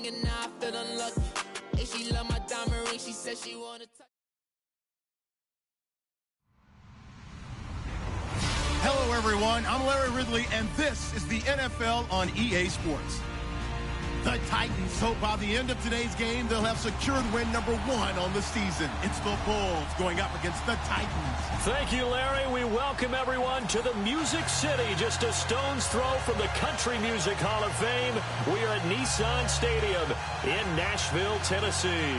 and now I feel unlucky. And she love my diamond ring, she said she wanna touch. Hello, everyone. I'm Larry Ridley, and this is the NFL on EA Sports. The Titans hope by the end of today's game they'll have secured win number 1 on the season. It's the Bulls going up against the Titans. Thank you, Larry. We welcome everyone to the Music City, just a stone's throw from the Country Music Hall of Fame. We are at Nissan Stadium in Nashville, Tennessee.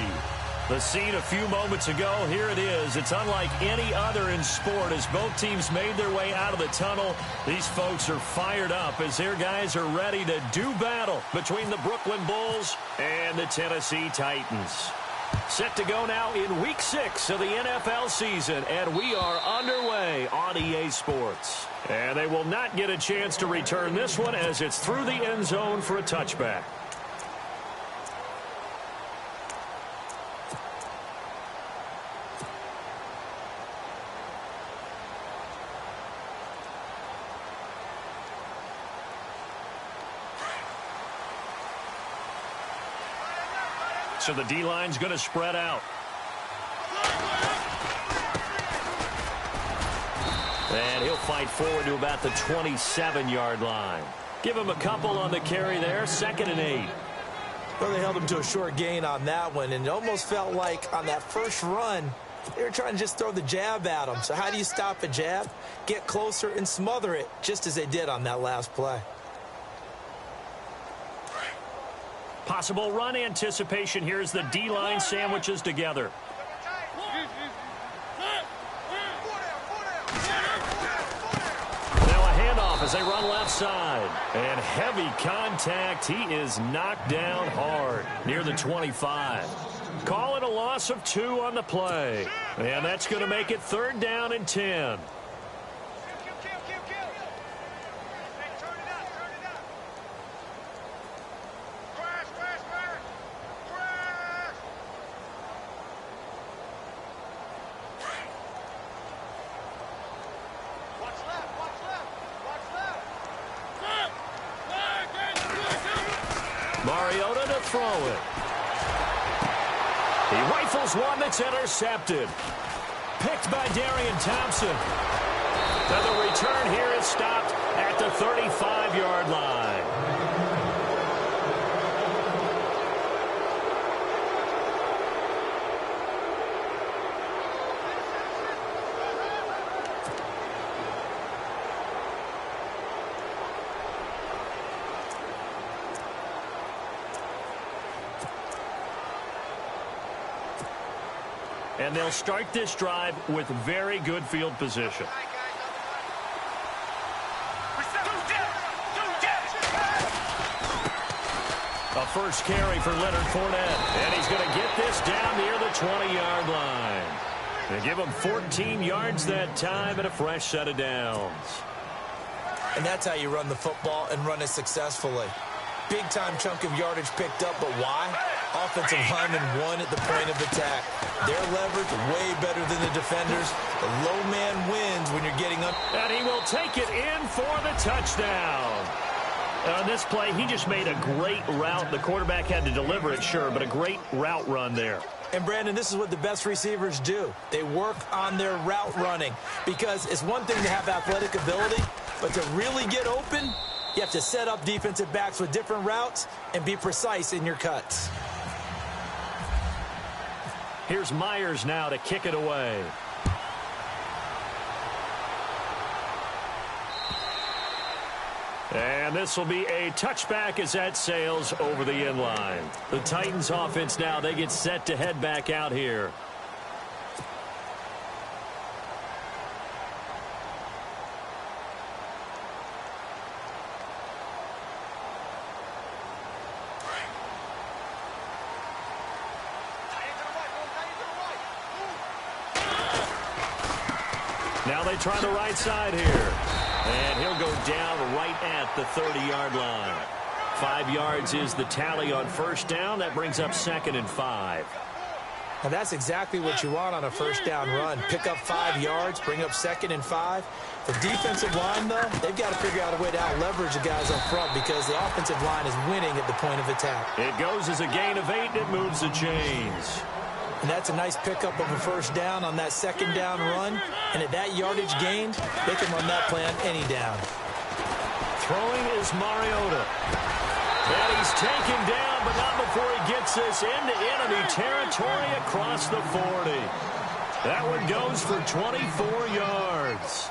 The scene a few moments ago, here it is. It's unlike any other in sport as both teams made their way out of the tunnel. These folks are fired up as their guys are ready to do battle between the Brooklyn Bulls and the Tennessee Titans. Set to go now in Week 6 of the NFL season, and we are underway on EA Sports. And they will not get a chance to return this one as it's through the end zone for a touchback. So the D-line's going to spread out. And he'll fight forward to about the 27-yard line. Give him a couple on the carry there, 2nd and 8. Well, they held him to a short gain on that one, and it almost felt like on that first run, they were trying to just throw the jab at him. So how do you stop a jab? Get closer and smother it, just as they did on that last play. Possible run anticipation here as the D-line sandwiches together. Now a handoff as they run left side. And heavy contact. He is knocked down hard near the 25. Call it a loss of 2 on the play. And that's going to make it 3rd down and 10. Mariota to throw it. He rifles one that's intercepted. Picked by Darian Thompson. And the return here is stopped at the 35-yard line. And they'll start this drive with very good field position. A first carry for Leonard Fournette. And he's going to get this down near the 20-yard line. They give him 14 yards that time and a fresh set of downs. And that's how you run the football and run it successfully. Big-time chunk of yardage picked up, but why? Offensive lineman won at the point of attack. Their leverage way better than the defenders. The low man wins when you're getting up. And he will take it in for the touchdown. On this play, he just made a great route. The quarterback had to deliver it, sure, but a great route run there. And, Brandon, this is what the best receivers do. They work on their route running because it's one thing to have athletic ability, but to really get open, you have to set up defensive backs with different routes and be precise in your cuts. Here's Myers now to kick it away. And this will be a touchback as that sails over the end line. The Titans offense now, they get set to head back out here. Now they try the right side here. And he'll go down right at the 30-yard line. 5 yards is the tally on first down. That brings up 2nd and 5. Now, that's exactly what you want on a first down run. Pick up 5 yards, bring up 2nd and 5. The defensive line, though, they've got to figure out a way to out-leverage the guys up front because the offensive line is winning at the point of attack. It goes as a gain of 8, and it moves the chains. And that's a nice pickup of a first down on that 2nd down run. And at that yardage gained, they can run that play on any down. Throwing is Mariota. And he's taken down, but not before he gets this into enemy territory across the 40. That one goes for 24 yards.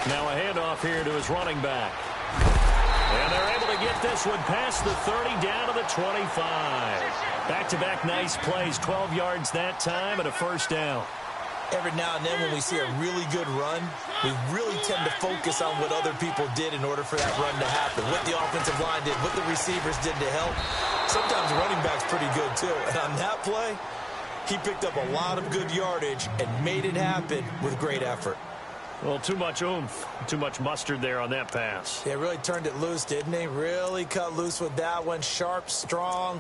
Now a handoff here to his running back. And they're able to get this one past the 30 down to the 25. Back-to-back nice plays, 12 yards that time and a first down. Every now and then when we see a really good run, we really tend to focus on what other people did in order for that run to happen. What the offensive line did, what the receivers did to help. Sometimes the running back's pretty good too. And on that play, he picked up a lot of good yardage and made it happen with great effort. Well, too much oomph, too much mustard there on that pass. Yeah, really turned it loose, didn't he? Really cut loose with that one. Sharp, strong.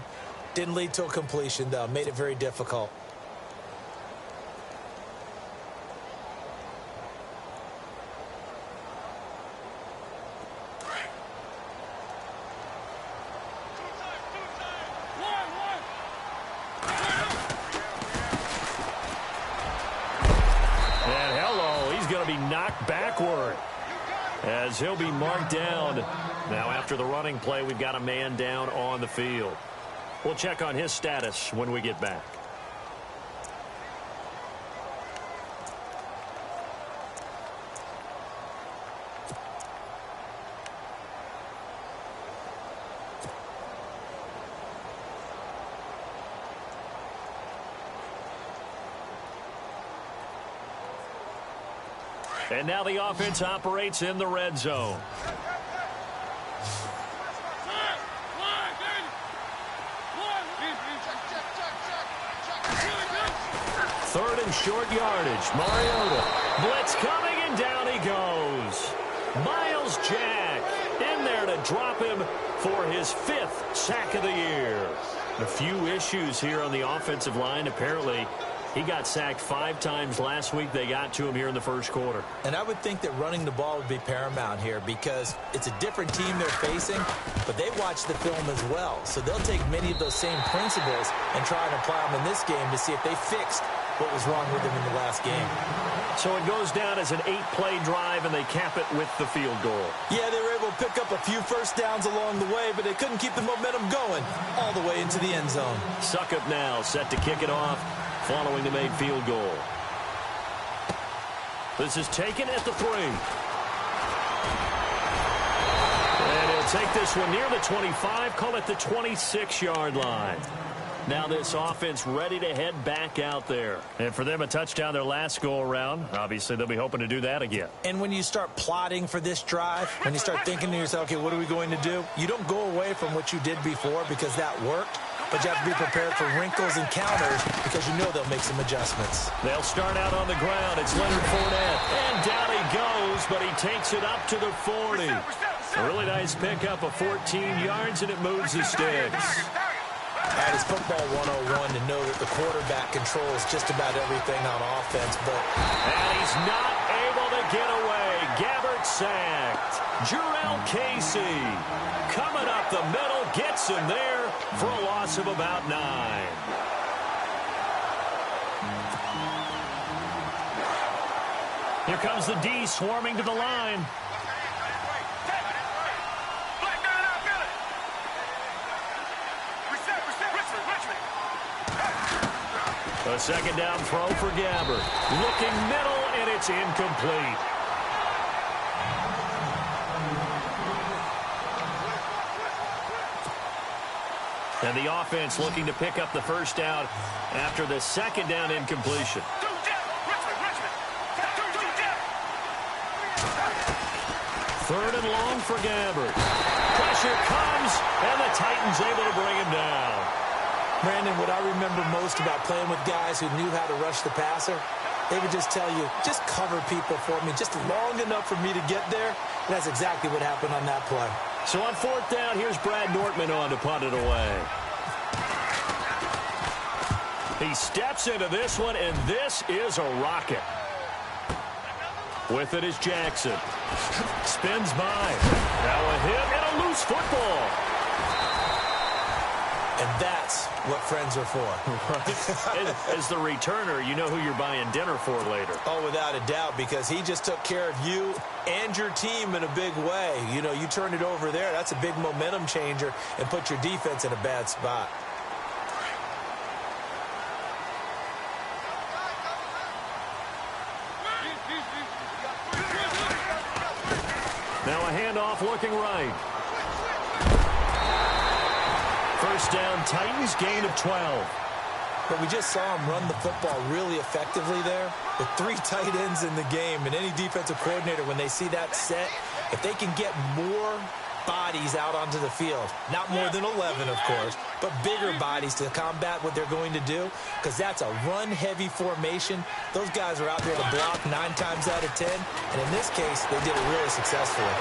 Didn't lead to a completion, though. Made it very difficult. Knocked backward as he'll be marked down. Now after the running play, we've got a man down on the field. We'll check on his status when we get back. And now the offense operates in the red zone. Third and short yardage. Mariota. Blitz coming, and down he goes. Miles Jack in there to drop him for his 5th sack of the year. A few issues here on the offensive line. Apparently, he got sacked 5 times last week. They got to him here in the first quarter. And I would think that running the ball would be paramount here because it's a different team they're facing, but they watch the film as well. So they'll take many of those same principles and try and apply them in this game to see if they fixed what was wrong with them in the last game. So it goes down as an 8-play drive, and they cap it with the field goal. Yeah, they were able to pick up a few first downs along the way, but they couldn't keep the momentum going all the way into the end zone. Succop now set to kick it off following the made field goal. This is taken at the 3. And he'll take this one near the 25, call it the 26-yard line. Now this offense ready to head back out there. And for them, a touchdown their last go-around. Obviously, they'll be hoping to do that again. And when you start plotting for this drive, when you start thinking to yourself, okay, what are we going to do? You don't go away from what you did before because that worked. But you have to be prepared for wrinkles and counters because you know they'll make some adjustments. They'll start out on the ground. It's Leonard Fournette. And down he goes, but he takes it up to the 40. A really nice pickup of 14 yards, and it moves the sticks. That is football 101 to know that the quarterback controls just about everything on offense. And he's not able to get away. Gabbert sacked. Jurrell Casey coming up the middle, gets him there for a loss of about 9. Here comes the D swarming to the line. A second down throw for Gabbert. Looking middle, and it's incomplete. And the offense looking to pick up the first down after the second down incompletion. Third and long for Gabbert. Pressure comes, and the Titans able to bring him down. Brandon, what I remember most about playing with guys who knew how to rush the passer They would just tell you, just cover people for me, just long enough for me to get there. And that's exactly what happened on that play. So on fourth down, here's Brad Nortman on to punt it away. He steps into this one, and this is a rocket. With it is Jackson. Spins by. Now a hit and a loose football. And that's what friends are for. As the returner, you know who you're buying dinner for later. Oh, without a doubt, because he just took care of you and your team in a big way. You know, you turn it over there, that's a big momentum changer and put your defense in a bad spot. Now a handoff looking right. First down, Titans, gain of 12. But we just saw him run the football really effectively there with 3 tight ends in the game. And any defensive coordinator, when they see that set, if they can get more bodies out onto the field, not more than 11, of course, but bigger bodies to combat what they're going to do, because that's a run-heavy formation. Those guys are out there to block 9 times out of 10, and in this case, they did it really successfully.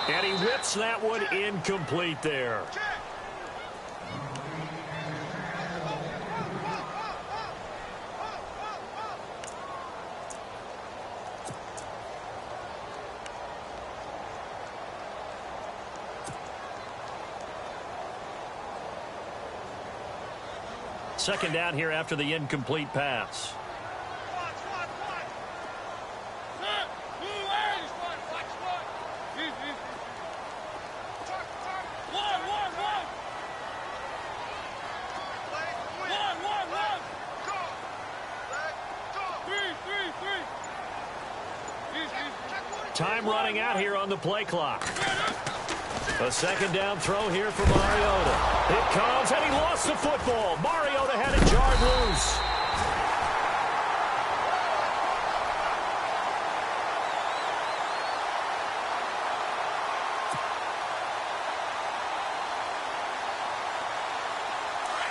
And he whips that one incomplete there. Second down here after the incomplete pass. Time running out here on the play clock. A second down throw here for Mariota. It comes, and he lost the football. Mariota had it jarred loose.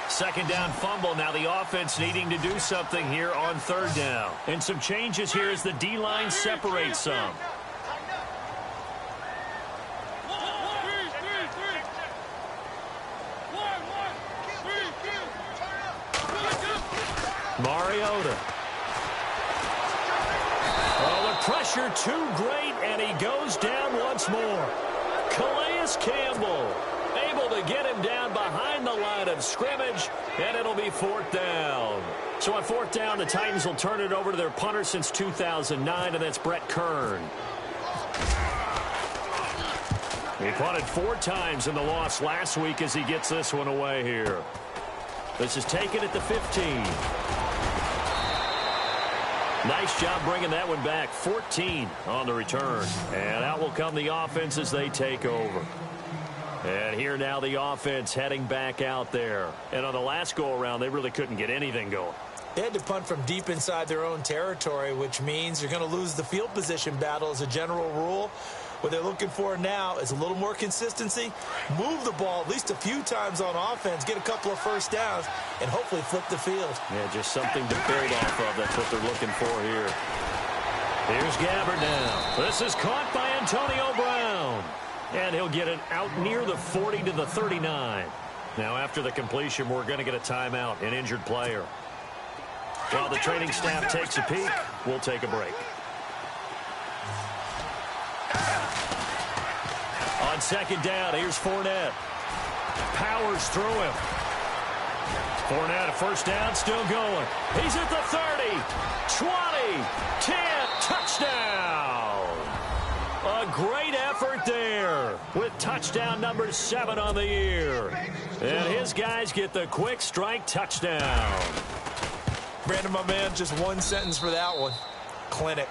Second down fumble. Now the offense needing to do something here on third down. And some changes here as the D-line separates some. Mariota. Oh, the pressure too great, and he goes down once more. Calais Campbell able to get him down behind the line of scrimmage, and it'll be fourth down. So on fourth down, the Titans will turn it over to their punter since 2009, and that's Brett Kern. He punted 4 times in the loss last week as he gets this one away here. This is taken at the 15. Nice job bringing that one back. 14 on the return. And out will come the offense as they take over. And here now the offense heading back out there. And on the last go-around, they really couldn't get anything going. They had to punt from deep inside their own territory, which means you're going to lose the field position battle as a general rule. What they're looking for now is a little more consistency, move the ball at least a few times on offense, get a couple of first downs, and hopefully flip the field. Yeah, just something to build off of. That's what they're looking for here. Here's Gabbard now. This is caught by Antonio Brown. And he'll get it out near the 40 to the 39. Now, after the completion, we're going to get a timeout, an injured player. While the training staff takes a peek, we'll take a break. On second down, here's Fournette. Powers through him. Fournette, a first down, still going. He's at the 30, 20, 10, touchdown. A great effort there with touchdown number 7 on the year. And his guys get the quick strike touchdown. Brandon, my man, just one sentence for that one. Clinic.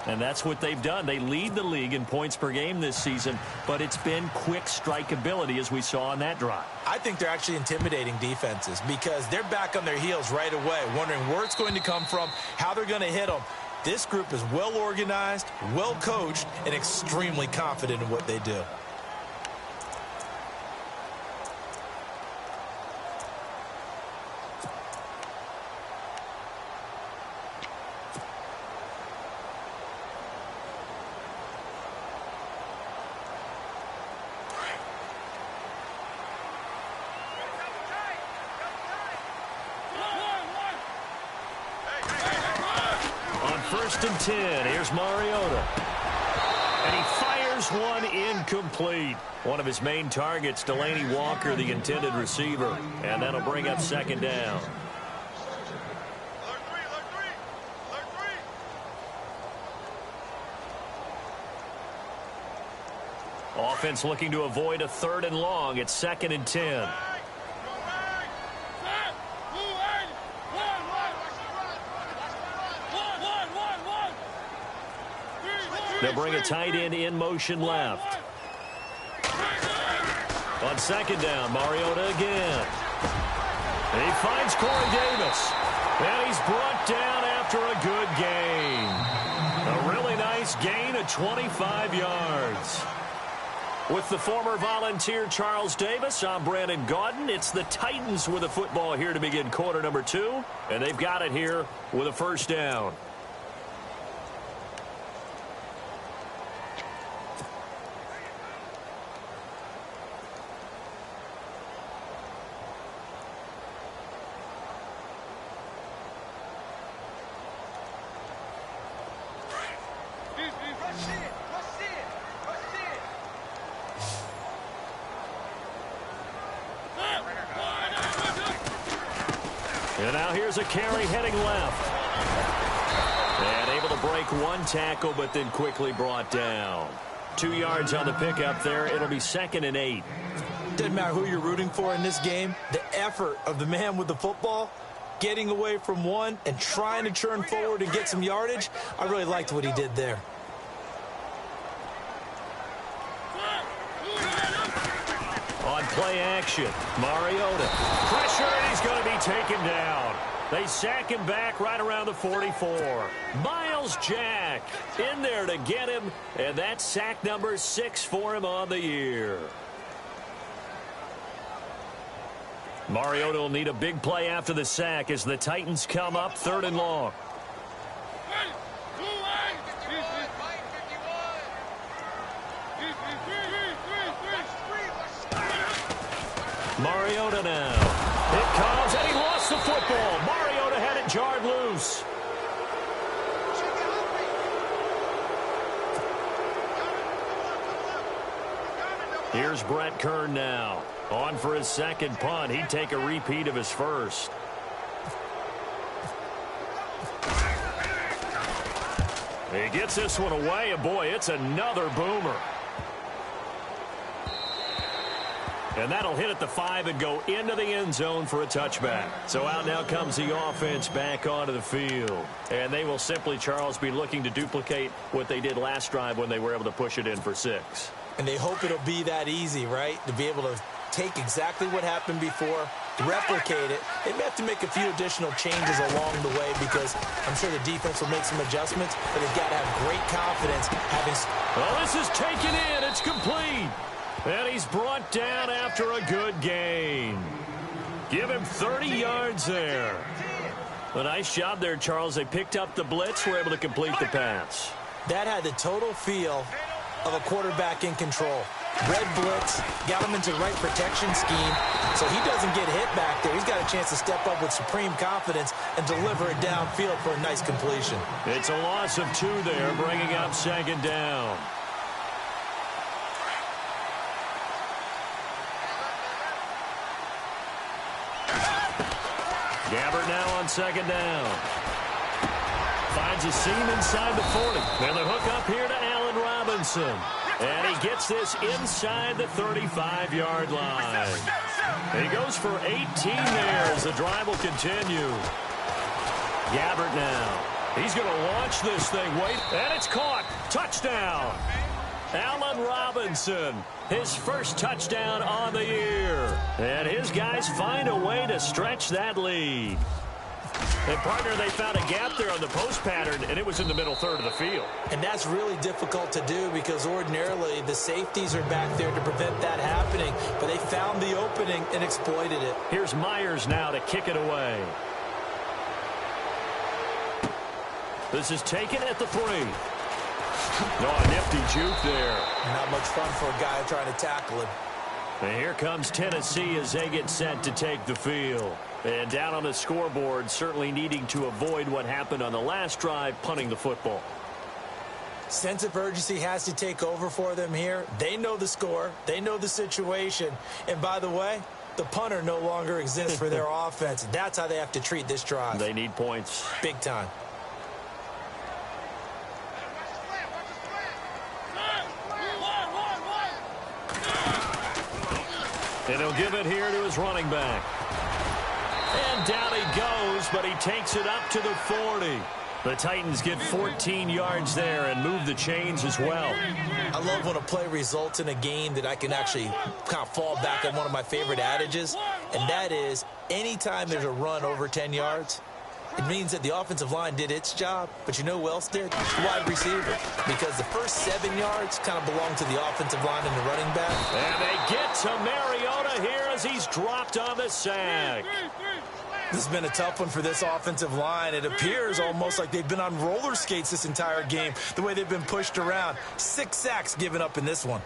And that's what they've done. They lead the league in points per game this season, but it's been quick strike ability as we saw on that drive. I think they're actually intimidating defenses because they're back on their heels right away, wondering where it's going to come from, how they're going to hit them. This group is well organized, well coached, and extremely confident in what they do. 1st and 10. Here's Mariota. And he fires one incomplete. One of his main targets, Delaney Walker, the intended receiver. And that'll bring up 2nd down. Offense looking to avoid a 3rd and long. It's 2nd and 10. They'll bring a tight end in motion left. On 2nd down, Mariota again. And he finds Corey Davis. And he's brought down after a good gain. A really nice gain of 25 yards. With the former Volunteer Charles Davis, I'm Brandon Gaudin. It's the Titans with the football here to begin quarter number 2. And they've got it here with a 1st down. And now here's a carry heading left. And able to break one tackle, but then quickly brought down. 2 yards on the pickup there. It'll be 2nd and 8. Doesn't matter who you're rooting for in this game. The effort of the man with the football, getting away from one and trying to churn forward and get some yardage. I really liked what he did there. On play action, Mariota. Pressure, and he's going to be taken down. They sack him back right around the 44. Miles Jack in there to get him, and that's sack number 6 for him on the year. Mariota will need a big play after the sack as the Titans come up 3rd and long. Mariota now. It comes, and he lost the football. Mariota had it jarred loose. Here's Brett Kern now. On for his 2nd punt. He'd take a repeat of his 1st. He gets this one away, and boy, it's another boomer. And that'll hit at the 5 and go into the end zone for a touchback. So out now comes the offense back onto the field. And they will simply, Charles, be looking to duplicate what they did last drive when they were able to push it in for 6. And they hope it'll be that easy, right? To be able to take exactly what happened before, replicate it. They may have to make a few additional changes along the way because I'm sure the defense will make some adjustments, but they've got to have great confidence having... Well, this is taken in. It's complete. And he's brought down after a good gain. Give him 30 yards there. A nice job there, Charles. They picked up the blitz, were able to complete the pass. That had the total feel of a quarterback in control. Red blitz, got him into the right protection scheme, so he doesn't get hit back there. He's got a chance to step up with supreme confidence and deliver it downfield for a nice completion. It's a loss of 2 there, bringing up 2nd down. Gabbert now on 2nd down. Finds a seam inside the 40. And the hook up here to Allen Robinson. And he gets this inside the 35-yard line. He goes for 18 there as the drive will continue. Gabbert now. He's going to launch this thing. Wait, and it's caught. Touchdown. Allen Robinson, his 1st touchdown on the year. And his guys find a way to stretch that lead. And, partner, they found a gap there on the post pattern, and it was in the middle 3rd of the field. And that's really difficult to do because ordinarily the safeties are back there to prevent that happening. But they found the opening and exploited it. Here's Myers now to kick it away. This is taken at the 3. Oh, a nifty juke there. Not much fun for a guy trying to tackle him. And here comes Tennessee as they get set to take the field. And down on the scoreboard, certainly needing to avoid what happened on the last drive, punting the football. Sense of urgency has to take over for them here. They know the score. They know the situation. And by the way, the punter no longer exists for their offense. That's how they have to treat this drive. They need points. Big time. And he'll give it here to his running back. And down he goes, but he takes it up to the 40. The Titans get 14 yards there and move the chains as well. I love when a play results in a game that I can actually kind of fall back on one of my favorite adages, and that is anytime there's a run over 10 yards, it means that the offensive line did its job, but you know who else did? The wide receiver. Because the first 7 yards kind of belong to the offensive line and the running back. And they get to Mariota here as he's dropped on the sack. This has been a tough one for this offensive line. It appears almost like they've been on roller skates this entire game, the way they've been pushed around. 6 sacks given up in this one.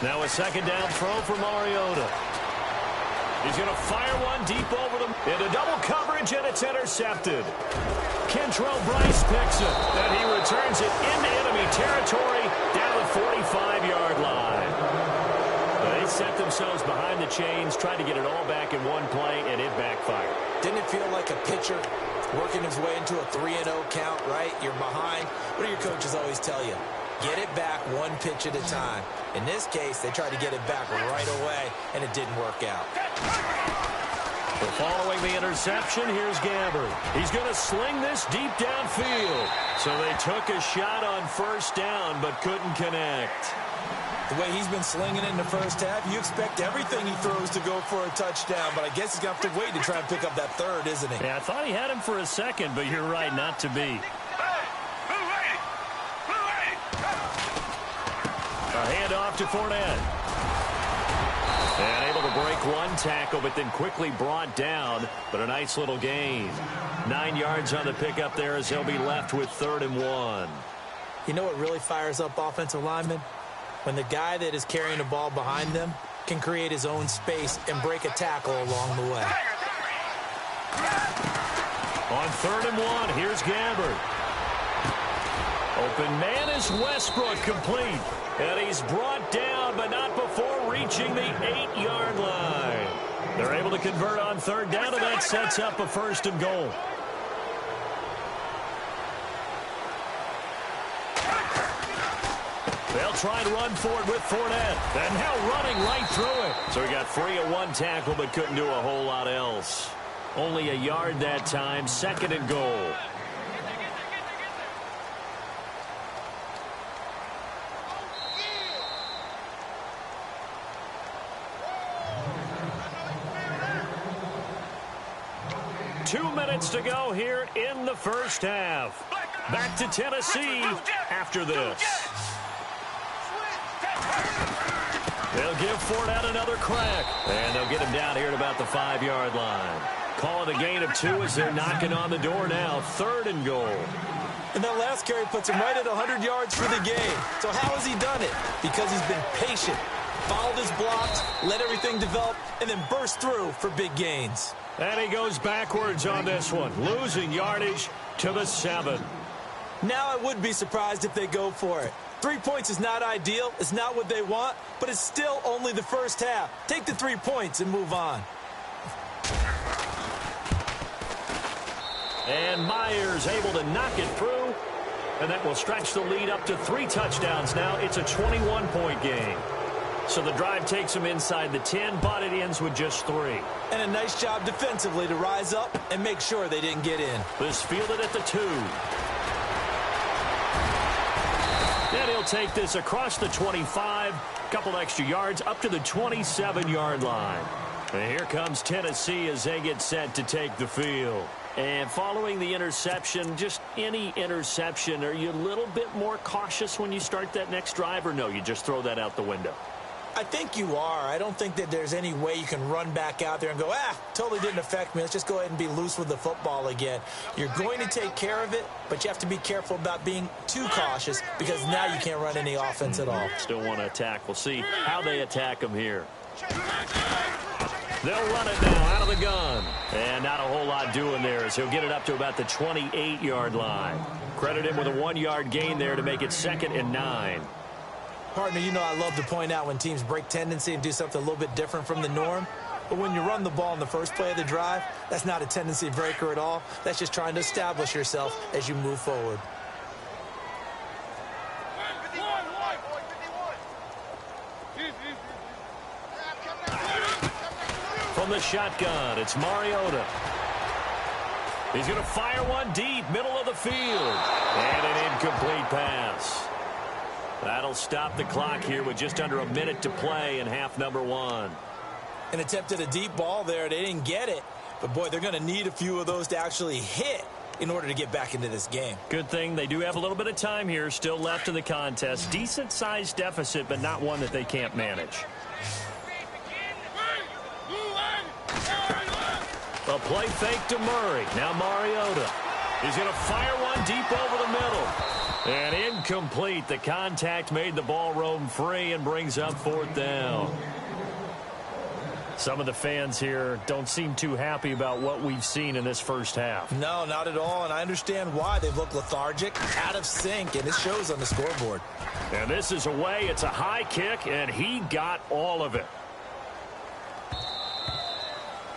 Now a second down throw for Mariota. He's going to fire one deep over them. Into double coverage, and it's intercepted. Kentrell Bryce picks it, and he returns it into enemy territory down the 45-yard line. They set themselves behind the chains, tried to get it all back in one play, and it backfired. Didn't it feel like a pitcher working his way into a 3-0 count, right? You're behind. What do your coaches always tell you? Get it back one pitch at a time. In this case, they tried to get it back right away, and it didn't work out. But following the interception, here's Gabbert. He's going to sling this deep downfield. So they took a shot on first down, but couldn't connect. The way he's been slinging it in the first half, you expect everything he throws to go for a touchdown, but I guess he's going to have to wait to try and pick up that third, isn't he? Yeah, I thought he had him for a second, but you're right, not to be. A handoff to Fournette. And able to break one tackle, but then quickly brought down. But a nice little gain. 9 yards on the pickup there as they'll be left with 3rd and 1. You know what really fires up offensive linemen? When the guy that is carrying the ball behind them can create his own space and break a tackle along the way. On 3rd and 1, here's Gabbert. Open man is Westbrook, complete. And he's brought down, but not before reaching the 8-yard line. They're able to convert on 3rd down, and that sets up a 1st and goal. They'll try and run for it with Fournette. And now running right through it. So he got free of one tackle, but couldn't do a whole lot else. Only a yard that time, 2nd and goal. Two minutes to go here in the first half. Back to Tennessee after this. They'll give Fournette another crack. And they'll get him down here at about the 5-yard line. Call it a gain of 2 as they're knocking on the door now. 3rd and goal. And that last carry puts him right at 100 yards for the game. So how has he done it? Because he's been patient, followed his blocks, let everything develop, and then burst through for big gains. And he goes backwards on this one, losing yardage to the 7. Now I would be surprised if they go for it. 3 points is not ideal. It's not what they want, but it's still only the first half. Take the 3 points and move on. And Myers able to knock it through. And that will stretch the lead up to 3 touchdowns now. It's a 21-point game. So the drive takes them inside the 10, but it ends with just 3. And a nice job defensively to rise up and make sure they didn't get in. This fielded at the 2. And he'll take this across the 25, couple extra yards up to the 27-yard line. And here comes Tennessee as they get set to take the field. And following the interception, just any interception, are you a little bit more cautious when you start that next drive, or no, you just throw that out the window? I think you are. I don't think that there's any way you can run back out there and go, totally didn't affect me. Let's just go ahead and be loose with the football again. You're going to take care of it, but you have to be careful about being too cautious because now you can't run any offense at all. Still want to attack. We'll see how they attack him here. They'll run it now out of the gun. And not a whole lot doing there as he'll get it up to about the 28-yard line. Credit him with a 1-yard gain there to make it 2nd and 9. Partner, you know I love to point out when teams break tendency and do something a little bit different from the norm. But when you run the ball in the first play of the drive, that's not a tendency breaker at all. That's just trying to establish yourself as you move forward. From the shotgun, it's Mariota. He's going to fire one deep, middle of the field. And an incomplete pass. That'll stop the clock here with just under a minute to play in half number 1. An attempt at a deep ball there. They didn't get it. But, boy, they're going to need a few of those to actually hit in order to get back into this game. Good thing they do have a little bit of time here still left in the contest. Decent-sized deficit, but not one that they can't manage. A play fake to Murray. Now Mariota. He's going to fire one deep over the middle. And incomplete. The contact made the ball roam free and brings up 4th down. Some of the fans here don't seem too happy about what we've seen in this first half. No, not at all, and I understand why. They've looked lethargic, out of sync, and it shows on the scoreboard. And this is away. It's a high kick, and he got all of it.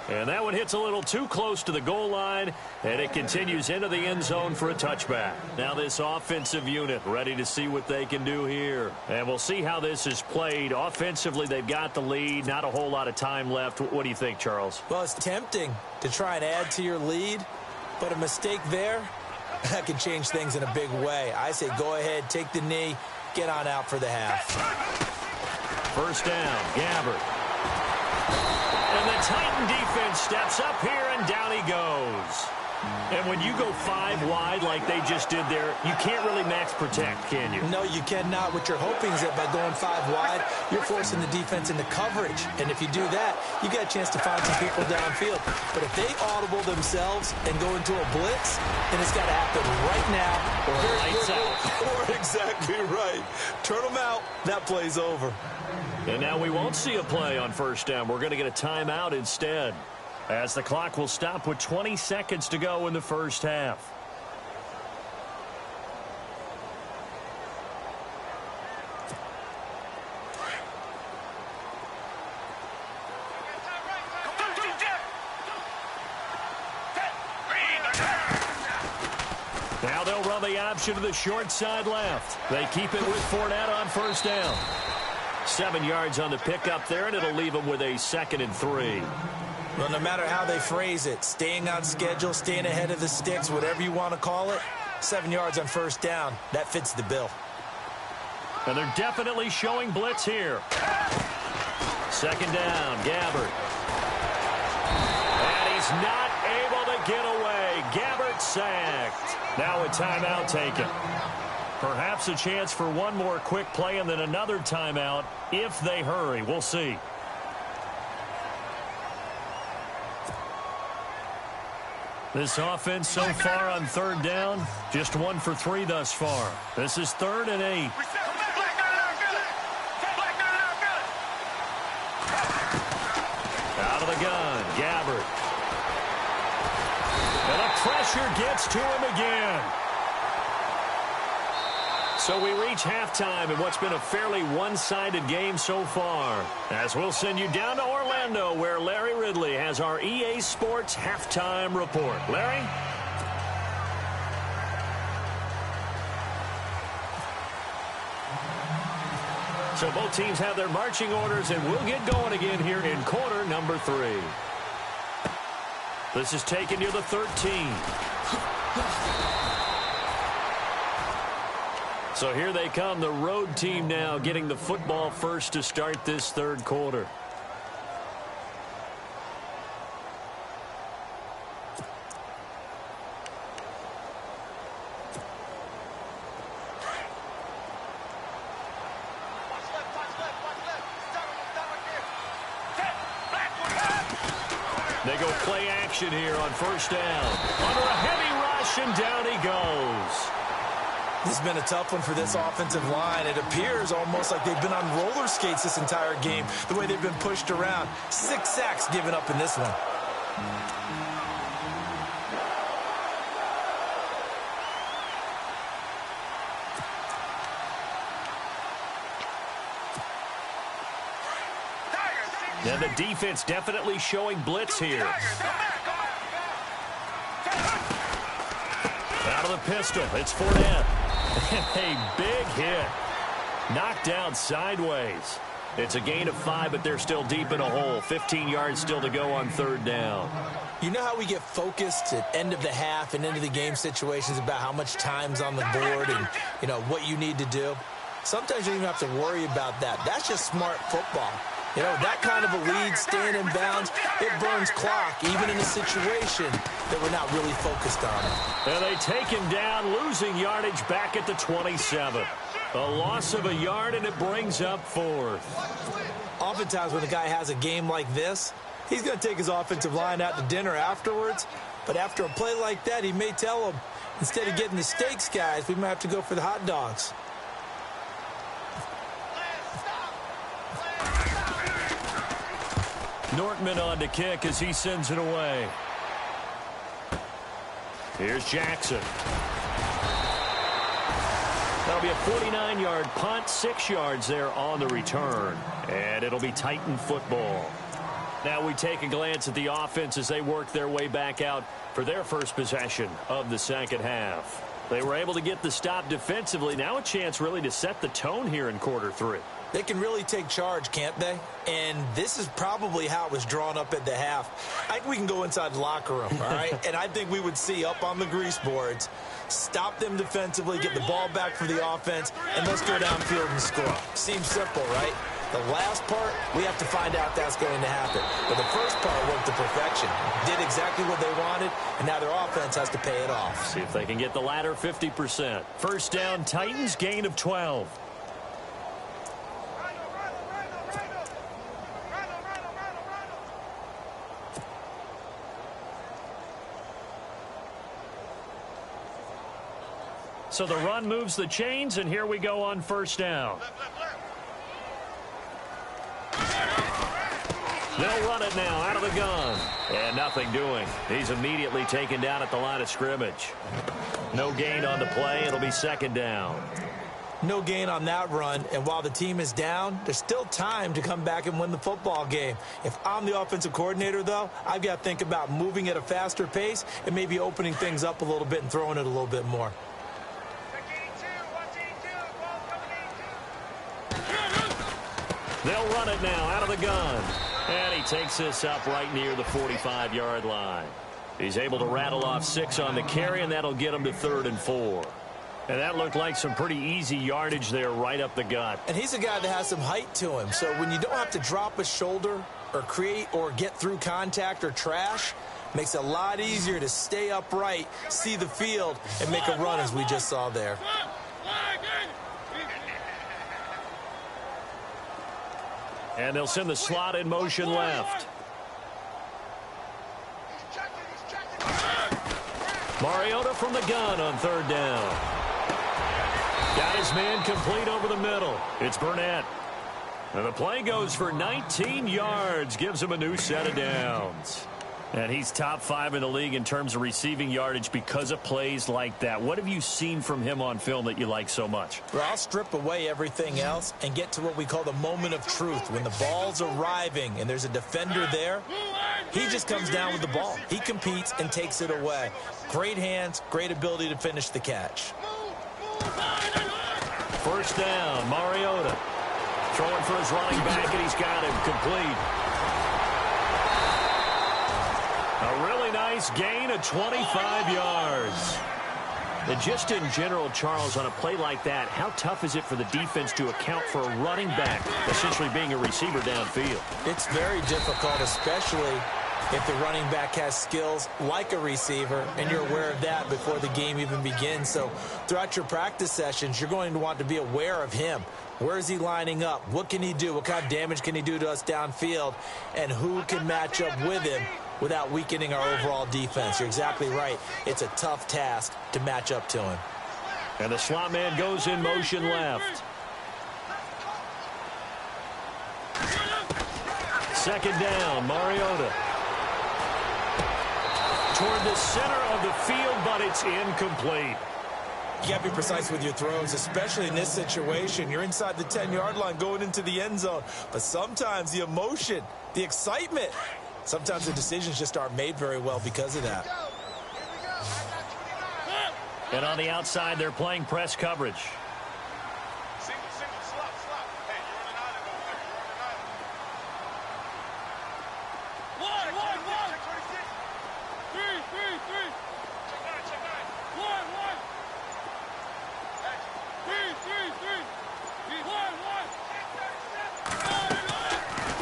And that one hits a little too close to the goal line, and it continues into the end zone for a touchback. Now this offensive unit ready to see what they can do here. And we'll see how this is played. Offensively, they've got the lead. Not a whole lot of time left. What do you think, Charles? Well, it's tempting to try and add to your lead, but a mistake there, that can change things in a big way. I say go ahead, take the knee, get on out for the half. First down, Gabbert. And the Titan defense steps up here, and down he goes. And when you go 5 wide like they just did there, you can't really max protect, can you? No, you cannot. What you're hoping is that by going 5 wide, you're forcing the defense into coverage. And if you do that, you got a chance to find some people downfield. But if they audible themselves and go into a blitz, then it's got to happen right now. Or lights out. Or exactly right. Turn them out. That play's over. And now we won't see a play on first down. We're going to get a timeout instead, as the clock will stop with 20 seconds to go in the first half. Now they'll run the option to the short side left. They keep it with Fournette on first down. 7 yards on the pickup there, and it'll leave them with a 2nd and 3. Well, no matter how they phrase it, staying on schedule, staying ahead of the sticks, whatever you want to call it, 7 yards on first down, that fits the bill. And they're definitely showing blitz here. 2nd down, Gabbert. And he's not able to get away. Gabbert sacked. Now a timeout taken. Perhaps a chance for one more quick play and then another timeout if they hurry. We'll see. This offense so far on 3rd down, just 1 for 3 thus far. This is 3rd and 8. Out of the gun, Gabbert. And the pressure gets to him again. So we reach halftime in what's been a fairly one-sided game so far. As we'll send you down to Orlando, where Larry Ridley has our EA Sports Halftime Report. Larry? So both teams have their marching orders, and we'll get going again here in quarter number 3. This is taken near the 13. So here they come, the road team now getting the football first to start this 3rd quarter. They go play action here on first down. Under a heavy rush, and down he goes. This has been a tough one for this offensive line. It appears almost like they've been on roller skates this entire game, the way they've been pushed around. 6 sacks given up in this one. And the defense definitely showing blitz here. Out of the pistol, it's Fournette. A big hit. Knocked down sideways. It's a gain of 5, but they're still deep in a hole. 15 yards still to go on third down. You know how we get focused at end of the half and into the game situations about how much time's on the board and, you know, what you need to do? Sometimes you don't even have to worry about that. That's just smart football. You know, that kind of a lead, staying in bounds, it burns clock, even in a situation that we're not really focused on. And they take him down, losing yardage back at the 27. A loss of a yard, and it brings up 4th. Oftentimes when a guy has a game like this, he's going to take his offensive line out to dinner afterwards. But after a play like that, he may tell them, instead of getting the steaks, guys, we might have to go for the hot dogs. Nortman on to kick as he sends it away. Here's Jackson. That'll be a 49-yard punt, 6 yards there on the return. And it'll be Titan football. Now we take a glance at the offense as they work their way back out for their first possession of the second half. They were able to get the stop defensively. Now a chance really to set the tone here in quarter 3. They can really take charge, can't they? And this is probably how it was drawn up at the half. I think we can go inside the locker room, all right? And I think we would see up on the grease boards, stop them defensively, get the ball back for the offense, and let's go downfield and score. Seems simple, right? The last part, we have to find out that's going to happen. But the first part worked to perfection. Did exactly what they wanted, and now their offense has to pay it off. See if they can get the latter 50%. First down, Titans, gain of 12. So the run moves the chains, and here we go on first down. They'll run it now out of the gun. And nothing doing. He's immediately taken down at the line of scrimmage. No gain on the play. It'll be second down. No gain on that run, and while the team is down, there's still time to come back and win the football game. If I'm the offensive coordinator, though, I've got to think about moving at a faster pace and maybe opening things up a little bit and throwing it a little bit more. They'll run it now out of the gun. And he takes this up right near the 45-yard line. He's able to rattle off 6 on the carry, and that'll get him to 3rd and 4. And that looked like some pretty easy yardage there right up the gut. And he's a guy that has some height to him. So when you don't have to drop a shoulder or create or get through contact or trash, makes it a lot easier to stay upright, see the field, and make a run as we just saw there. And they'll send the slot in motion left. Mariota from the gun on 3rd down. Got his man complete over the middle. It's Burnett. And the play goes for 19 yards. Gives him a new set of downs. And he's top 5 in the league in terms of receiving yardage because of plays like that. What have you seen from him on film that you like so much? Well, I'll strip away everything else and get to what we call the moment of truth. When the ball's arriving and there's a defender there, he just comes down with the ball. He competes and takes it away. Great hands, great ability to finish the catch. First down, Mariota. Throwing for his running back, and he's got him complete. A really nice gain of 25 yards. And just in general, Charles, on a play like that, how tough is it for the defense to account for a running back essentially being a receiver downfield? It's very difficult, especially if the running back has skills like a receiver, and you're aware of that before the game even begins. So throughout your practice sessions, you're going to want to be aware of him. Where is he lining up? What can he do? What kind of damage can he do to us downfield? And who can match up with him without weakening our overall defense. You're exactly right. It's a tough task to match up to him. And the slot man goes in motion left. Second down, Mariota. Toward the center of the field, but it's incomplete. You got to be precise with your throws, especially in this situation. You're inside the 10-yard line going into the end zone. But sometimes the emotion, the excitement, sometimes the decisions just aren't made very well because of that. And on the outside, they're playing press coverage.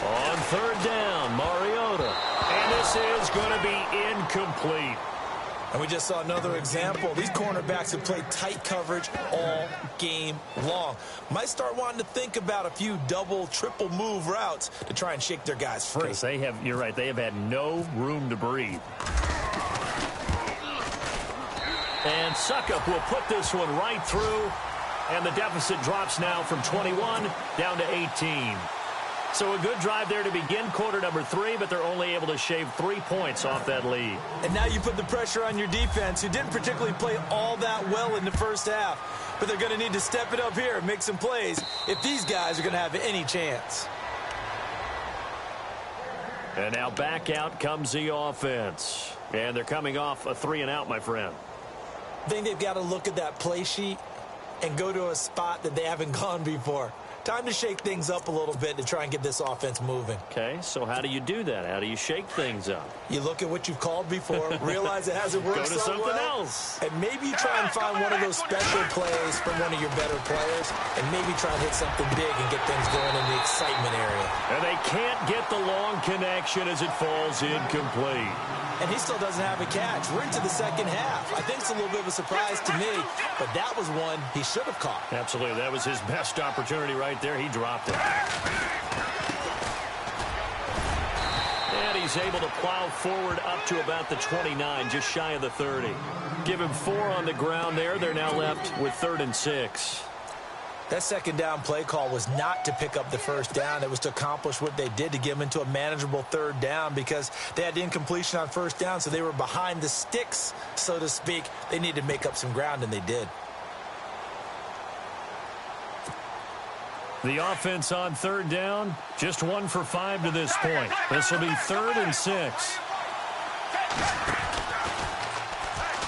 On third down, Mariota. And this is going to be incomplete. And we just saw another example. These cornerbacks have played tight coverage all game long. Might start wanting to think about a few double, triple move routes to try and shake their guys free. They have, you're right, they have had no room to breathe. And Suckup will put this one right through. And the deficit drops now from 21 down to 18. So a good drive there to begin quarter number 3, but they're only able to shave 3 points off that lead. And now you put the pressure on your defense, who didn't particularly play all that well in the first half. But they're going to need to step it up here and make some plays if these guys are going to have any chance. And now back out comes the offense. And they're coming off a 3-and-out, my friend. I think they've got to look at that play sheet and go to a spot that they haven't gone before. Time to shake things up a little bit to try and get this offense moving. Okay, so how do you do that? How do you shake things up? You look at what you've called before, realize it hasn't worked Go to something well, else. and maybe you try and find one of those special plays from one of your better players, and maybe try and hit something big and get things going in the excitement area. And they can't get the long connection as it falls incomplete. And he still doesn't have a catch. We're into the second half. I think it's a little bit of a surprise to me, but that was one he should have caught. Absolutely. That was his best opportunity right there. He dropped it. And he's able to plow forward up to about the 29, just shy of the 30. Give him 4 on the ground there. They're now left with 3rd and 6. That second down play call was not to pick up the first down. It was to accomplish what they did to get them into a manageable 3rd down because they had the incompletion on first down, so they were behind the sticks, so to speak. They needed to make up some ground, and they did. The offense on 3rd down, just 1 for 5 to this point. This will be 3rd and 6.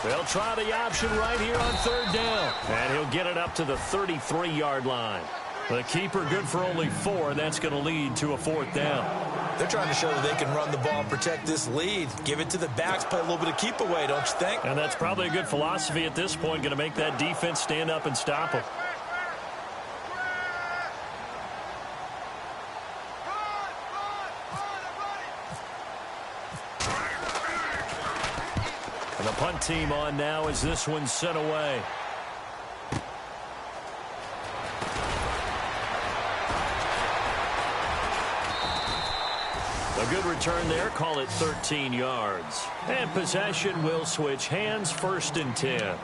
They'll try the option right here on 3rd down. And he'll get it up to the 33-yard line. The keeper good for only 4, and that's going to lead to a 4th down. They're trying to show that they can run the ball and protect this lead. Give it to the backs, play a little bit of keep away, don't you think? And that's probably a good philosophy at this point, going to make that defense stand up and stop them. And the punt team on now as this one's sent away. A good return there. Call it 13 yards. And possession will switch hands. 1st and 10.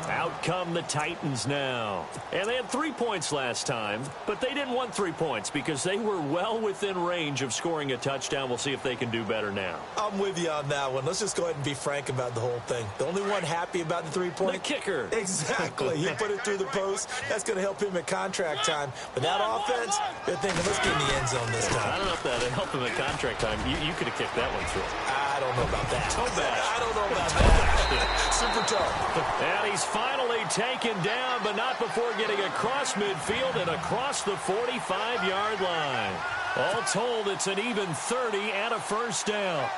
Out come the Titans now. And they had 3 points last time, but they didn't want 3 points because they were well within range of scoring a touchdown. We'll see if they can do better now. I'm with you on that one. Let's just go ahead and be frank about the whole thing. The only one happy about the 3-point? The kicker. Exactly. He put it through the post. That's going to help him at contract time. But that offense, they're thinking, let's get in the end zone this time. I don't know if that helped him at contract time. You could have kicked that one through. I don't know about that. Toe bash. I don't know about that. Super tough. And he's finally taken down, but not before getting across midfield and across the 45-yard line. All told, it's an even 30 and a 1st down.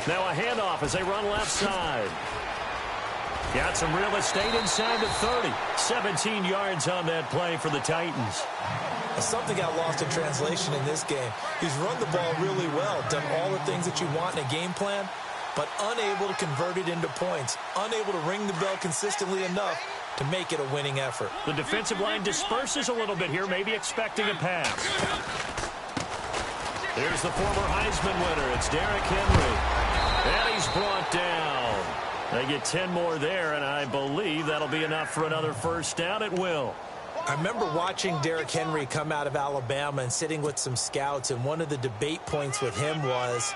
Now a handoff as they run left side. Got some real estate inside the 30. 17 yards on that play for the Titans. Something got lost in translation in this game. He's run the ball really well, done all the things that you want in a game plan, but unable to convert it into points, unable to ring the bell consistently enough to make it a winning effort. The defensive line disperses a little bit here, maybe expecting a pass. Here's the former Heisman winner. It's Derrick Henry. And he's brought down. They get 10 more there, and I believe that'll be enough for another first down. It will. I remember watching Derrick Henry come out of Alabama and sitting with some scouts, and one of the debate points with him was,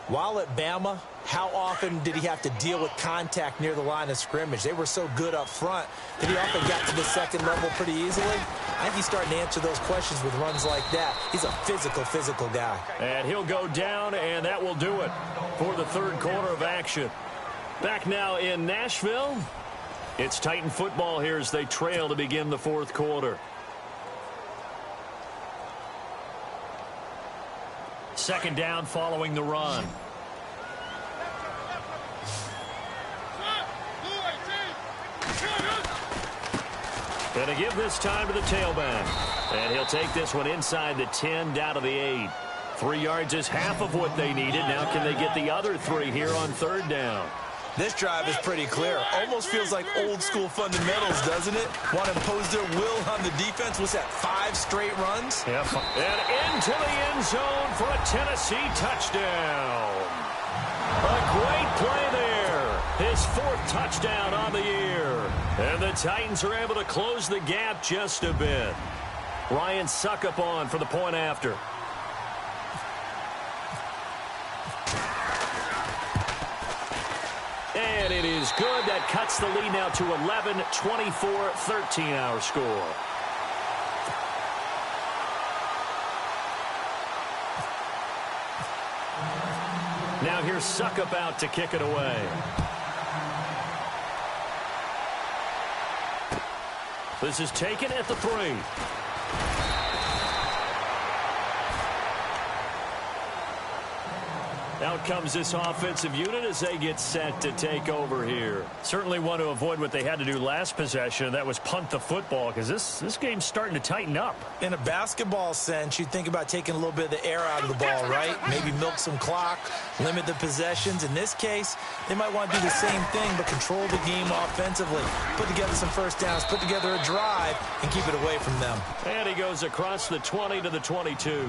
while at Bama, how often did he have to deal with contact near the line of scrimmage? They were so good up front that he often got to the second level pretty easily. I think he's starting to answer those questions with runs like that. He's a physical guy. And he'll go down, and that will do it for the third quarter of action. Back now in Nashville. It's Titan football here as they trail to begin the fourth quarter. Second down following the run. Going to give this time to the tailback. And he'll take this one inside the 10, down to the 8. 3 yards is half of what they needed. Now can they get the other 3 here on third down? This drive is pretty clear. Almost feels like old-school fundamentals, doesn't it? Want to impose their will on the defense. What's that, 5 straight runs? Yep. And into the end zone for a Tennessee touchdown. A great play there. His 4th touchdown on the year. And the Titans are able to close the gap just a bit. Ryan Suckup on for the point after. And it is good. That cuts the lead now to 11, 24-13 our score. Now here's Suckup out to kick it away. This is taken at the 3. Out comes this offensive unit as they get set to take over here. Certainly want to avoid what they had to do last possession. That was punt the football, because this game's starting to tighten up. In a basketball sense, you think about taking a little bit of the air out of the ball, right? Maybe milk some clock, limit the possessions. In this case, they might want to do the same thing, but control the game offensively. Put together some first downs, put together a drive, and keep it away from them. And he goes across the 20 to the 22.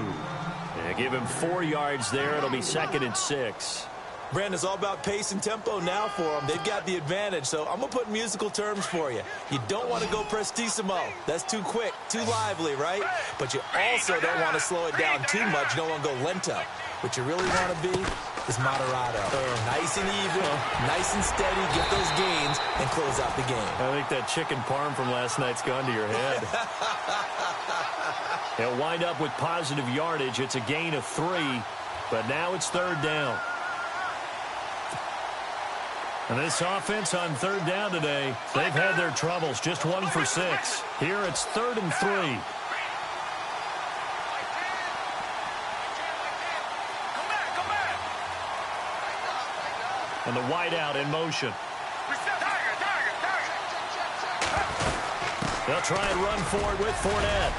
Give him 4 yards there. It'll be 2nd and 6. Brandon, it's all about pace and tempo now for them. They've got the advantage, so I'm going to put musical terms for you. You don't want to go prestissimo. That's too quick, too lively, right? But you also don't want to slow it down too much. You don't want to go lento. What you really want to be is moderato. Nice and even, nice and steady, get those gains, and close out the game. I think that chicken parm from last night's gone to your head. He'll wind up with positive yardage. It's a gain of 3, but now it's third down. And this offense on third down today, they've had their troubles. Just 1 for 6. Here it's 3rd and 3. And the wideout in motion. They'll try and run for it with Fournette.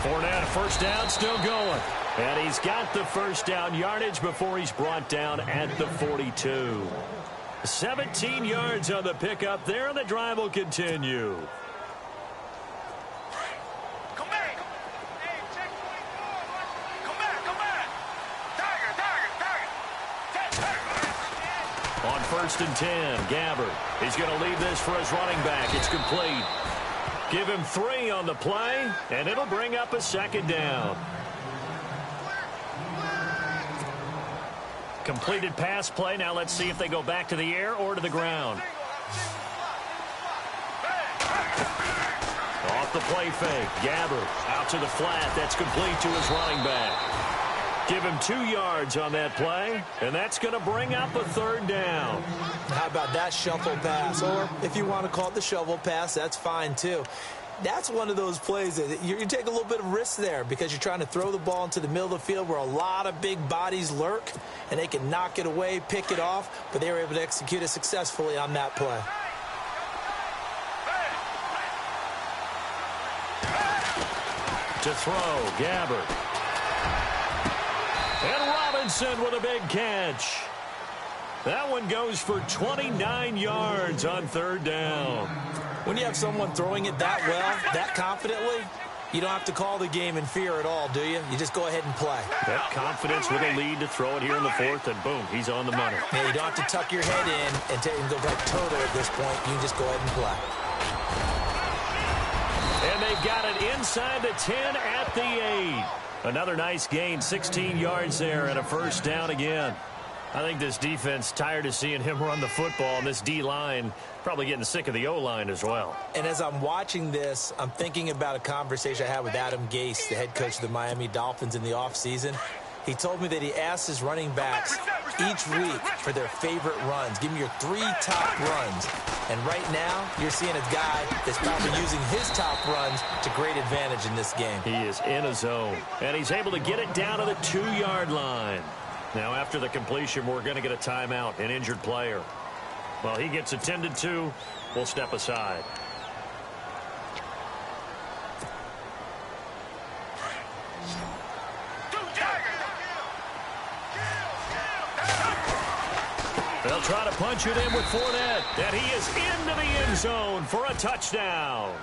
Fournette, first down, still going. And he's got the first down yardage before he's brought down at the 42. 17 yards on the pickup there, and the drive will continue. On 1st and 10, Gabbard. He's going to leave this for his running back. It's complete. Give him 3 on the play, and it'll bring up a 2nd down. Completed pass play. Now let's see if they go back to the air or to the ground. Off the play fake. Gabbard out to the flat. That's complete to his running back. Give him 2 yards on that play, and that's going to bring up a 3rd down. How about that shuffle pass? Or if you want to call it the shovel pass, that's fine too. That's one of those plays that you take a little bit of risk there because you're trying to throw the ball into the middle of the field where a lot of big bodies lurk, and they can knock it away, pick it off, but they were able to execute it successfully on that play. To throw, Gabbard. And Robinson with a big catch. That one goes for 29 yards on third down. When you have someone throwing it that well, that confidently, you don't have to call the game in fear at all, do you? You just go ahead and play. That confidence with a lead to throw it here in the fourth, and boom, he's on the money. Yeah, you don't have to tuck your head in and go like turtle at this point. You can just go ahead and play. And they've got it inside the 10 at the 8. Another nice gain, 16 yards there, and a first down again. I think this defense tired of seeing him run the football, and this D-line probably getting sick of the O-line as well. And as I'm watching this, I'm thinking about a conversation I had with Adam Gase, the head coach of the Miami Dolphins in the offseason. He told me that he asked his running backs each week for their favorite runs. Give me your 3 top runs. And right now, you're seeing a guy that's probably using his top runs to great advantage in this game. He is in a zone, and he's able to get it down to the 2-yard line. Now, after the completion, we're going to get a timeout, an injured player. Well, he gets attended to. We'll step aside. They'll try to punch it in with Fournette, and he is into the end zone for a touchdown.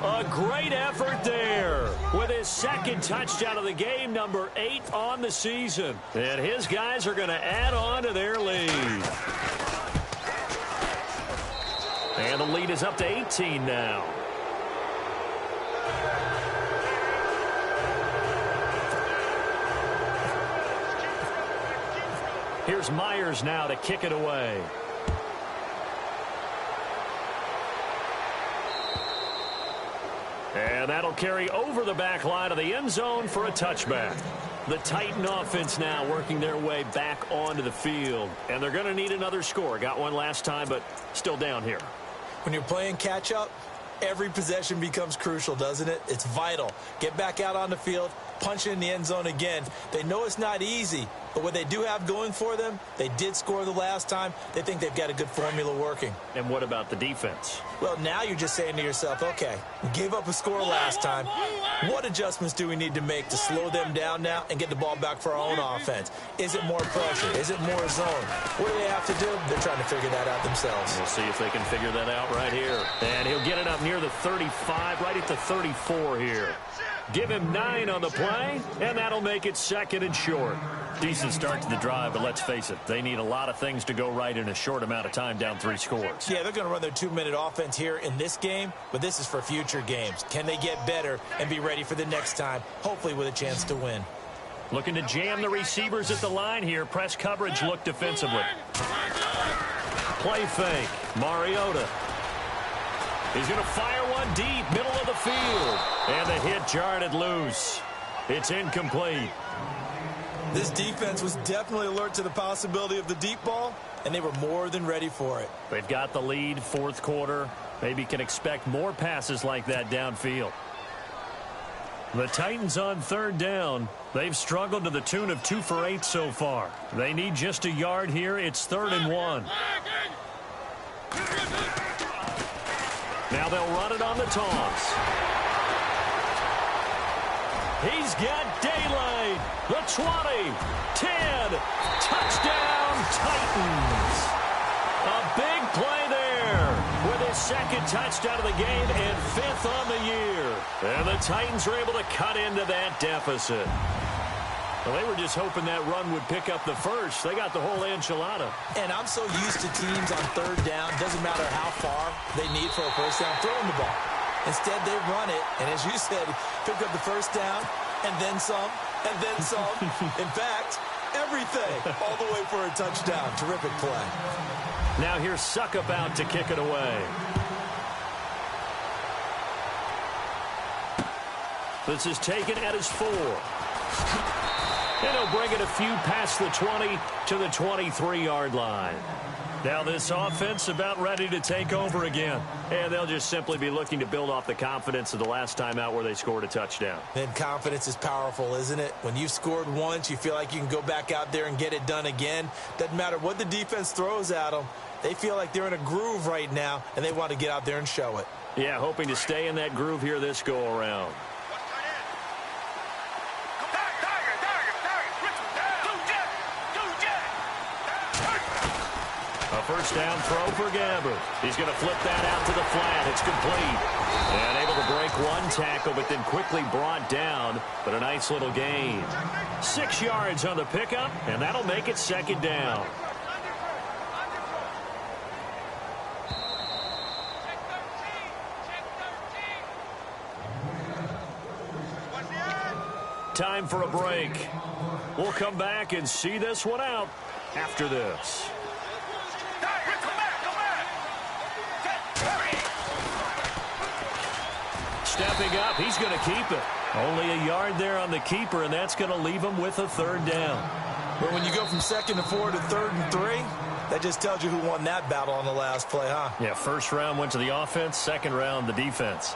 A great effort there with his second touchdown of the game, number 8 on the season. And his guys are going to add on to their lead. And the lead is up to 18 now. Here's Myers now to kick it away. And that'll carry over the back line of the end zone for a touchback. The Titan offense now working their way back onto the field. And they're going to need another score. Got one last time, but still down here. When you're playing catch-up, every possession becomes crucial, doesn't it? It's vital. Get back out on the field, punch it in the end zone again. They know it's not easy, but what they do have going for them, they did score the last time. They think they've got a good formula working. And what about the defense? Well, now you're just saying to yourself, okay, we gave up a score last time. What adjustments do we need to make to slow them down now and get the ball back for our own offense? Is it more pressure? Is it more zone? What do they have to do? They're trying to figure that out themselves. We'll see if they can figure that out right here. And he'll get it up near the 35, right at the 34 here. Give him 9 on the play, and that'll make it second and short. Decent start to the drive, but let's face it, they need a lot of things to go right in a short amount of time down 3 scores. Yeah, they're going to run their 2-minute offense here in this game, but this is for future games. Can they get better and be ready for the next time, hopefully with a chance to win? Looking to jam the receivers at the line here. Press coverage look defensively. Play fake. Mariota. He's going to fire one deep, middle of the field. And the hit jarred it loose. It's incomplete. This defense was definitely alert to the possibility of the deep ball, and they were more than ready for it. They've got the lead, fourth quarter. Maybe can expect more passes like that downfield. The Titans on third down. They've struggled to the tune of 2 for 8 so far. They need just a yard here. It's 3rd and 1. Now they'll run it on the toss. He's got daylight. The 20, 10, touchdown Titans. A big play there with his second touchdown of the game and 5th on the year. And the Titans are able to cut into that deficit. Well, they were just hoping that run would pick up the first. They got the whole enchilada. And I'm so used to teams on third down, doesn't matter how far they need for a first down, throwing the ball. Instead, they run it, and as you said, pick up the first down, and then some, and then some. In fact, everything, all the way for a touchdown. Terrific play. Now here's Suckup out to kick it away. This is taken at his 4. And he'll bring it a few past the 20 to the 23-yard line. Now this offense about ready to take over again. And they'll just simply be looking to build off the confidence of the last time out where they scored a touchdown. And confidence is powerful, isn't it? When you've scored once, you feel like you can go back out there and get it done again. Doesn't matter what the defense throws at them. They feel like they're in a groove right now, and they want to get out there and show it. Yeah, hoping to stay in that groove here this go-around. A first down throw for Gabbert. He's going to flip that out to the flat. It's complete. And able to break one tackle, but then quickly brought down. But a nice little gain. 6 yards on the pickup, and that'll make it second down. Time for a break. We'll come back and see this one out after this. Stepping up, he's going to keep it. Only a yard there on the keeper, and that's going to leave him with a third down. But when you go from 2nd and 4 to 3rd and 3, that just tells you who won that battle on the last play, huh? Yeah, first round went to the offense, second round the defense.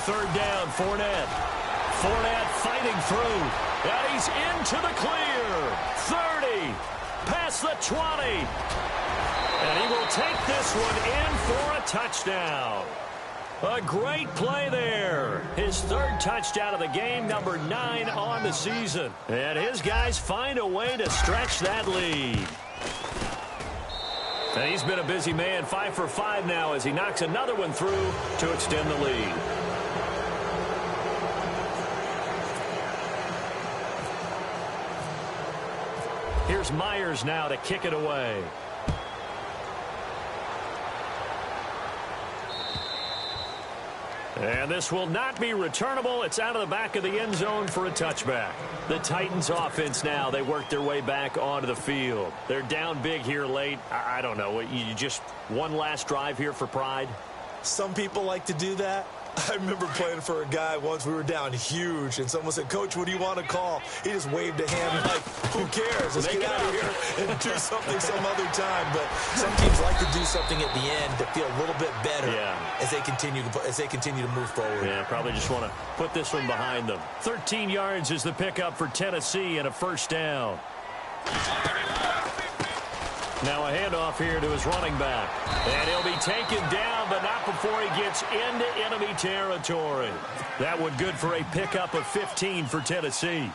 Third down, Fournette. Fournette fighting through. And he's into the clear. 30. Past the 20. And he will take this one in for a touchdown. A great play there. His third touchdown of the game, number 9 on the season. And his guys find a way to stretch that lead. And he's been a busy man, 5 for 5 now as he knocks another one through to extend the lead. Here's Myers now to kick it away. And this will not be returnable. It's out of the back of the end zone for a touchback. The Titans offense now, they work their way back onto the field. They're down big here late. I don't know. You just one last drive here for pride? Some people like to do that. I remember playing for a guy once. We were down huge, and someone said, "Coach, what do you want to call?" He just waved a hand like, "Who cares? Let's get out of here and do something some other time." But some teams like to do something at the end to feel a little bit better as they continue to move forward. Yeah, probably just want to put this one behind them. 13 yards is the pickup for Tennessee and a first down. Now a handoff here to his running back. And he'll be taken down, but not before he gets into enemy territory. That one good for a pickup of 15 for Tennessee.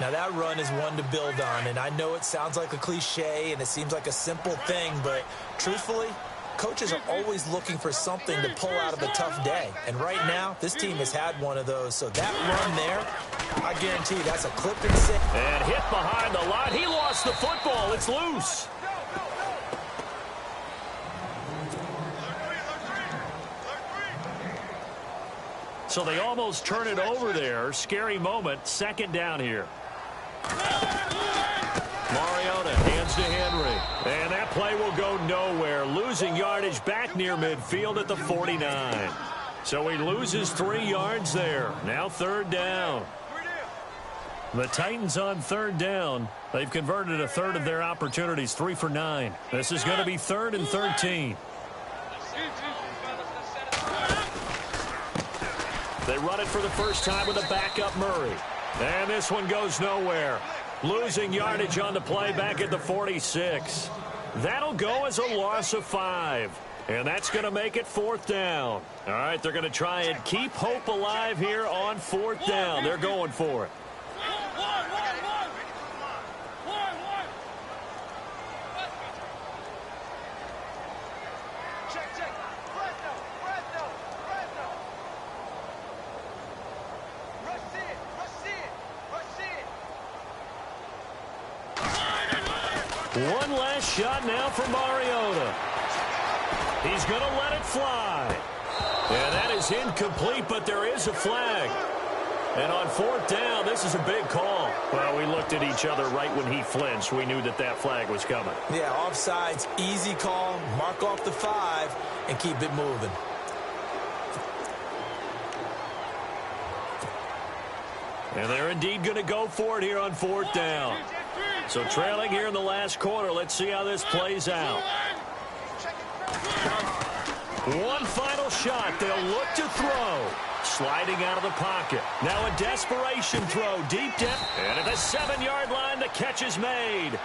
Now that run is one to build on, and I know it sounds like a cliche and it seems like a simple thing, but truthfully, coaches are always looking for something to pull out of a tough day. And right now, this team has had one of those. So that run there, I guarantee you that's a clip and sit. And hit behind the line. He lost the football. It's loose. So they almost turn it over there. Scary moment. Second down here. Mariota hands to Henry. And that play will go nowhere. Losing yardage back near midfield at the 49. So he loses 3 yards there. Now third down. The Titans on third down. They've converted a third of their opportunities, 3 for 9. This is going to be 3rd and 13. They run it for the first time with a backup Murray. And this one goes nowhere. Losing yardage on the play back at the 46. That'll go as a loss of 5. And that's going to make it 4th down. All right, they're going to try and keep hope alive here on 4th down. They're going for it. One last shot now for Mariota. He's going to let it fly. And that is incomplete, but there is a flag. And on 4th down, this is a big call. Well, we looked at each other right when he flinched. We knew that that flag was coming. Yeah, offsides, easy call. Mark off the 5 and keep it moving. And they're indeed going to go for it here on 4th down. So trailing here in the last quarter. Let's see how this plays out. One final shot. They'll look to throw. sliding out of the pocket. Now a desperation throw deep down. And at the 7-yard line, the catch is made.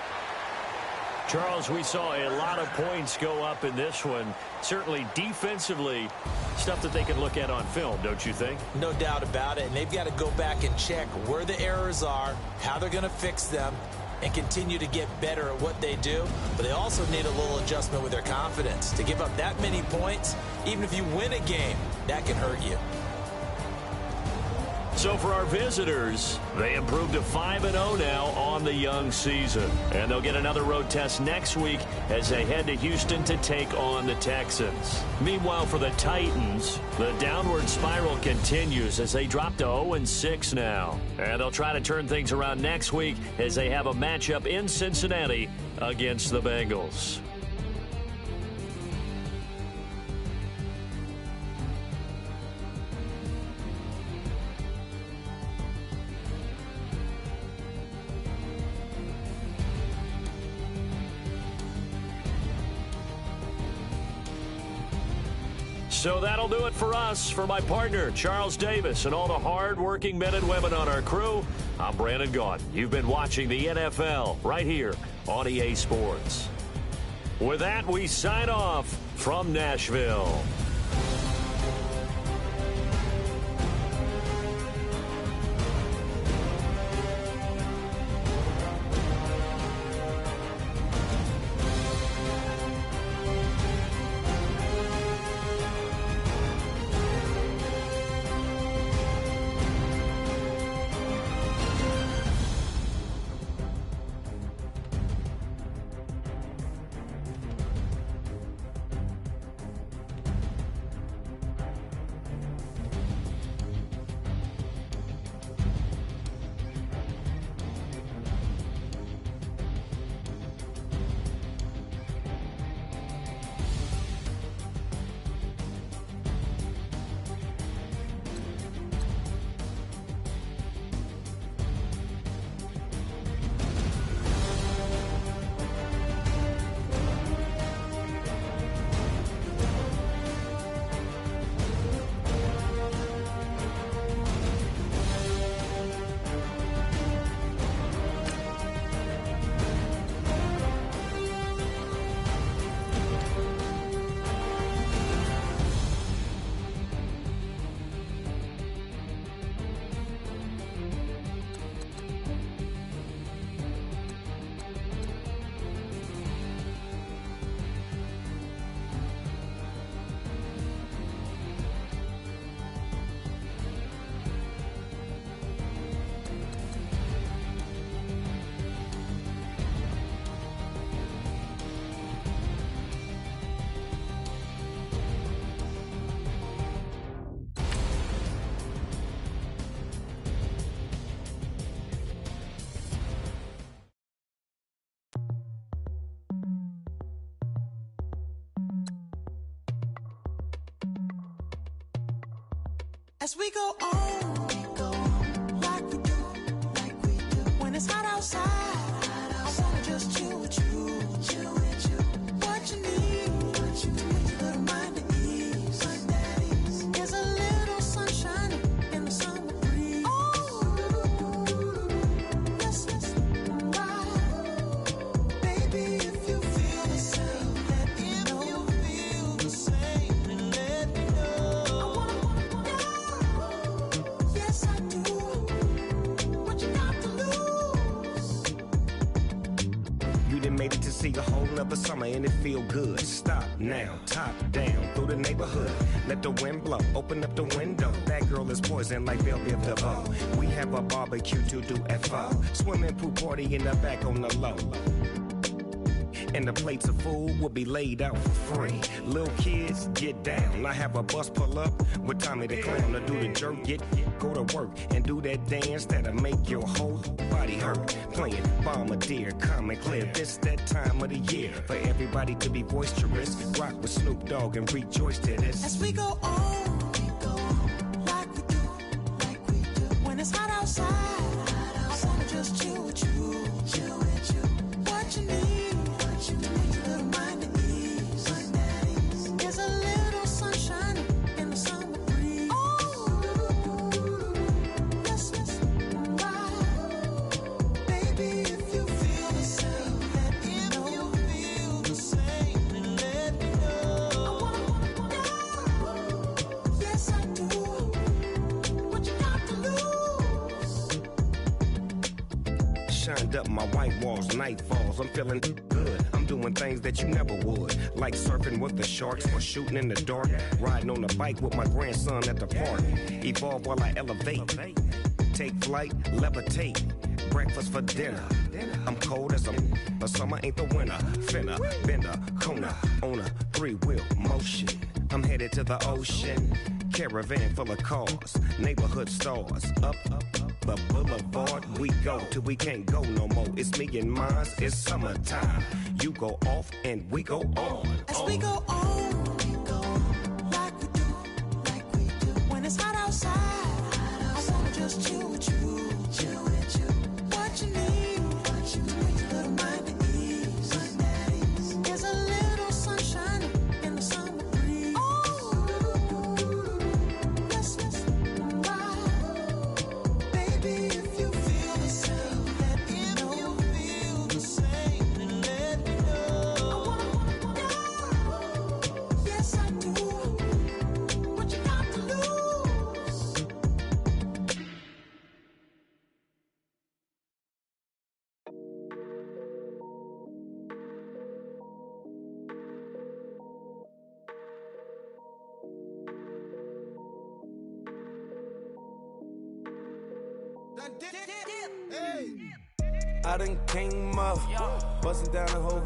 Charles, we saw a lot of points go up in this one. Certainly defensively, stuff that they can look at on film, don't you think? No doubt about it. And they've got to go back and check where the errors are, how they're going to fix them, and continue to get better at what they do. But they also need a little adjustment with their confidence. To give up that many points, even if you win a game, that can hurt you. So for our visitors, they improved to 5-0 now on the young season. And they'll get another road test next week as they head to Houston to take on the Texans. Meanwhile, for the Titans, the downward spiral continues as they drop to 0-6 now. And they'll try to turn things around next week as they have a matchup in Cincinnati against the Bengals. So that'll do it for us. For my partner, Charles Davis, and all the hard-working men and women on our crew, I'm Brandon Gaudin. You've been watching the NFL right here on EA Sports. With that, we sign off from Nashville. As we go on, like we do. When it's hot outside, I wanna just chill with you. What you need, a little mind at ease. There's a little sunshine in the summer breeze. Yes, right. Baby, if you feel the same, let me know. If you feel the same, then let me know. Yes, I do. What you got to lose? You done made it to see a whole nother summer and it feel good. Stop now, top down through the neighborhood. Let the wind blow, open up the window. That girl is poison like Belle DeVoe. We have a barbecue to do FO. Swimming pool party in the back on the low. And the plates of food will be laid out for free. Little kids, get down. I have a bus pull up with Tommy the Clown to do the jerk, go to work and do that dance that'll make your whole body hurt. Playing Bombardier, Common Clear. This that time of the year for everybody to be boisterous. Rock with Snoop Dogg and rejoice to this. As we go on, like we do. When it's hot outside, I wanna just chill with you. What you need, a little mind at ease. There's a little sunshine in the summer breeze. Grind up my white walls, night falls. I'm feeling good. I'm doing things that you never would. Like surfing with the sharks or shooting in the dark. Riding on a bike with my grandson at the park. Evolve while I elevate. Take flight, levitate. Breakfast for dinner. I'm cold as but summer ain't the winter. Finna, bender, Kona, on a 3-wheel motion. I'm headed to the ocean. Caravan full of cars, neighborhood stars. Up the boulevard we go till we can't go no more. It's me and mine, it's summertime. You go off and we go on. As we go on, like we do. When it's hot outside, I wanna just chill with you. What you need, a little mind at ease. There's a little sunshine in the summer breeze. Let's ride. Baby, if you feel the same, let me know. If you feel the same, then let me know. I wanna go. Yes, I do. What you got to lose? I done came up, bustin' down the whole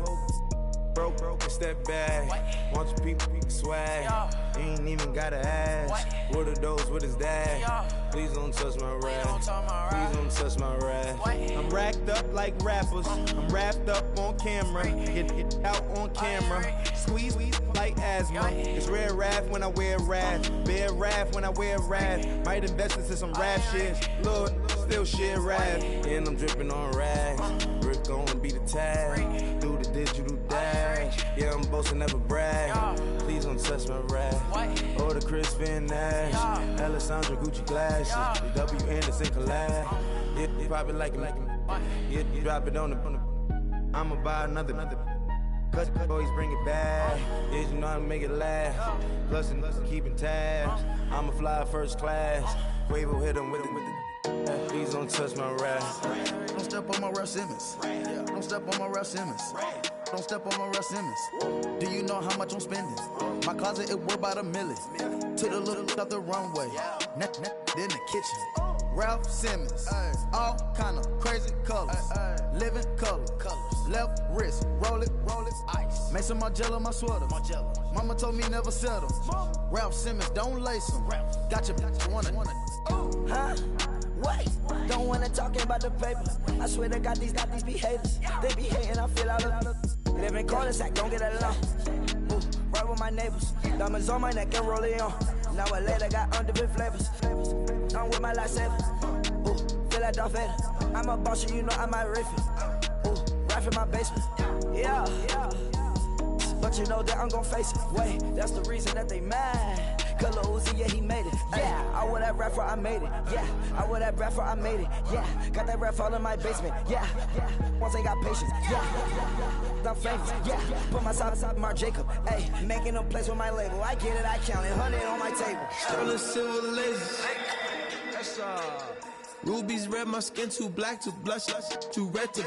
broke, it's that bag. Want your people swag, you ain't even gotta ask. What are those, what is that? Please don't touch my rap, please don't touch my rap. I'm racked up like rappers, I'm wrapped up on camera. Get out on camera, squeeze like asthma. It's rare wrath when I wear wrath, bare wrath when I wear wrath. Might invest into some rap shit, Lord, still shit rap. And I'm dripping on rags, Rick gon' be the tag. Do the digital dash, yeah, I'm boasting, never brag. Please don't touch my rap, or the Crispin Nash, Alessandra Gucci glasses, the W Anderson collab. Yeah, you probably like it, yeah, you drop it on the, I'ma buy another. Cut boys bring it back. Yeah, you know how to make it last. Plus and keeping tabs. I'ma fly first class. Quavo hit him with it. Please don't touch my rap. Don't step on my Russ Simmons. Don't step on my Russ Simmons. Don't step on my Russ Simmons. Do you know how much I'm spending? My closet, it worth about $1 million. To the little up the runway. Then the kitchen. Ralph Simmons, all kind of crazy colors, living color, left wrist, roll it, ice. Mason Margiela, my sweater. Mama told me never settle. Ralph Simmons, don't lace him. Got your wanna. Huh? Wait, don't wanna talk about the paper. I swear to God, these be haters. They be hating, I feel out of live in corners, I don't get along. Ooh, right with my neighbors. Diamonds on my neck and roll it on. Now I later got underbit flavors. I'm with my lifesaver. Ooh, feel like Darth Vader. I'm a boss, you know I might riff it. Ooh, right in my basement. Yeah. But you know that I'm gon' face it. Wait, that's the reason that they mad. Color Uzi, yeah, he made it. Yeah, I wear that rapper, I made it. Yeah, I wear that rapper, I made it. Yeah, got that rap all in my basement. Yeah, once I got patience. Yeah, I'm famous. Yeah, put myself inside Marc Jacob. Hey, making a place with my label. I get it, I count it. 100 on my table. Sterling silver lasers. That's rubies red, my skin too black to blush, too red to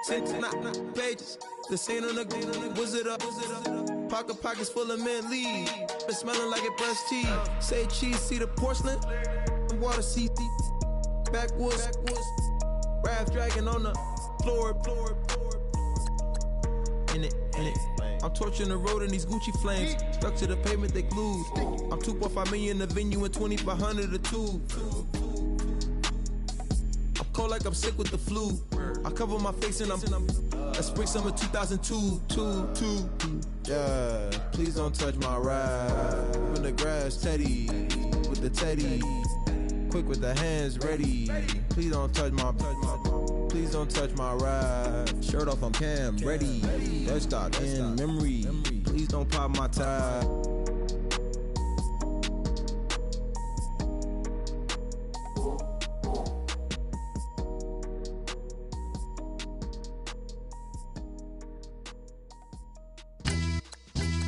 tint, not pages. The stain on the wizard up. Pockets full of mint leaves. Been smelling like it brushed teeth. Say cheese, see the porcelain. Water, see backwoods. Raft dragging on the floor. In it. I'm torching the road in these Gucci flames. Stuck to the pavement, they glued. I'm 2.5 million in the venue and 2,500 a tube. I'm cold like I'm sick with the flu. I cover my face and I'm spring summer 2002. Yeah, please don't touch my ride. In the grass, Teddy, with the Teddy. Quick with the hands ready. Please don't touch my ride. Shirt off, I'm Cam, ready. That's stock in memory. Please don't pop my tie.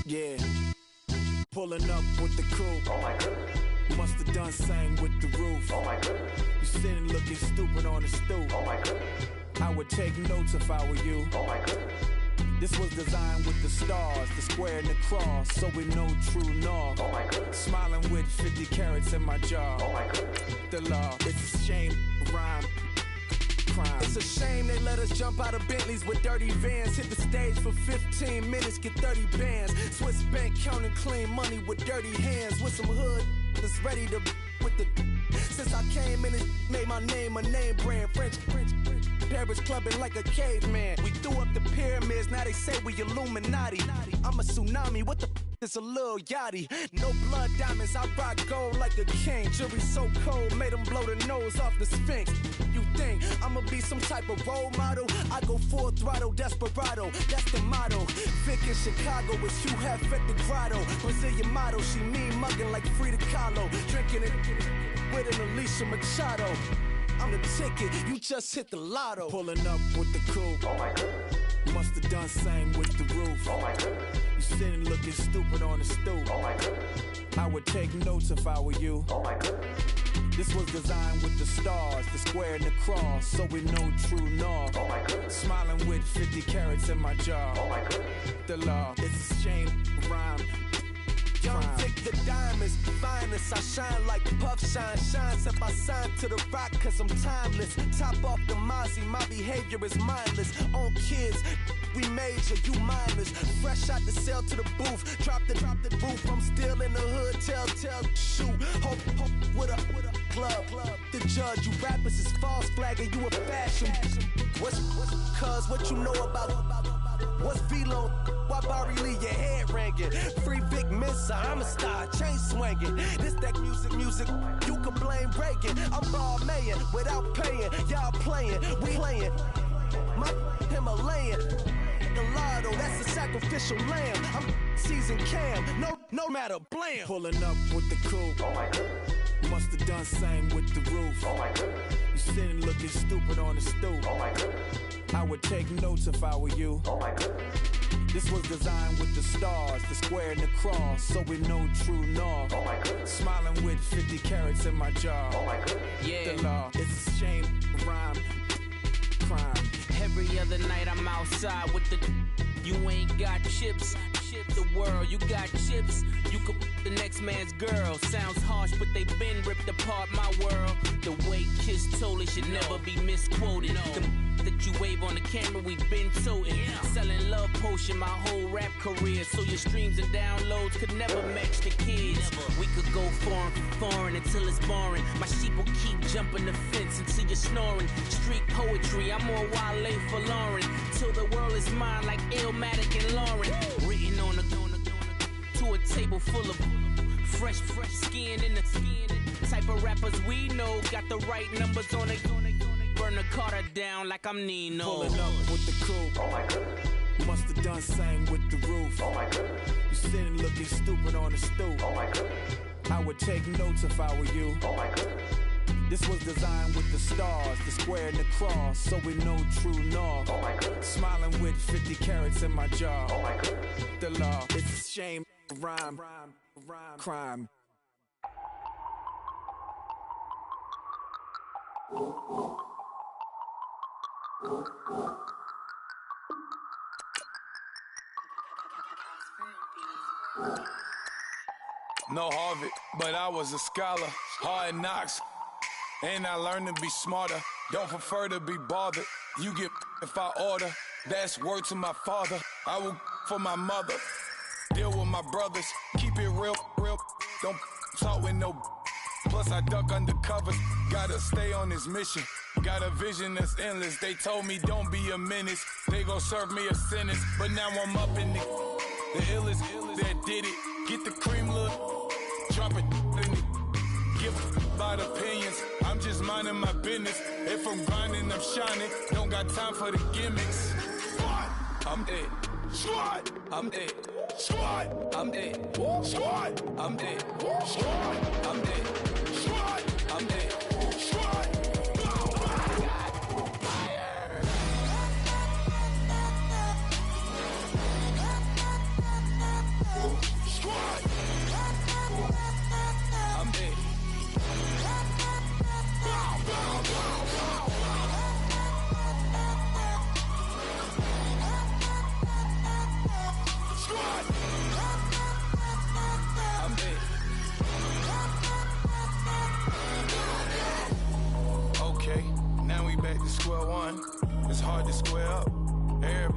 Yeah, pulling up with the crew. Oh my goodness. Must have done same with the roof. Oh my goodness. You sitting looking stupid on the stoop. Oh my goodness. I would take notes if I were you. Oh my goodness. This was designed with the stars, the square and the cross, so we know true north. Oh my goodness. Smiling with 50 carats in my jaw. Oh my goodness. The law, it's a shame, rhyme, crime. It's a shame they let us jump out of Bentleys with dirty vans. Hit the stage for 15 minutes, get 30 bands. Swiss bank counting clean money with dirty hands. With some hood that's ready to with the. Since I came in, it made my name a name brand. French. Paris clubbing like a caveman. We threw up the pyramids, now they say we Illuminati. I'm a tsunami, what the it's a little yachty. No blood diamonds, I rock gold like a king. Jury so cold, made them blow the nose off the Sphinx. You think I'ma be some type of role model? I go full throttle, desperado, that's the motto. Vic in Chicago is Hugh Hef at the grotto. Brazilian model, she mean mugging like Frida Kahlo. Drinking it with an Alicia Machado. I'm the ticket, you just hit the lotto. Pulling up with the coupe. Oh my goodness. Must have done same with the roof. Oh my goodness. You sitting looking stupid on the stoop. Oh my goodness. I would take notes if I were you. Oh my goodness. This was designed with the stars, the square and the cross, so we know true north. Oh my goodness. Smiling with 50 carats in my jaw. Oh my goodness. The law, it's a shame, rhyme. Young Vic the diamonds, finest. I shine like Puff Shine. Shines if I sign to the rock, cause I'm timeless. Top off the Mozzie, my behavior is mindless. On kids, we major, you minors. Fresh out the cell to the booth. Drop the booth, I'm still in the hood. Tell, shoot. Hope with a club. The judge, you rappers is false flagging, you a fashion. What's cuz, what you know about? What's Velo? Why Barry Lee, your head ringing? Free Vic Mensa, I'm a star, chain swinging. This that music, you can blame Reagan. I'm ball mayin' without paying. Y'all playing, we playing. My Himalayan. The lotto, that's a sacrificial lamb. I'm season cam, no matter, blam. Pulling up with the coupe. Oh my goodness. Must have done same with the roof. Oh my goodness. You sitting looking stupid on the stoop. Oh my goodness. I would take notes if I were you. Oh my goodness. This was designed with the stars, the square and the cross, so we know true north. Oh my goodness. Smiling with 50 carats in my jaw. Oh my goodness. Yeah. The law, it's a shame, rhyme, crime. Every other night I'm outside with the. You ain't got chips. The world, you got chips. You could the next man's girl. Sounds harsh, but they been ripped apart my world. The way Kiss told it should never be misquoted. The that you wave on the camera, we been toting. Selling love potion my whole rap career. So your streams and downloads could never match the kids. We could go foreign until it's boring. My sheep will keep jumping the fence until you're snoring. Street poetry, I'm more Wale for Lauren. Till the world is mine like Illmatic and Lauren. Written on to a table full of fresh skin in the type of rappers we know. Got the right numbers on it. Burn the Carter down like I'm Nino. Pulling up with the coupe. Oh my goodness. Must have done same with the roof. Oh my goodness. You sitting looking stupid on the stoop. Oh my goodness. I would take notes if I were you. Oh my goodness. This was designed with the stars, the square and the cross, so we know true north. Oh my goodness. Smiling with 50 carats in my jaw. Oh my goodness. The law, it's a shame, rhyme, crime. No Harvard, but I was a scholar. Hard knocks, and I learned to be smarter. Don't prefer to be bothered. You get if I order. That's word to my father. I will for my mother. Deal with my brothers. Keep it real. Don't talk with no. Plus I duck under covers. Gotta stay on this mission. Got a vision that's endless. They told me don't be a menace. They gon' serve me a sentence. But now I'm up in the illest that did it. Get the cream look. Drop it in it. Give about opinions. I'm just minding my business. If I'm grinding, I'm shining. Don't got time for the gimmicks. Squad, I'm it. Squad, I'm it. Squad, I'm it. Squad, I'm it. Squad, I'm it. Squad, I'm it. Squad.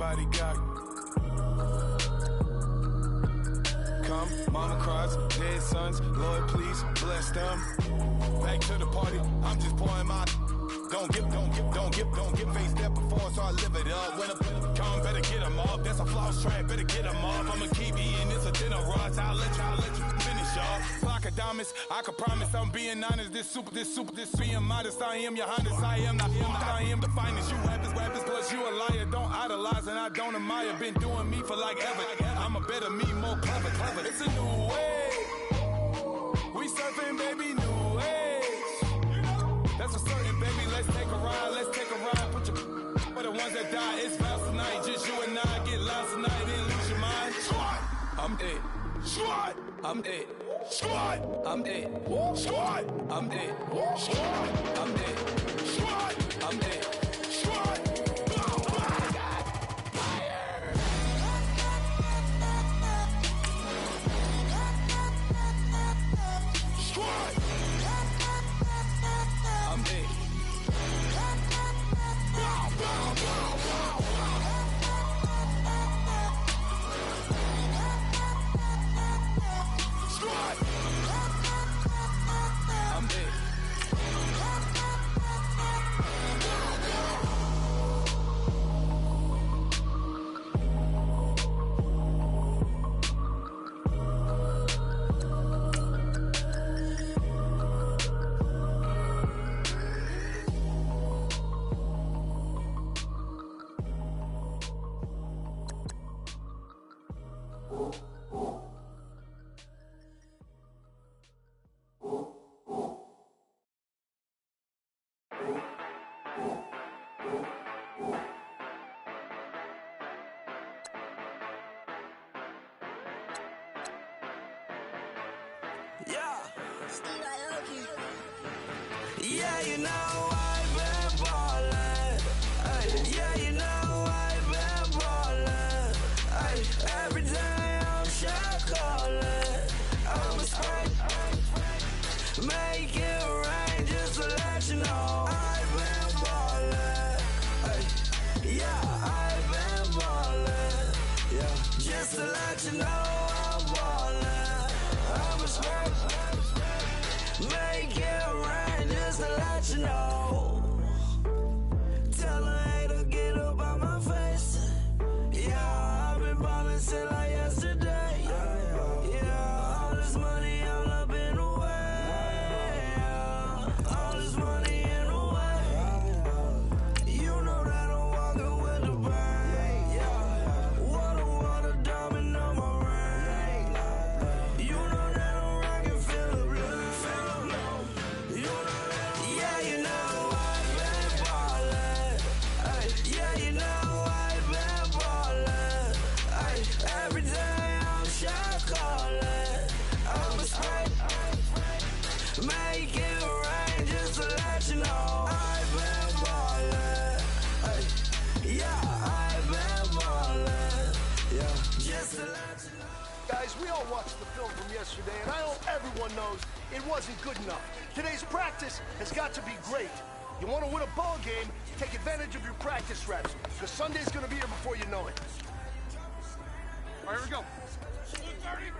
everybody got. Come, mama cries, dead sons, Lord please bless them. Back to the party, I'm just pouring my. Don't give face that before, so I live it up. When I come, better get them up. That's a floss track, better get them up. I'ma keep eating, it's a dinner rush. I'll let you finish up. Flock of diamonds, I can promise I'm being honest. This being modest. I am your highness, I am the finest. You rappers, plus you a liar. Don't idolize and I don't admire. Been doing me for like ever. I'm a better me, more clever. It's a new way. We surfing, baby, new age. That's a certain, baby. Let's take a ride. Put your for the ones that die. It's vows tonight. Just you and I get lost tonight. Then lose your mind. Squad, I'm dead. Squad, I'm dead. Squad, I'm dead. Squad, I'm dead. Squad, I'm dead. Squad, I'm dead. Squad. Yeah, you know I've been ballin'. Ay, yeah, you know I've been ballin'. Ay, every day I'm shot callin'. I'm a spray, make it rain just to let you know I've been ballin'. Ay, yeah, I've been ballin'. Yeah, just to let you know I'm ballin'. I'm a spray, make it rain just to let you know. Tell a hater get up out my face. Yeah, I've been ballin' since like yesterday. Yeah, all this money all up in the way. Yeah, all this money in the way. You know that I'm walking with the bang. Yeah, water, diamond on my ring. You know that I'm rockin', feel the blue, You know that, yeah, you know I've been ballin'. Ay, yeah, you know I've been ballin'. Ay, every day I'm shot callin'. I'm a spray, make it rain just to let you know I've been ballin'. Ay, yeah, I've been ballin'. Yeah, just to let you know. Guys, we all watched the film from yesterday, and I hope everyone knows it wasn't good enough. Today's practice has got to be great. You want to win a ball game, take advantage of your practice reps, because Sunday's going to be here before you know it. All right, here we go. Blue 30.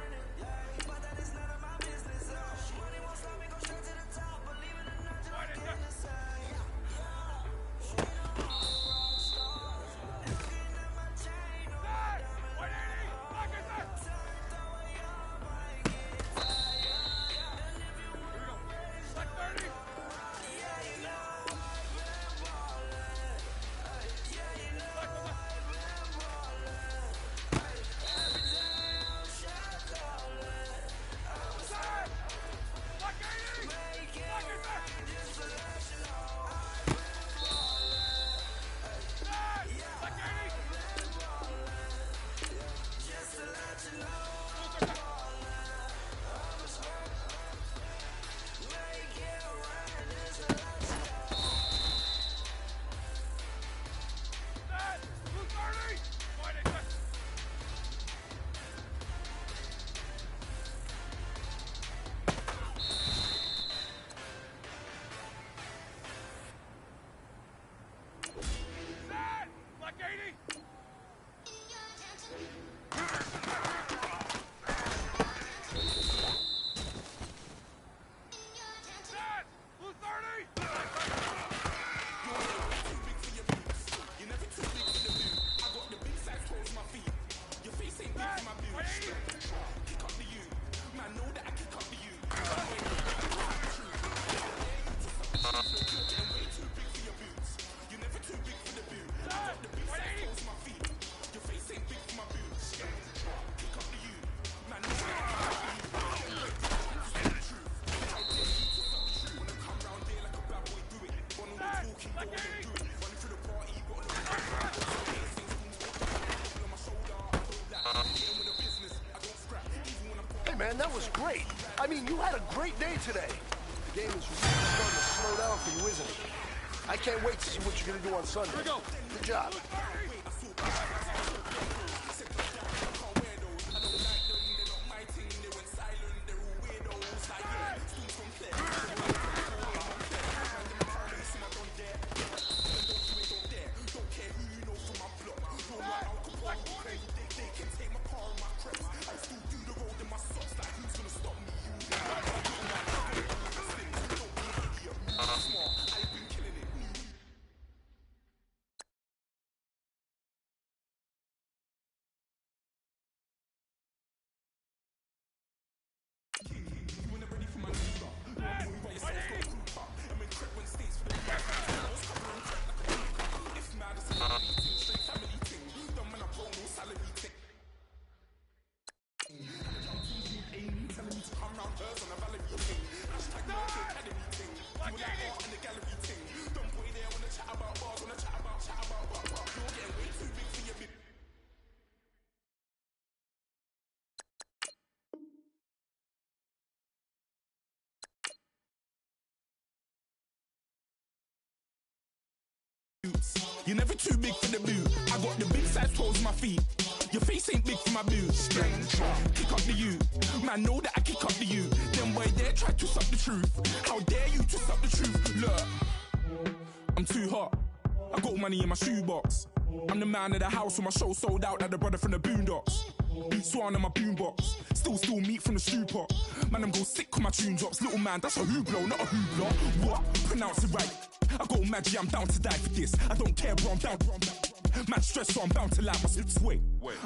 man. That was great. I mean, you had a great day today. The game is really starting to slow down for you, isn't it? I can't wait to see what you're going to do on Sunday. Here we go. Good job. You're never too big for the boot. I got the big size toes on my feet. Your face ain't big for my boots. Kick up the you. Man, know that I kick up the you. Then boy dare try to suck the truth. How dare you to suck the truth? Look, I'm too hot. I got money in my shoebox. I'm the man of the house when my show sold out like the brother from the Boondocks. Beat Swan in my boombox. Still meat from the stew pot. Man, I'm go sick when my tune drops. Little man, that's a hooplo, not a hoopla. What? Pronounce it right. I got magic, I'm down to die for this. I don't care, bro, I'm down. Man stressed, so I'm bound to lie my slips. Wait,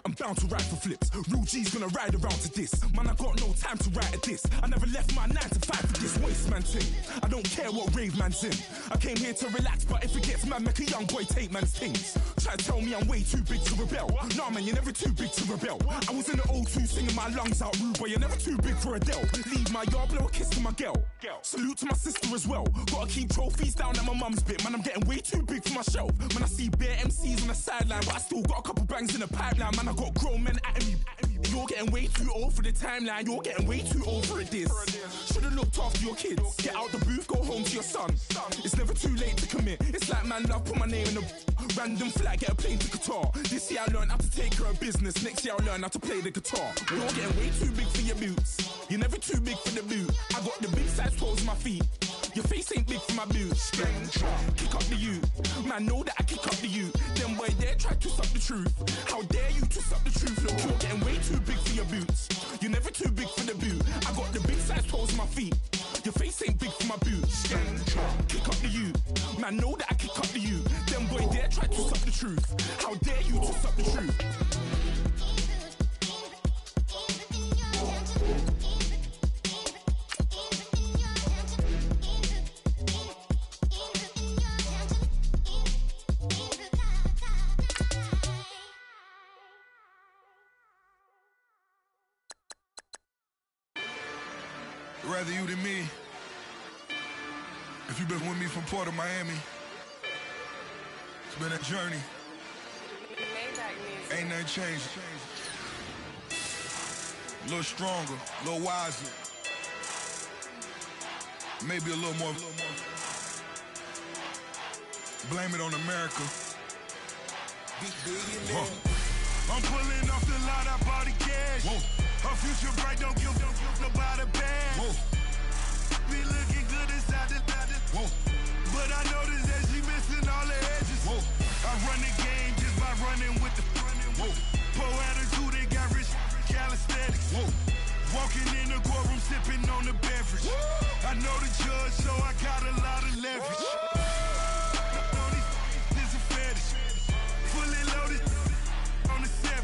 I'm bound to ride for flips. Real G's gonna ride around to this. Man, I got no time to write at this. I never left my 9 to 5 for this waste man thing. I don't care what rave man's in. I came here to relax, but if it gets mad, make a young boy take man's things. Try to tell me I'm way too big to rebel. Nah, man, you're never too big to rebel. I was in the O2 singing my lungs out, rude boy, you're never too big for Adele. Leave my yard, blow a kiss to my girl. Salute to my sister as well. Gotta keep trophies down at my mum's bit. Man, I'm getting way too big for my shelf. Man, I see bare MCs on the sideline, but I still got a couple bangs in the pipeline. Man, I got grown men at me. You're getting way too old for the timeline. You're getting way too old for it, this. Should've looked after your kids. Get out the booth, go home to your son. It's never too late to commit. It's like man love, put my name in a random flat, get a plane to Qatar. This year I learned how to take care of business. Next year I'll learn how to play the guitar. You're getting way too big for your boots. You're never too big for the boot. I got the big size toes on my feet. Your face ain't big for my boots. Kick up the you. Man, know that I kick up the you. Then boy dare try to suck the truth. How dare you to suck the truth? Look, you're getting way too big for your boots. You're never too big for the boot. I got the big size toes on my feet. Your face ain't big for my boots. Kick up the you. Man, know that I kick up the you. Then boy dare try to suck the truth. How dare you to suck the truth? Rather you than me. If you've been with me from Port of Miami, it's been a journey. Ain't nothing changed. A little stronger, a little wiser. Maybe a little more. Blame it on America. I'm pulling off the lot, I bought the cash. Whoa. Her future bright, don't give nobody bad. Whoa. Be looking good inside the whoa. But I noticed that she missing all the edges. Whoa. I run the game just by running with the whoa. Poor attitude, they got rich calisthenics. Whoa. Walking in the courtroom, sipping on the beverage. Whoa. I know the judge, so I got a lot of leverage. This is a fetish. Fully loaded on the 7.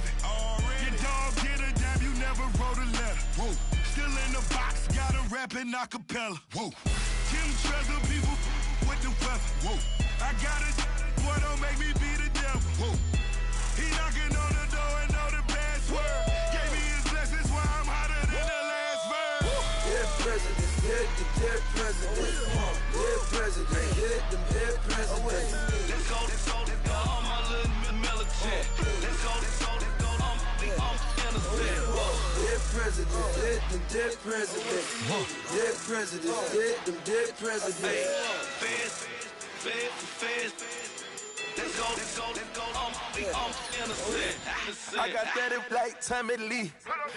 Your dog get a dime, you never wrote a letter. Whoa. Still in the box, gotta rap it acapella. Whoa. Kim Treasure, people with the weather. Whoa. I got a boy, don't make me be the devil. Whoa. He knocking on the door and know the password. Gave me his blessings while I'm hotter than the last verse. Dear president, dear president, dear president, hit them dear president. Let's go, all my little militant. Let's go, I'm innocent. dead presidents, dead them dead presidents. Dead presidents, dead them dead presidents. Let's go, I'm innocent. I got that like Tommy Lee.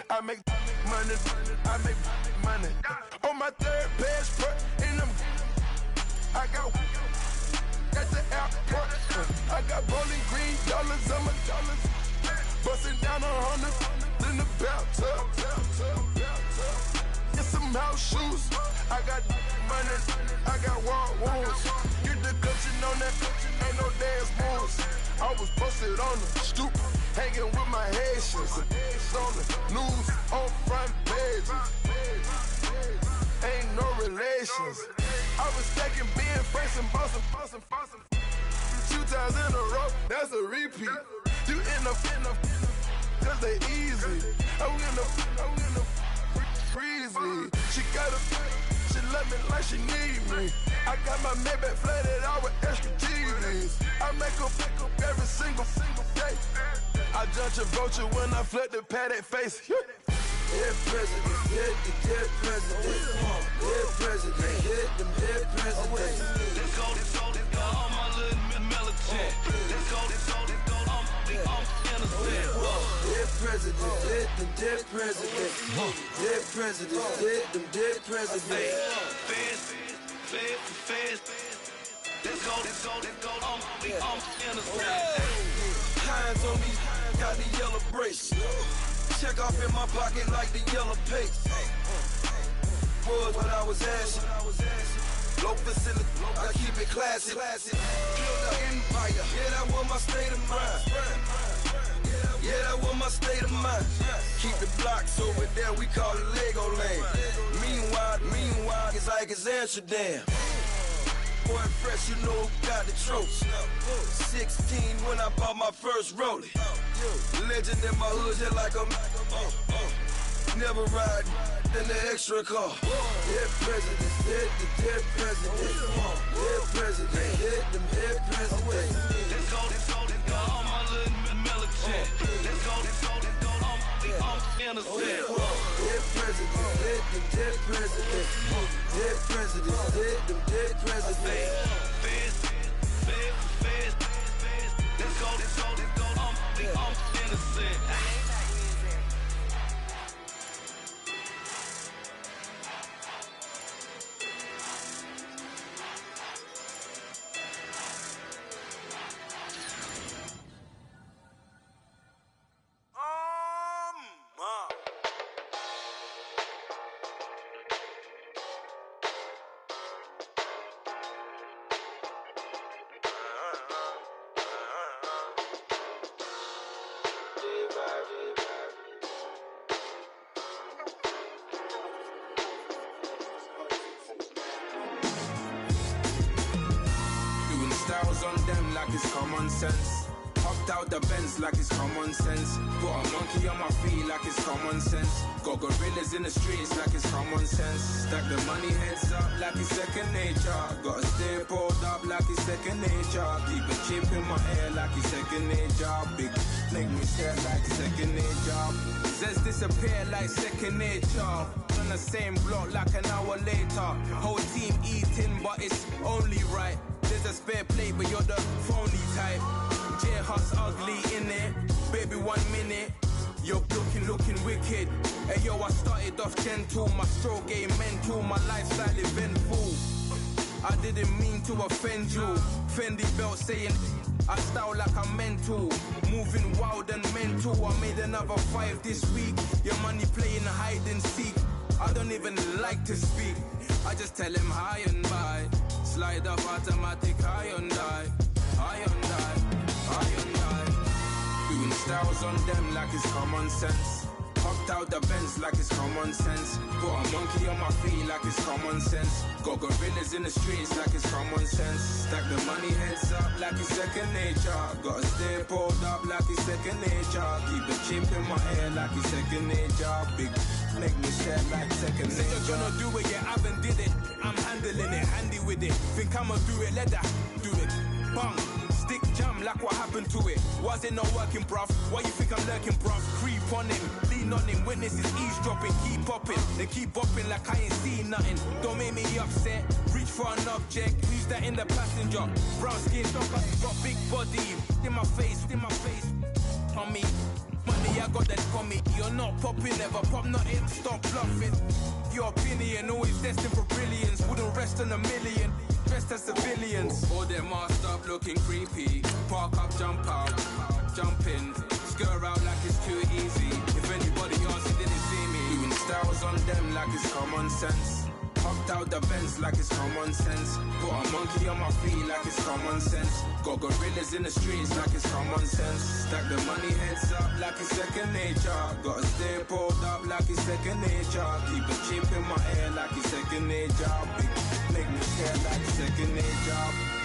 I make money, On my third passport, in them, I got at the airport. I got bowling green dollars on my dollars. Busting down 100 in the bathtub. Get some house shoes. I got money, I got war wounds. Get the coaching on that, ain't no dance moves. I was posted on the stoop, hanging with my Haitians. On the news, on front pages. Ain't no relations. I was stacking being fresh and bustin'. 2 times in a row, that's a repeat. You end up, cause they easy. I'm in the freezy. She love me like she need me. I got my Maybach flooded out with extra TVs. I make up every single day. I judge a vulture when I flip the paddock face. Dead presidents, dead presidents. Dead presidents, them dead presidents. Let's go, all my little militant. Let's go, I'm innocent. Dead presidents, them dead presidents. Dead presidents, them dead presidents. Fast. Let's go, I'm innocent. Hands on me, got the yellow brace. Check off in my pocket like the yellow paste. Was what I was asking. Low facility, I keep it classy. Build an empire, yeah, that was my state of mind. Yeah, that was my state of mind. Keep the blocks over there, we call it Lego Land. Meanwhile, it's like it's Amsterdam. Boy, fresh, you know who got the tropes. 16 when I bought my first rollie. Legend in my hood, just like a never ride in the extra car. Dead presidents, dead presidents. Dead presidents, dead presidents. Let's go, all my little militant. Let's go, I'm innocent. Dead presidents, dead presidents. Dead presidents, dead presidents. Fast. Let's go, I'm innocent. Styles on them like it's common sense. Hopped out the Benz like it's common sense. Put a monkey on my feet like it's common sense. Got gorillas in the streets like it's common sense. Stack the money heads up like it's second nature. Gotta stay pulled up like it's second nature. Keep a chip in my ear like it's second nature. Big make me stare like second nature. Says disappear like second nature. On the same block like an hour later. Whole team eating but it's only right. There's a spare plate, but you're the phony type. J-Hus ugly in it. Baby, 1 minute. You're looking wicked. Hey yo, I started off gentle. My stroke game mental. My lifestyle eventful. I didn't mean to offend you. Fendi belt saying I style like I'm mental. Moving wild and mental. I made another 5 this week. Your money playing hide and seek. I don't even like to speak. I just tell him high and by. Slide up automatic Hyundai. Doing styles on them like it's common sense. Hopped out the Benz like it's common sense. Put a monkey on my feet like it's common sense. Got gorillas in the streets like it's common sense. Stack the money heads up like it's second nature. Gotta stay pulled up like it's second nature. Keep the chip in my ear like it's second nature. Big make me stare like second nature. Said you're gonna do it, yeah, I haven't did it. I'm handling it, handy with it. Think I'ma do it, let that do it. Bang. Stick jam like what happened to it? Was it not working, bruv? Why you think I'm lurking, bruv? Creep on him, lean on him, witnesses eavesdropping, keep popping, they keep bopping like I ain't seen nothing. Don't make me upset, reach for an object. Who's that in the passenger? Brown skin, got big body, in my face, on me. Money, I got that for me. You're not popping, never pop nothing, stop bluffing. Your opinion, always destined for brilliance. Wouldn't rest on a million, dressed as civilians. All them masked up looking creepy. Park up, jump out, jump in. Skirt out like it's too easy. If anybody else didn't see me. Doing styles on them like it's common sense. Hopped out the Benz like it's common sense. Put a monkey on my feet like it's common sense. Got gorillas in the streets like it's common sense. Stack the money heads up like it's second nature. Gotta stay pulled up like it's second nature. Keep a chip in my ear like it's second nature. Make me scared like it's second nature.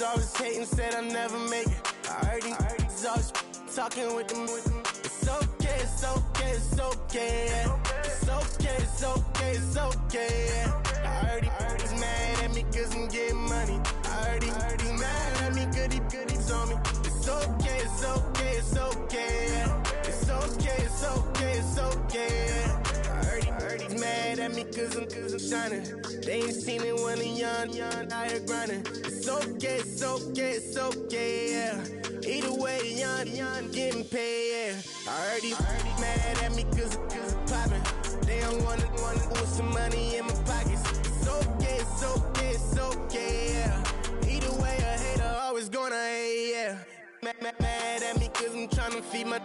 Always hating, said I'll never make it. I heard he's always talking with them. It's okay, it's okay, it's okay. Yeah. It's okay, it's okay, it's okay. Yeah. I heard he's mad at me cause I'm getting money. I heard he's mad at me cause he's on me. It's okay, it's okay, it's okay. Yeah. It's okay, it's okay, it's okay. Yeah. I heard he's mad at me cause I'm shining. They ain't seen it when I'm young, out here grinding. It's okay, it's okay, it's okay, yeah. Either way, young, getting paid, yeah. I heard he's mad at me cause I'm poppin'. They don't wanna put some money in my pockets. It's okay, it's okay, it's okay, yeah. Either way, a hater always gonna hate, yeah. Mad at me cause I'm tryna feed my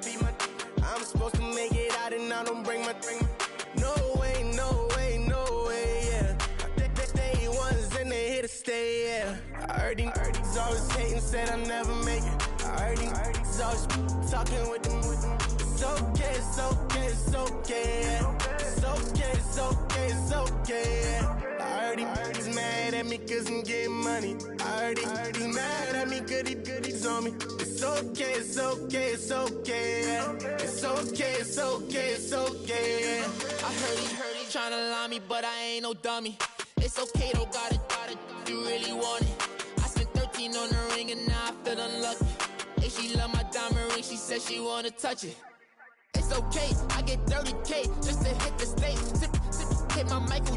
I'm supposed to make it out and I don't bring my no way, no way, no way, yeah. Day ones and they here to stay, yeah. I heard he's always hating, said I'll never make it. I heard he's always talking with them. It's okay, it's okay, it's okay, yeah. It's okay, it's okay, it's okay, yeah. I heard he's mad at me cause I'm getting money. I heard he's mad at me cause he's on me. It's okay, it's okay, it's okay, yeah. It's okay, it's okay, it's okay, yeah. I heard he tryna lie me, but I ain't no dummy. It's okay though, got it, you really want it. I spent 13 on the ring and now I feel unlucky. Hey, she love my diamond ring, she said she wanna touch it. It's okay, I get 30K just to hit the stage. Hit my Michael,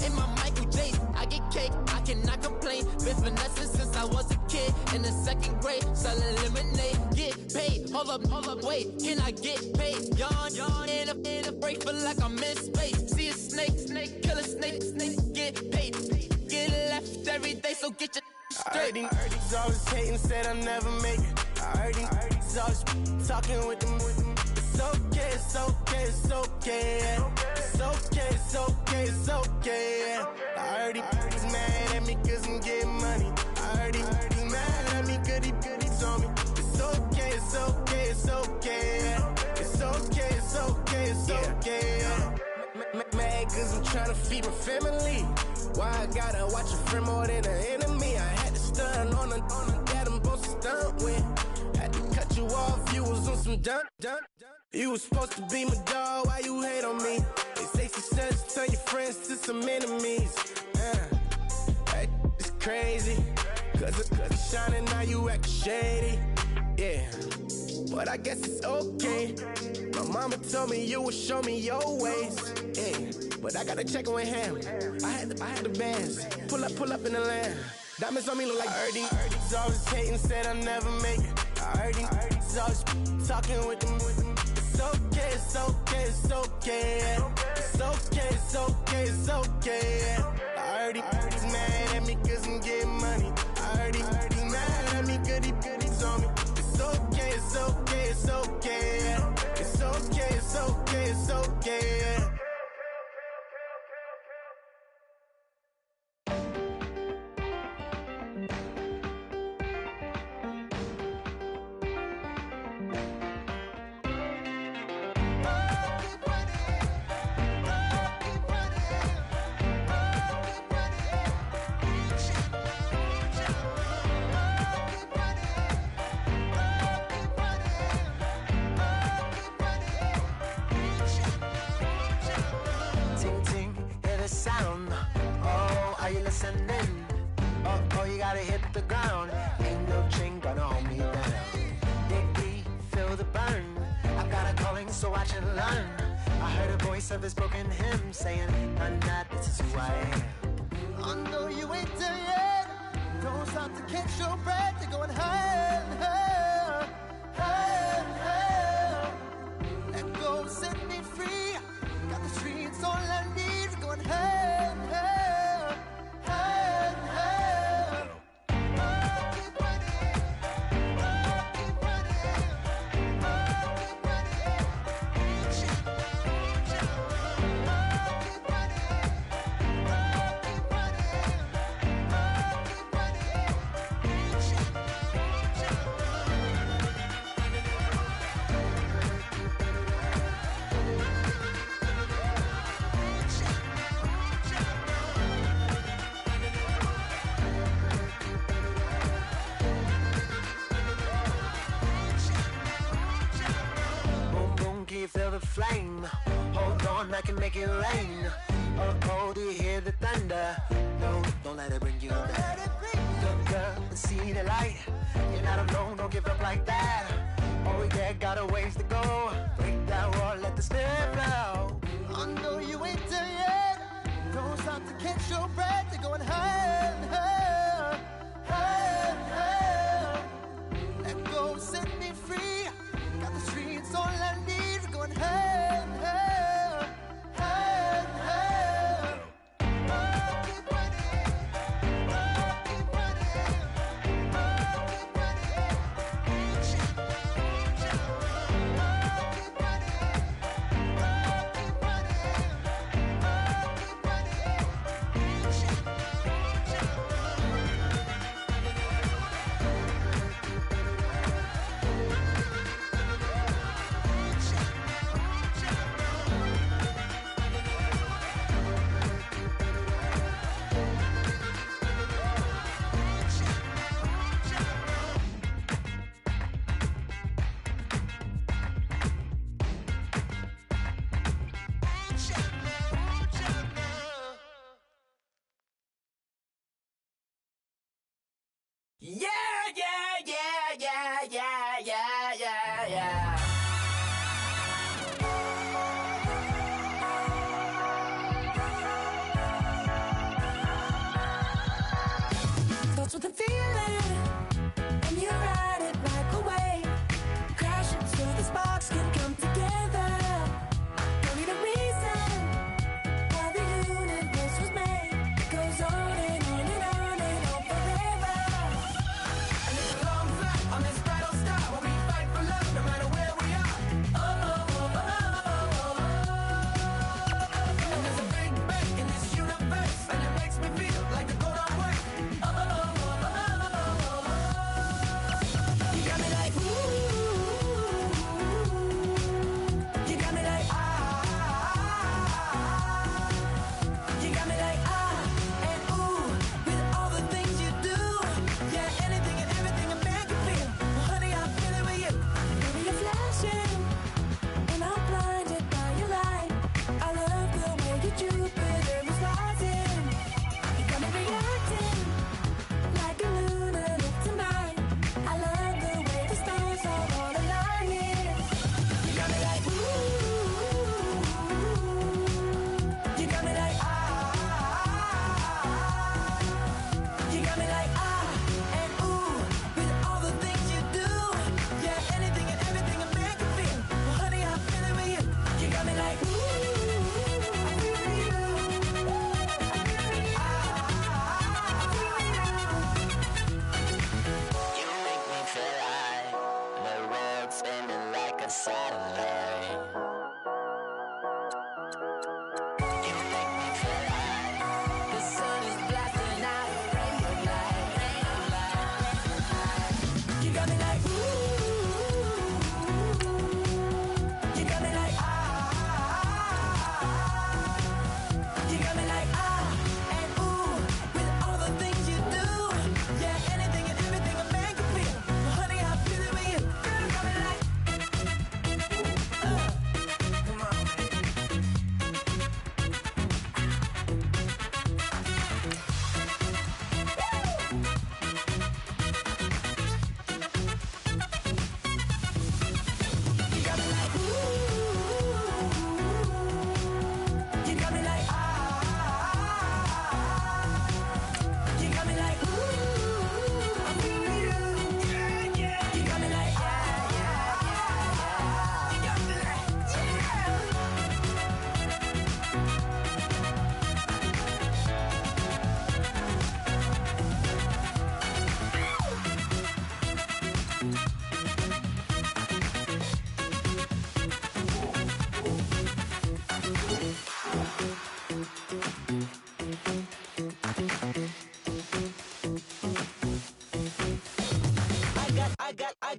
in my Michael J. I get cake, I cannot complain. Been finessing since I was a kid. In the second grade, selling lemonade. Get paid, hold up, wait, can I get paid? Yawn, in a break, feel like I'm in space. See a snake, kill a snake, get paid. Get left every day, so get your straight. I heard he's always hating, said I'll never make it. I heard he's always talking with them. It's okay, it's okay, it's okay, yeah. It's okay, it's okay, it's okay, yeah. I heard he's mad at me cause I'm getting money. I heard he's mad at me cause he's on me. It's okay, it's okay, it's okay, yeah. It's okay, it's okay, it's okay, yeah. Mad cause I'm tryna feed my family. Why I gotta watch a friend more than an enemy? I had to stun on the dad I'm supposed to stunt with. Had to cut you off, you was on some dun. You was supposed to be my dog, why you hate on me? They say success turn your friends to some enemies. It's crazy, cause it's shining, now you act shady. Yeah, but I guess it's okay. My mama told me you would show me your ways. Yeah, but I gotta check with him. I had the bands. Pull up in the land. Diamonds on me look like I heard these always hating, said I'll never make it. I heard these always talking with them. It's okay, it's okay, it's okay. It's okay, it's okay, it's okay. I heard he's mad at me cause I'm getting money. I heard he's mad at me cause he's on me. It's okay, it's okay, it's okay. It's okay, it's okay, it's okay. Oh, you gotta hit the ground. Ain't no chain gonna hold me down. Dig deep, feel the burn. I've got a calling, so watch and learn. I heard a voice of his broken hymn saying, "I'm not, this is who I am." I know you ain't there yet. Don't stop to catch your breath. You're going higher, higher, higher, higher. Let go, set me free. Got the streets all I need. We're going higher, higher, higher, higher. Keep running, keep running, keep feel the flame. Hold on, I can make it rain. Oh, do you hear the thunder? No, don't let it bring you down. Look up and see the light. You're not alone, don't give up like that. Oh yeah, got a ways to go. Break that wall, let the spirit flow. I know you ain't there yet. Don't stop to catch your breath. You're going higher, higher, higher, higher. Let go, set me free. Got the streets all I need. We're going higher, higher, higher, higher. Keep running, keep running, keep running.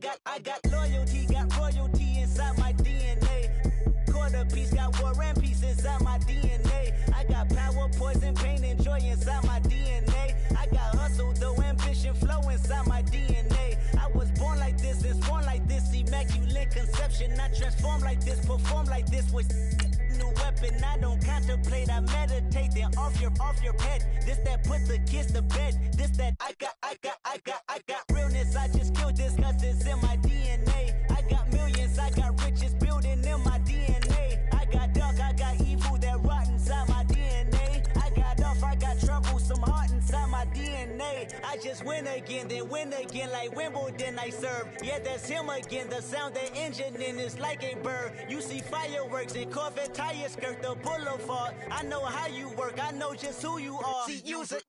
got loyalty, got royalty inside my DNA. Quarter piece, got war and peace inside my DNA. I got power, poison, pain, and joy inside my DNA. I got hustle, though, ambition, flow inside my DNA. I was born like this, and born like this, immaculate conception. I transform like this, perform like this with new weapon. I don't contemplate, I meditate. Then off your head. This that put the kids to bed. This that I got realness. I just killed this 'cause it's in my DNA. I got millions, I got riches building in my DNA. I got dark, I got evil that rot inside my DNA. I got off, I got trouble, some heart inside my DNA. I just win again, then win again like Wimbledon I serve. Yeah, that's him again. The sound that engine in is like a bird. You see fireworks and Corvette tires skirt the boulevard. I know how you work, I know just who you are. See, use it.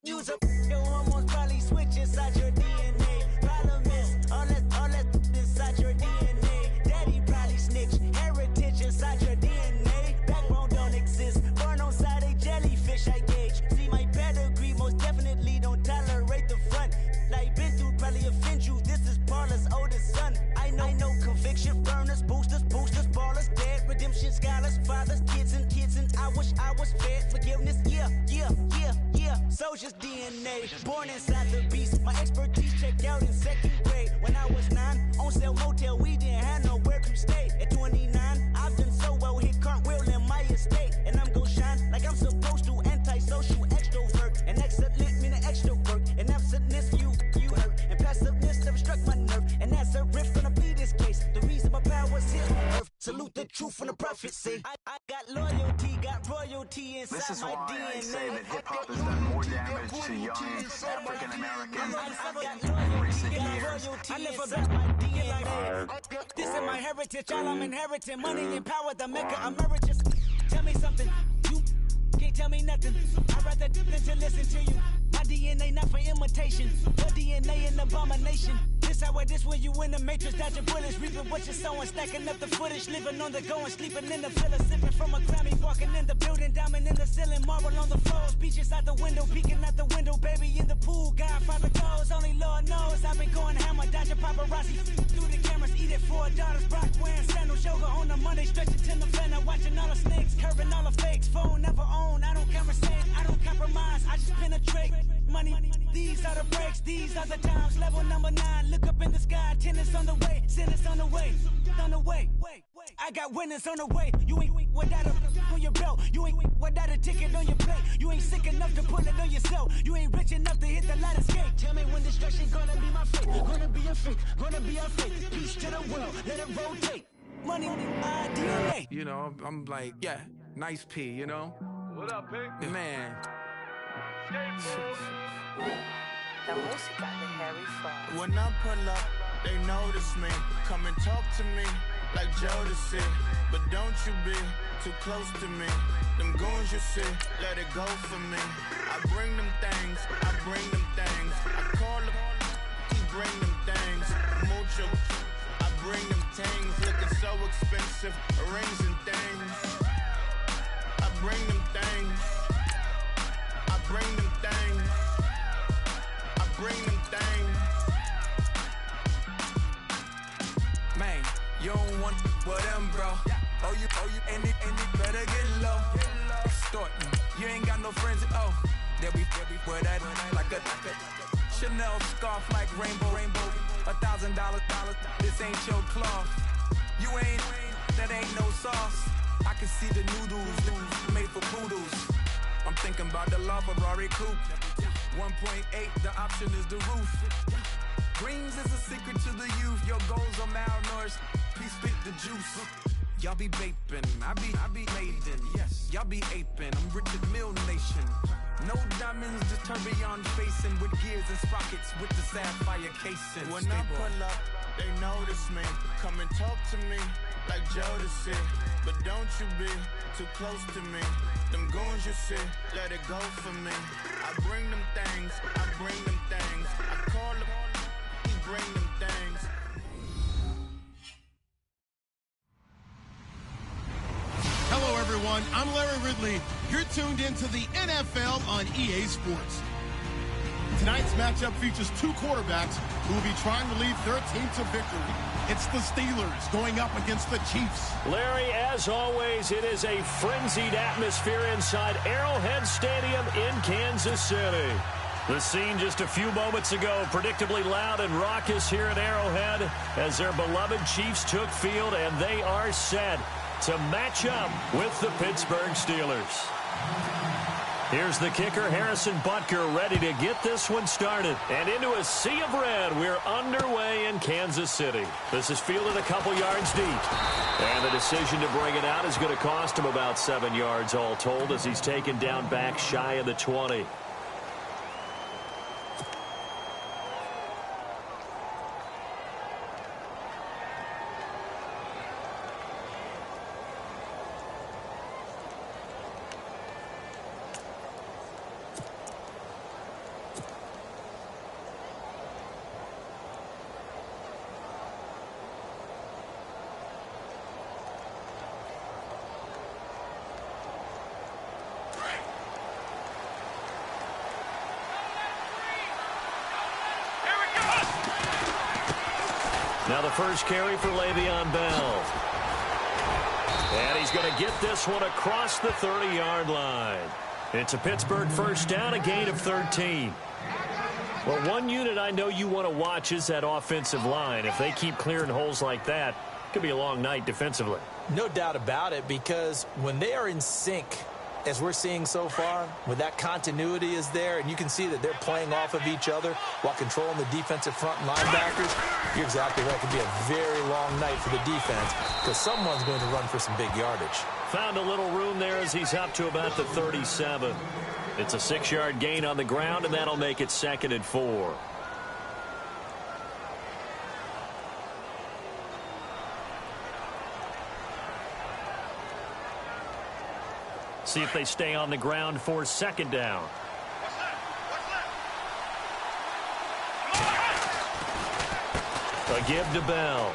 Your hormones probably switch inside your DNA. Problem is, all that inside your DNA. Daddy probably snitch, heritage inside your DNA. Backbone don't exist, born on side a jellyfish I gauge. See my pedigree, most definitely don't tolerate the front. Like been through, probably offend you. This is Paula's oldest son. I know conviction, burners, boosters, ballers, dead, redemption, scholars, fathers, kids, and I wish I was fed forgiveness. Yeah. Soldier's DNA, born inside the beast. My expertise checked out in second grade. When I was 9, on sale motel, we didn't have nowhere to stay. At 29, I've done so well, hit cartwheel in my estate. And I'm gon' shine like I'm supposed to, antisocial extrovert. And excellent meaning extra work. And absentness, you hurt. And passiveness never struck my nerve. And that's a riff gonna be this case. The reason my power's here on earth. Salute the truth from the prophecy. I got loyalty, got royalty inside this is my why DNA. I say that hip-hop has done more damage to young African Americans in recent years. I never got my DNA. This is my heritage, all I'm inheriting. Money and power, the Mecca emeritus. Tell me something, you can't tell me nothing. I'd rather than to listen to you. My DNA not for imitation, your DNA an abomination. This how it is when you in the matrix, dodging bullets, reaping what you're sowing, stacking up the footage, living on the go and sleeping in the villa, sipping from a Grammy, walking in the building, diamond in the ceiling, marble on the floors, beaches out the window, peeking out the window, baby in the pool, Godfather goes, only Lord knows. I've been going hammer, dodging paparazzi through the cameras, eating 4 daughters, Brock wearing sandals, yoga on the Monday, stretching to November, watching all the snakes, curving all the fakes, phone never own, I don't conversate, I don't compromise, I just penetrate. Money, these are the breaks, these are the times. Level number 9, look up in the sky. Tennis on the way, sinners on the way, I got winners on the way. You ain't without a on your belt. You ain't without a ticket on your plate. You ain't sick enough to pull it on yourself. You ain't rich enough to hit the light escape. Tell me when destruction gonna be my fate. Gonna be a fate, gonna be a fate. Peace to the world, let it rotate. Money, DNA. You know, I'm like, yeah, nice P, you know? What up, Big? Man. When I pull up, they notice me. Come and talk to me like Jodeci. But don't you be too close to me. Them goons you see, let it go for me. I bring them things, I bring them things. I call them, he bring them things. Mucho, I bring them things. Looking so expensive, rings and things. I bring them things. I bring them things. I bring them things. Man, you don't want with them, bro. Oh, you, and it better get low. Extorting, you ain't got no friends. Oh, they'll be for that like a Chanel scarf like rainbow. $1,000. This ain't your cloth. You ain't, that ain't no sauce. I can see the noodles made for poodles. I'm thinking about the LaFerrari coupe. 1.8, the option is the roof. Dreams is a secret to the youth. Your goals are malnourished. Please spit the juice. Y'all be vaping, I be maiden. Yes, y'all be aping. I'm Richard Mill Nation. No diamonds, just tourbillon facing with gears and sprockets with the sapphire casing. When I pull up, they notice me. Come and talk to me like Jodeci. But don't you be too close to me. Them goons you see, let it go for me. I bring them things, I bring them things. I call them, he bring them things. Hello, everyone. I'm Larry Ridley. You're tuned into the NFL on EA Sports. Tonight's matchup features two quarterbacks who will be trying to lead their team to victory. It's the Steelers going up against the Chiefs. Larry, as always, it is a frenzied atmosphere inside Arrowhead Stadium in Kansas City. The scene just a few moments ago, predictably loud and raucous here at Arrowhead as their beloved Chiefs took field, and they are set to match up with the Pittsburgh Steelers. Here's the kicker, Harrison Butker, ready to get this one started. And into a sea of red, we're underway in Kansas City. This is fielded a couple yards deep. And the decision to bring it out is going to cost him about 7 yards all told as he's taken down back shy of the 20. Now the first carry for Le'Veon Bell. And he's going to get this one across the 30-yard line. It's a Pittsburgh first down, a gain of 13. Well, one unit I know you want to watch is that offensive line. If they keep clearing holes like that, it could be a long night defensively. No doubt about it, because when they are in sync, as we're seeing so far, when that continuity is there, and you can see that they're playing off of each other while controlling the defensive front and linebackers, you're exactly right. It could be a very long night for the defense because someone's going to run for some big yardage. Found a little room there as he's up to about the 37. It's a 6-yard gain on the ground, and that'll make it 2nd and 4. See if they stay on the ground for 2nd down. A give to Bell.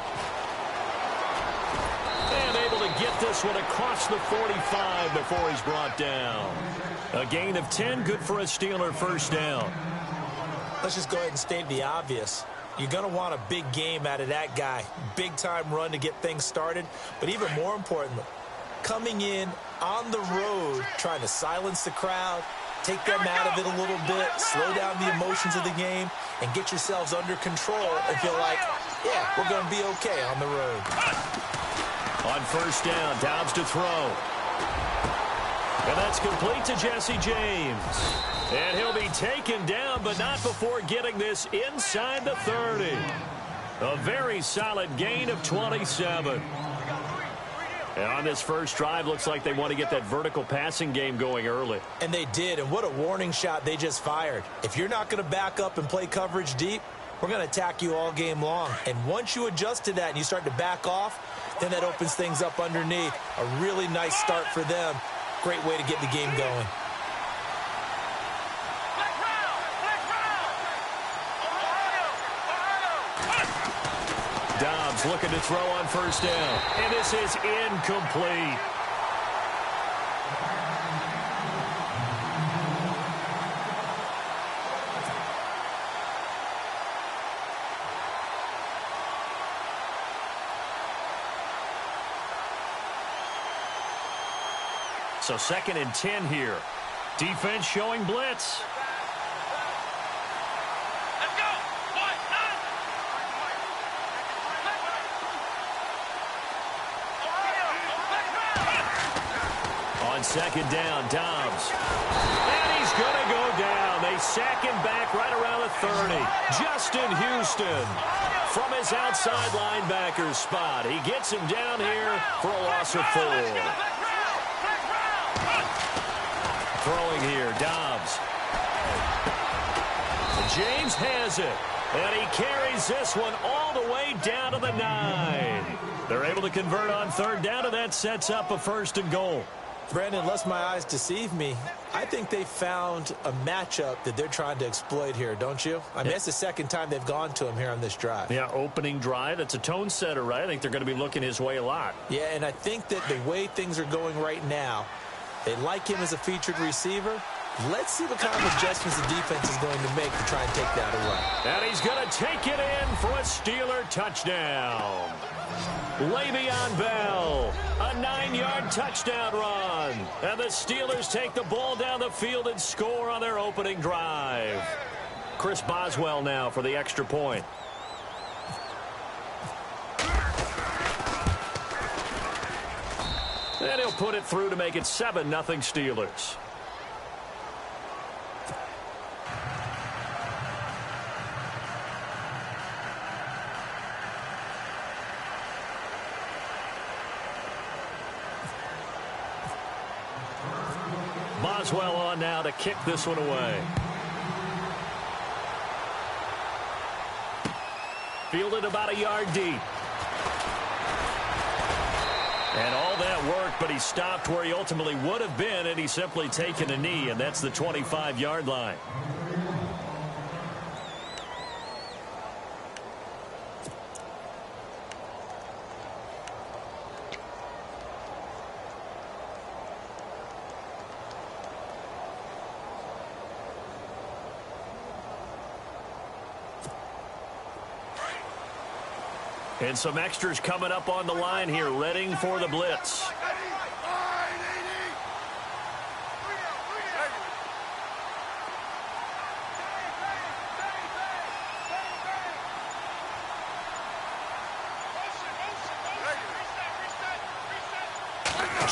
And able to get this one across the 45 before he's brought down. A gain of 10, good for a Steeler first down. Let's just go ahead and state the obvious. You're going to want a big game out of that guy. Big-time run to get things started. But even more importantly, coming in on the road, trying to silence the crowd, take them out of it a little bit, slow down the emotions of the game, and get yourselves under control and feel like, yeah, we're going to be okay on the road. On first down, Dobbs to throw. And that's complete to Jesse James. And he'll be taken down, but not before getting this inside the 30. A very solid gain of 27. And on this first drive, looks like they want to get that vertical passing game going early. And they did, and what a warning shot they just fired. If you're not going to back up and play coverage deep, we're going to attack you all game long. And once you adjust to that and you start to back off, then that opens things up underneath. A really nice start for them. Great way to get the game going. Dobbs looking to throw on first down. And this is incomplete. So 2nd and 10 here. Defense showing blitz. On 2nd down, Dobbs. And he's going to go down. They sack him back right around the 30. Justin Houston from his outside linebacker spot. He gets him down here for a loss of 4. Throwing here, Dobbs. James has it. And he carries this one all the way down to the 9. They're able to convert on 3rd down, and that sets up a 1st and goal. Brandon, lest my eyes deceive me, I think they found a matchup that they're trying to exploit here, don't you? I mean, it's the 2nd time they've gone to him here on this drive. Yeah, opening drive. It's a tone setter, right? I think they're going to be looking his way a lot. Yeah, and I think that the way things are going right now, they like him as a featured receiver. Let's see what kind of adjustments the defense is going to make to try and take that away. And he's going to take it in for a Steeler touchdown. Le'Veon Bell, a 9-yard touchdown run. And the Steelers take the ball down the field and score on their opening drive. Chris Boswell now for the extra point. And he'll put it through to make it 7-0 Steelers. Boswell on now to kick this one away. Fielded about a yard deep. And all that worked, but he stopped where he ultimately would have been, and he's simply taken a knee, and that's the 25-yard line. And some extras coming up on the line here, readying for the blitz.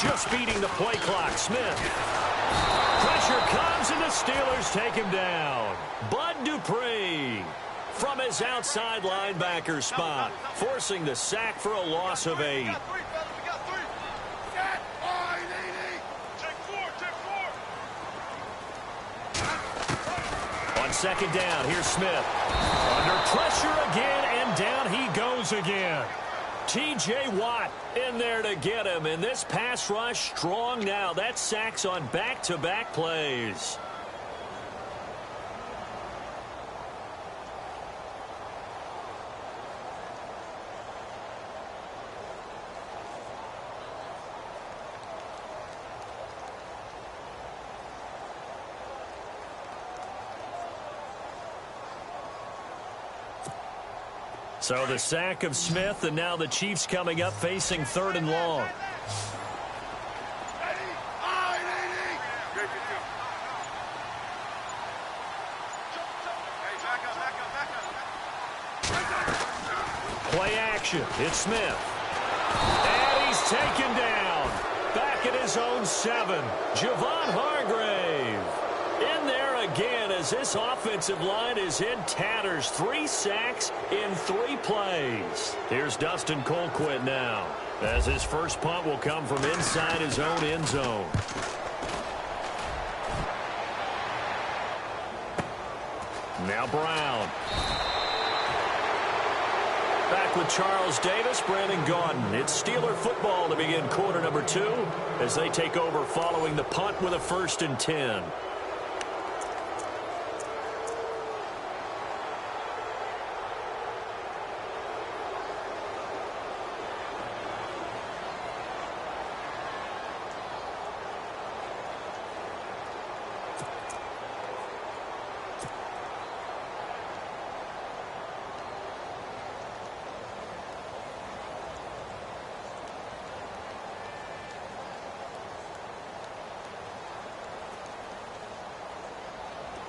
Just beating the play clock, Smith. Pressure comes, and the Steelers take him down. Bud Dupree from his outside linebacker spot, forcing the sack for a loss of 8. On second down, here's Smith. Under pressure again, and down he goes again. T.J. Watt in there to get him, and this pass rush strong now. That sacks on back-to-back plays. So the sack of Smith, and now the Chiefs coming up facing 3rd and long. Play action. It's Smith. And he's taken down. Back at his own 7. Javon Hargrave in there again as this offensive line is in tatters. 3 sacks in 3 plays. Here's Dustin Colquitt now, as his first punt will come from inside his own end zone. Now Brown. Back with Charles Davis, Brandon Gaudin. It's Steeler football to begin quarter number 2 as they take over following the punt with a 1st and 10.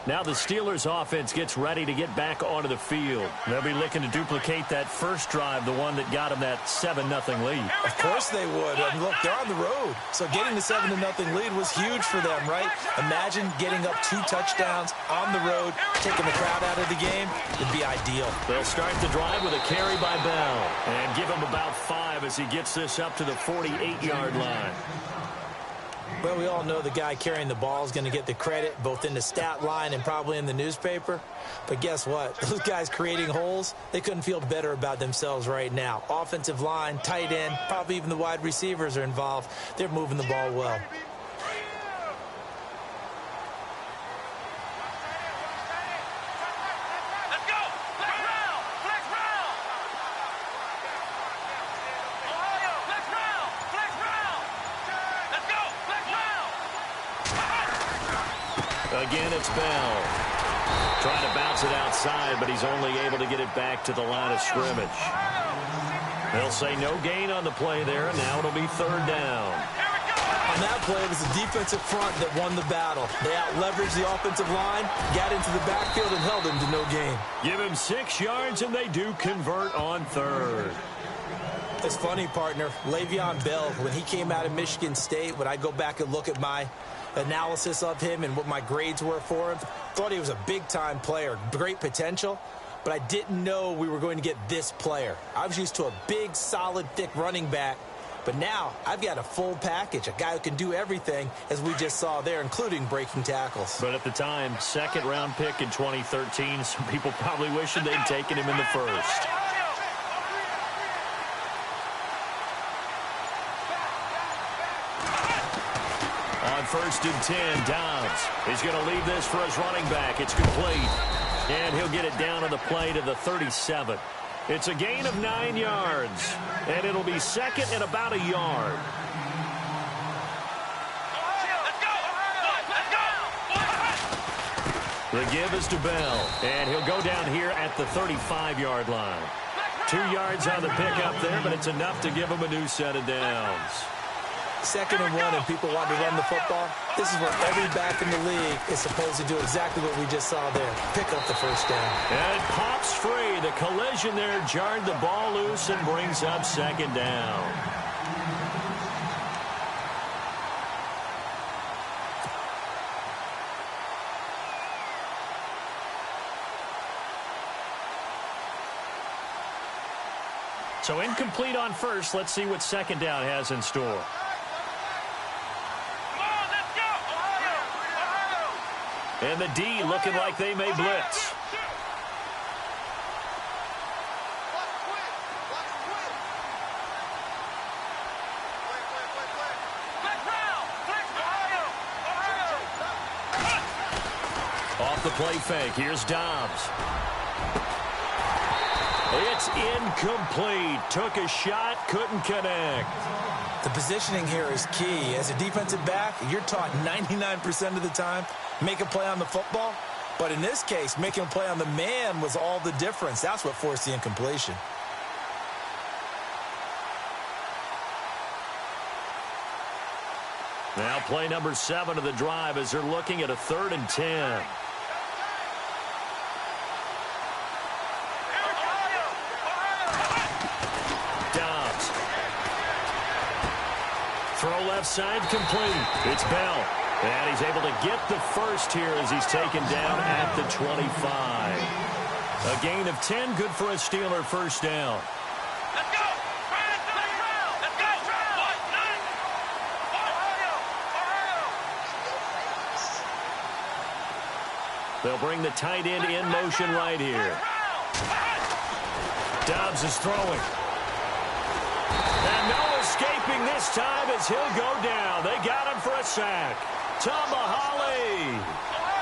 Now the Steelers offense gets ready to get back onto the field. They'll be looking to duplicate that first drive, the one that got them that 7-0 lead. Of course they would. And look, they're on the road. So getting the 7-0 lead was huge for them, right? Imagine getting up 2 touchdowns on the road, taking the crowd out of the game. It'd be ideal. They'll start the drive with a carry by Bell and give him about 5 as he gets this up to the 48-yard line. Well, we all know the guy carrying the ball is going to get the credit, both in the stat line and probably in the newspaper. But guess what? Those guys creating holes, they couldn't feel better about themselves right now. Offensive line, tight end, probably even the wide receivers are involved. They're moving the ball well. Again, it's Bell. Trying to bounce it outside, but he's only able to get it back to the line of scrimmage. They'll say no gain on the play there, and now it'll be third down. On that play, it was the defensive front that won the battle. They out-leveraged the offensive line, got into the backfield, and held him to no gain. Give him 6 yards, and they do convert on third. It's funny, partner. Le'Veon Bell, when he came out of Michigan State, when I go back and look at my analysis of him and what my grades were for him, thought he was a big-time player, great potential, but I didn't know we were going to get this player. I was used to a big, solid, thick running back, but now I've got a full package, a guy who can do everything, as we just saw there, including breaking tackles. But at the time, second-round pick in 2013, some people probably wishing they'd taken him in the first. On 1st and 10, Dobbs. He's going to leave this for his running back. It's complete. And he'll get it down on the play to the 37. It's a gain of 9 yards. And it'll be second and about a yard. The give is to Bell. And he'll go down here at the 35-yard line. 2 yards on the pickup there, but it's enough to give him a new set of downs. 2nd and 1 and people want to run the football. This is where every back in the league is supposed to do exactly what we just saw there. Pick up the first down. And it pops free. The collision there jarred the ball loose and brings up 2nd down. So incomplete on first. Let's see what 2nd down has in store. And the D looking like they may blitz. Off the play fake. Here's Dobbs. It's incomplete. Took a shot, couldn't connect. The positioning here is key. As a defensive back, you're taught 99% of the time, make a play on the football. But in this case, making a play on the man was all the difference. That's what forced the incompletion. Now play number 7 of the drive as they're looking at a 3rd and 10. Dobbs. Throw left side complete. It's Bell. And he's able to get the first here as he's taken down at the 25. A gain of 10, good for a Steeler first down. They'll bring the tight end in motion right here. Dobbs is throwing. And no escaping this time as he'll go down. They got him for a sack. Tomahali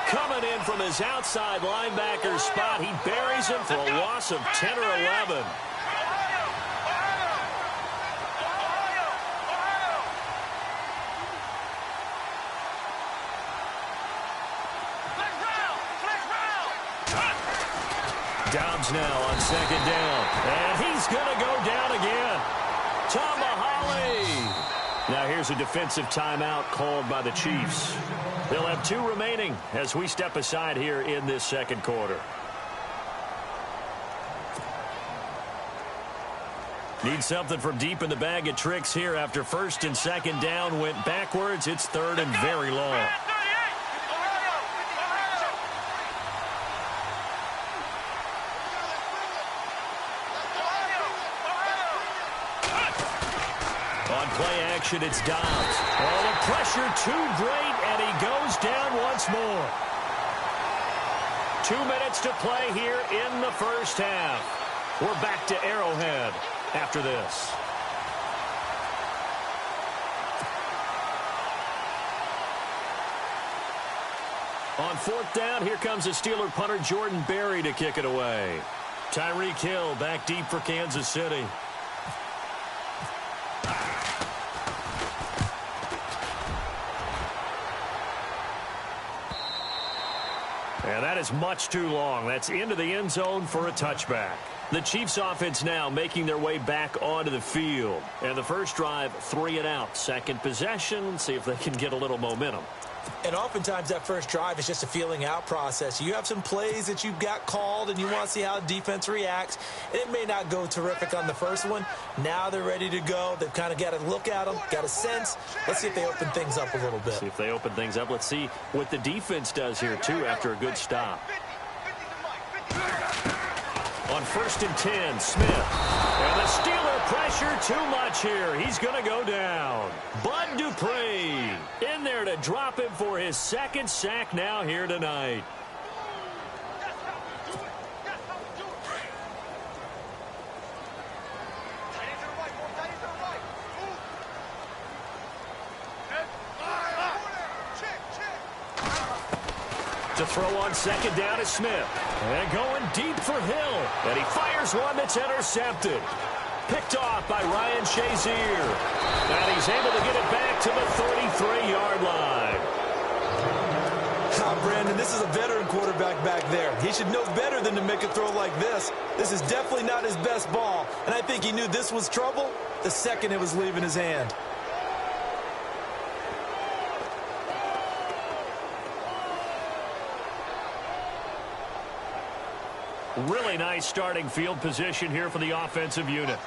coming in from his outside linebacker spot. He buries him for a loss of 10 or 11. Dobbs now on 2nd down. And he's going to go down again. Tomahali. Now here's a defensive timeout called by the Chiefs. They'll have 2 remaining as we step aside here in this 2nd quarter. Need something from deep in the bag of tricks here after 1st and 2nd down went backwards. It's 3rd and very long. Play action, it's Dobbs. Oh, the pressure too great, and he goes down once more. 2 minutes to play here in the first half. We're back to Arrowhead after this. On 4th down, here comes a Steeler punter, Jordan Berry, to kick it away. Tyreek Hill back deep for Kansas City. And that is much too long. That's into the end zone for a touchback. The Chiefs offense now making their way back onto the field. And the first drive, 3 and out. Second possession, see if they can get a little momentum. And oftentimes that first drive is just a feeling out process. You have some plays that you've got called and you want to see how defense reacts. And it may not go terrific on the first one. Now they're ready to go. They've kind of got to look at them, got a sense. Let's see if they open things up a little bit. See if they open things up. Let's see what the defense does here, too, after a good stop. On 1st and 10, Smith. And the Steeler pressure too much here. He's going to go down. Bud Dupree in there to drop him for his second sack now here tonight. To throw on second down is Smith. And going deep for Hill. And he fires one that's intercepted. Picked off by Ryan Shazier. And he's able to get it back to the 33-yard line. Brandon, this is a veteran quarterback back there. He should know better than to make a throw like this. This is definitely not his best ball. And I think he knew this was trouble the second it was leaving his hand. Really nice starting field position here for the offensive unit.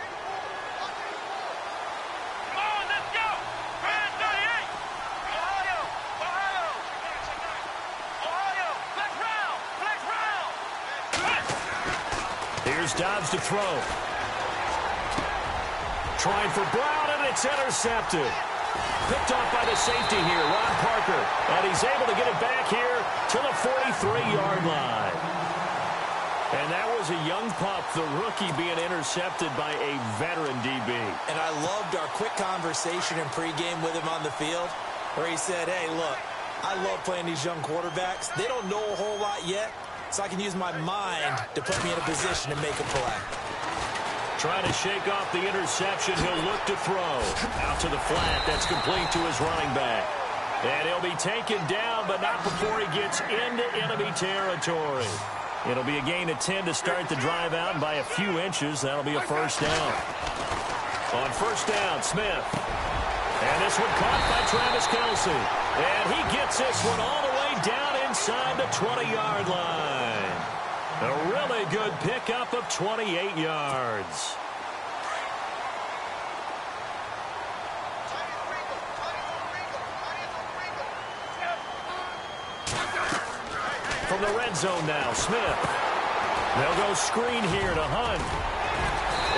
Here's Dobbs to throw. Trying for Brown, and it's intercepted. Picked off by the safety here, Ron Parker. And he's able to get it back here to the 43-yard line. And that was a young pup, the rookie, being intercepted by a veteran DB. And I loved our quick conversation in pregame with him on the field where he said, hey, look, I love playing these young quarterbacks. They don't know a whole lot yet, so I can use my mind to put me in a position to make a play. Trying to shake off the interception. He'll look to throw. Out to the flat. That's complete to his running back. And he'll be taken down, but not before he gets into enemy territory. It'll be a gain of 10 to start the drive out, and by a few inches, that'll be a first down. On first down, Smith. And this one caught by Travis Kelce. And he gets this one all the way down inside the 20-yard line. A really good pickup of 28 yards. From the red zone now, Smith. They'll go screen here to Hunt.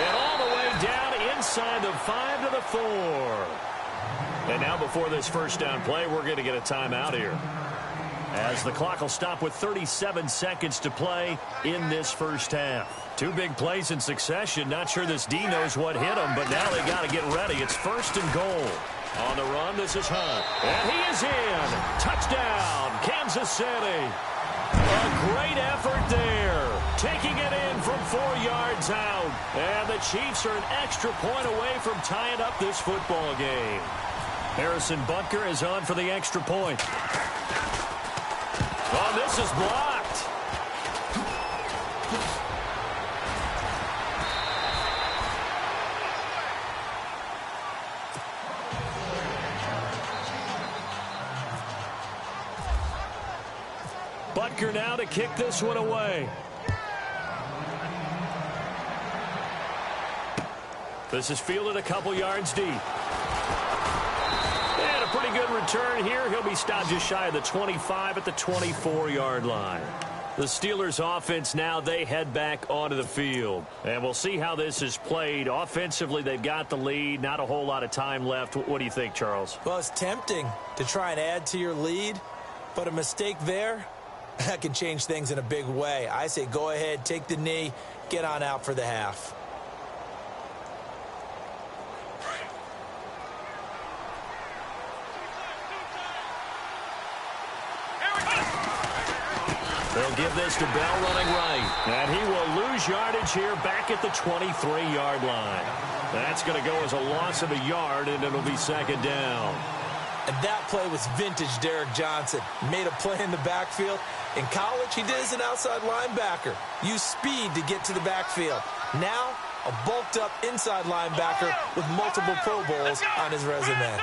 And all the way down inside the 5 to the 4. And now before this first down play, we're going to get a timeout here, as the clock will stop with 37 seconds to play in this first half. 2 big plays in succession. Not sure this D knows what hit him, but now they got to get ready. It's 1st and goal. On the run, this is Hunt. And he is in. Touchdown, Kansas City. A great effort there. Taking it in from 4 yards out. And the Chiefs are an extra point away from tying up this football game. Harrison Butker is on for the extra point. Oh, this is blocked. Butker now to kick this one away. This is fielded a couple yards deep. And a pretty good return here. He'll be stopped just shy of the 25 at the 24-yard line. The Steelers offense now, they head back onto the field. And we'll see how this is played. Offensively, they've got the lead. Not a whole lot of time left. What do you think, Charles? Well, it's tempting to try and add to your lead, but a mistake there, that can change things in a big way. I say go ahead, take the knee, get on out for the half. They'll give this to Bell running right. And he will lose yardage here back at the 23-yard line. That's going to go as a loss of a yard, and it'll be 2nd down. And that play was vintage Derek Johnson. Made a play in the backfield. In college, he did as an outside linebacker. Used speed to get to the backfield. Now, a bulked-up inside linebacker with multiple Pro Bowls on his resume.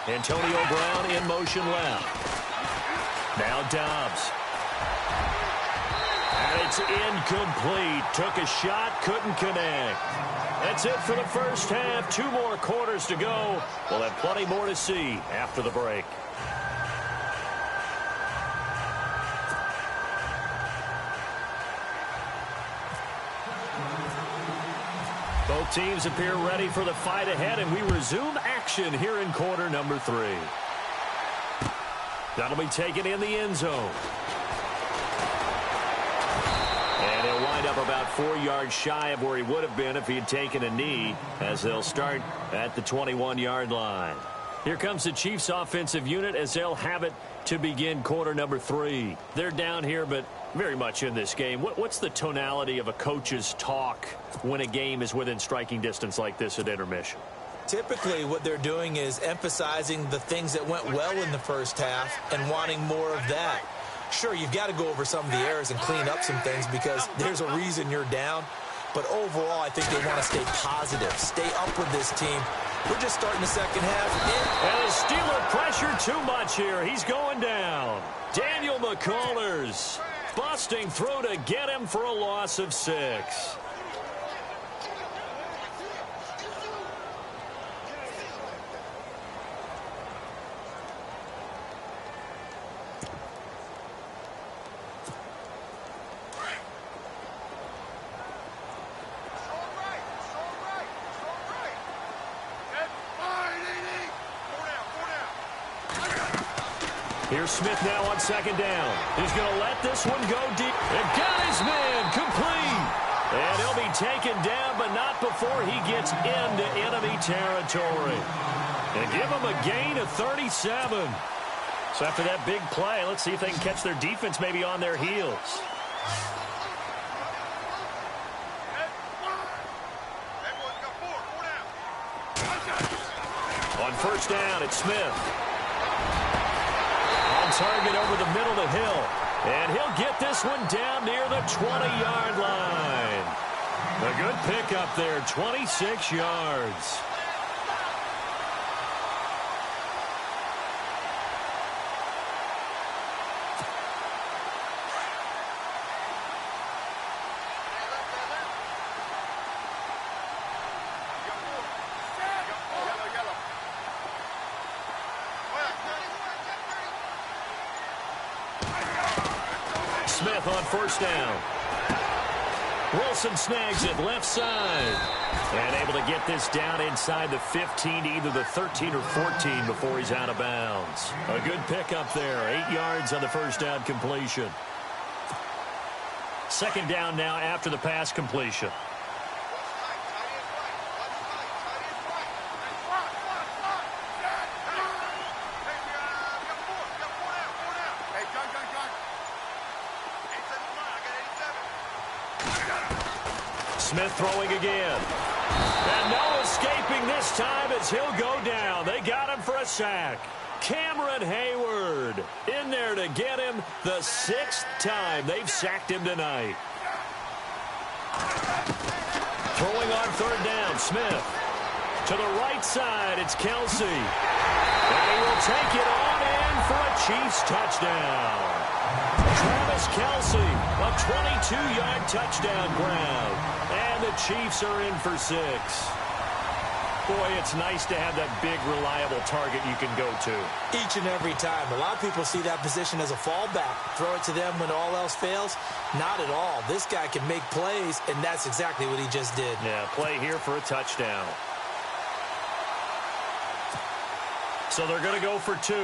Antonio Brown in motion left. Now Dobbs. And it's incomplete. Took a shot, couldn't connect. That's it for the first half. 2 more quarters to go. We'll have plenty more to see after the break. Both teams appear ready for the fight ahead, and we resume action here in quarter number 3. That'll be taken in the end zone. And he'll wind up about 4 yards shy of where he would have been if he had taken a knee, as they'll start at the 21-yard line. Here comes the Chiefs offensive unit as they'll have it to begin quarter number 3. They're down here, but very much in this game. What's the tonality of a coach's talk when a game is within striking distance like this at intermission? Typically, what they're doing is emphasizing the things that went well in the first half and wanting more of that. Sure, you've got to go over some of the errors and clean up some things because there's a reason you're down. But overall, I think they want to stay positive, stay up with this team. We're just starting the second half. And the Steeler pressure too much here. He's going down. Daniel McCullers busting through to get him for a loss of 6. Here's Smith now on second down. He's going to let this one go deep. And got his man complete. And he'll be taken down, but not before he gets into enemy territory. And give him a gain of 37. So after that big play, let's see if they can catch their defense maybe on their heels. On first down, it's Smith. Target over the middle of the hill. And he'll get this one down near the 20-yard line. A good pickup there, 26 yards. Smith on first down. Wilson snags it left side. And able to get this down inside the 15 to either the 13 or 14 before he's out of bounds. A good pickup there. 8 yards on the first down completion. Second down now after the pass completion. Smith throwing again. And no escaping this time as he'll go down. They got him for a sack. Cameron Hayward in there to get him the 6th time they've sacked him tonight. Throwing on third down, Smith. To the right side, it's Kelsey. And he will take it on in for a Chiefs touchdown. Travis Kelsey, a 22-yard touchdown grab. And the Chiefs are in for 6. Boy, it's nice to have that big, reliable target you can go to. Each and every time. A lot of people see that position as a fallback. Throw it to them when all else fails. Not at all. This guy can make plays, and that's exactly what he just did. Yeah, play here for a touchdown. So they're going to go for 2.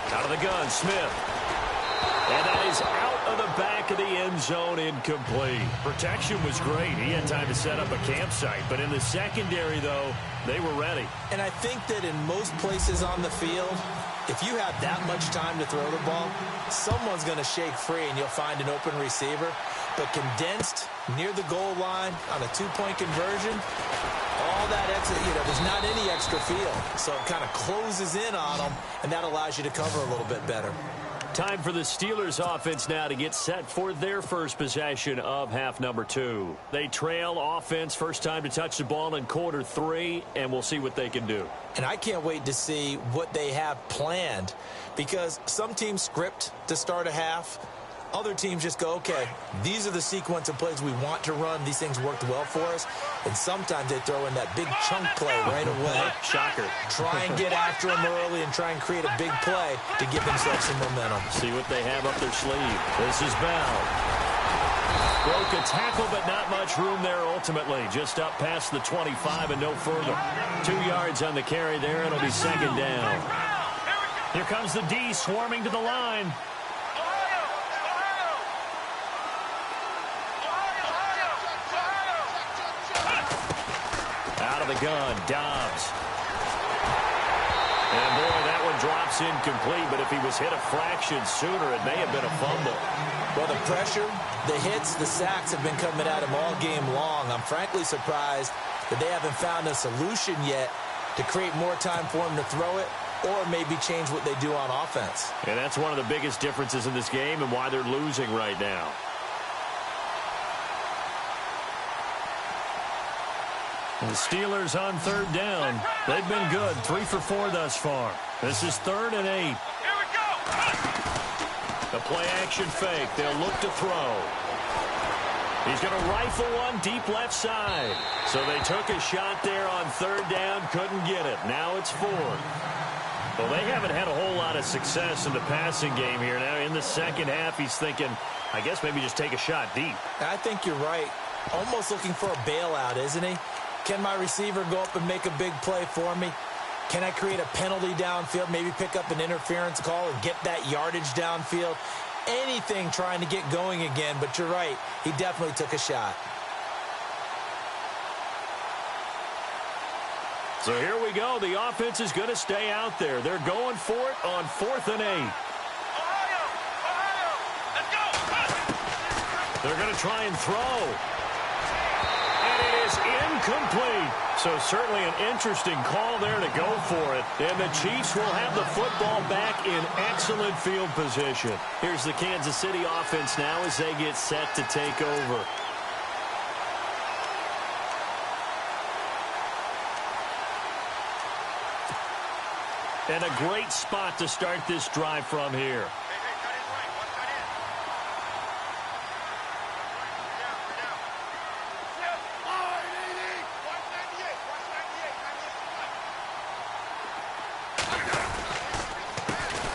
Out of the gun, Smith. And that is out of the back of the end zone, incomplete. Protection was great. He had time to set up a campsite. But in the secondary, though, they were ready. And I think that in most places on the field, if you have that much time to throw the ball, someone's going to shake free and you'll find an open receiver. But condensed near the goal line on a two-point conversion, all that extra, there's not any extra field. So it kind of closes in on them, and that allows you to cover a little bit better. Time for the Steelers offense now to get set for their first possession of half number 2. They trail offense, first time to touch the ball in quarter 3, and we'll see what they can do. And I can't wait to see what they have planned, because some teams script to start a half. Other teams just go, okay, these are the sequence of plays we want to run. These things worked well for us. And sometimes they throw in that big chunk play right away. Shocker. Try and get after them early and try and create a big play to give themselves some momentum. See what they have up their sleeve. This is Bell. Broke a tackle, but not much room there ultimately. Just up past the 25 and no further. 2 yards on the carry there. It'll be second down. Here comes the D swarming to the line. Out of the gun, Dobbs. And boy, that one drops incomplete, but if he was hit a fraction sooner, it may have been a fumble. Well, the pressure, the hits, the sacks have been coming at him all game long. I'm frankly surprised that they haven't found a solution yet to create more time for him to throw it or maybe change what they do on offense. And that's one of the biggest differences in this game and why they're losing right now. The Steelers on third down. They've been good, 3 for 4 thus far. This is 3rd and 8. Here we go. The play-action fake. They'll look to throw. He's going to rifle one deep left side. So they took a shot there on 3rd down, couldn't get it. Now it's 4th. Well, they haven't had a whole lot of success in the passing game here. Now in the second half, he's thinking, I guess maybe just take a shot deep. I think you're right. Almost looking for a bailout, isn't he? Can my receiver go up and make a big play for me? Can I create a penalty downfield, maybe pick up an interference call and get that yardage downfield? Anything trying to get going again, but you're right. He definitely took a shot. So here we go. The offense is going to stay out there. They're going for it on 4th and 8. They're going to try and throw. It is incomplete. So certainly an interesting call there to go for it. And the Chiefs will have the football back in excellent field position. Here's the Kansas City offense now as they get set to take over. And a great spot to start this drive from here.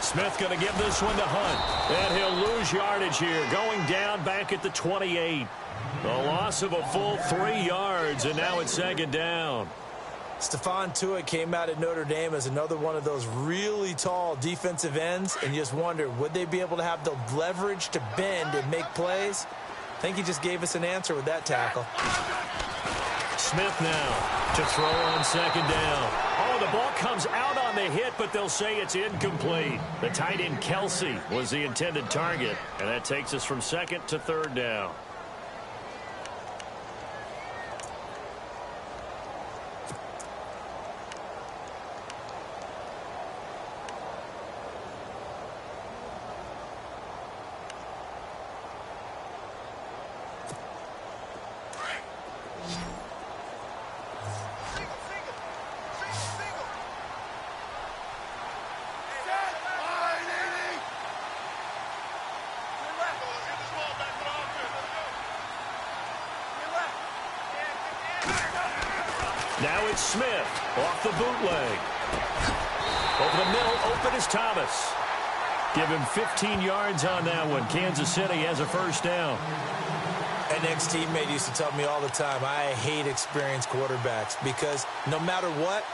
Smith going to give this one to Hunt. And he'll lose yardage here. Going down back at the 28. The loss of a full 3 yards, and now it's second down. Stephon Tuitt came out at Notre Dame as another one of those really tall defensive ends, and you just wonder, would they be able to have the leverage to bend and make plays? I think he just gave us an answer with that tackle. Smith now to throw on second down. Oh, the ball comes out on the hit, but they'll say it's incomplete. The tight end Kelsey was the intended target, and that takes us from 2nd to 3rd down. Now it's Smith off the bootleg. Over the middle, open is Thomas. Give him 15 yards on that one. Kansas City has a first down. An ex-teammate used to tell me all the time, I hate experienced quarterbacks because no matter what,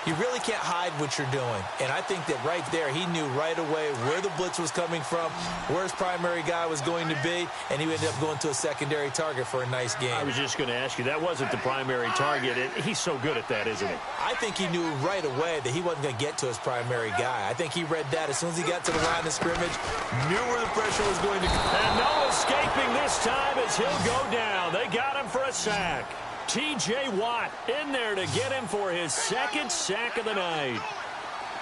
You really can't hide what you're doing. And I think that right there, he knew right away where the blitz was coming from, where his primary guy was going to be, and he ended up going to a secondary target for a nice game. I was just going to ask you, that wasn't the primary target. He's so good at that, isn't he? I think he knew right away that he wasn't going to get to his primary guy. I think he read that as soon as he got to the line of scrimmage, knew where the pressure was going to go. And no escaping this time as he'll go down. They got him for a sack. T.J. Watt in there to get him for his second sack of the night.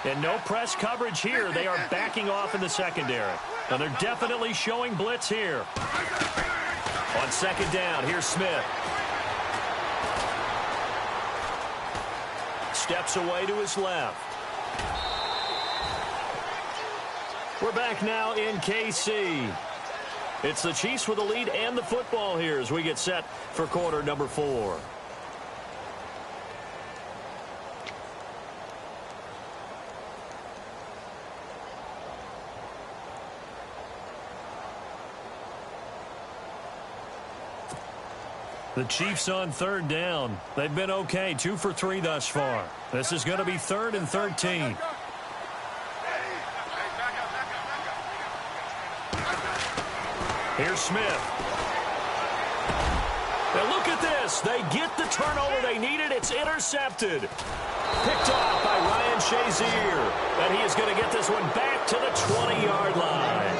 And no press coverage here. They are backing off in the secondary. And they're definitely showing blitz here. On second down, here's Smith. Steps away to his left. We're back now in KC. It's the Chiefs with the lead and the football here as we get set for quarter number 4. The Chiefs on third down. They've been okay, 2 for 3 thus far. This is going to be 3rd and 13. Here's Smith. Now look at this. They get the turnover they needed. It's intercepted. Picked off by Ryan Shazier. And he is going to get this one back to the 20-yard line.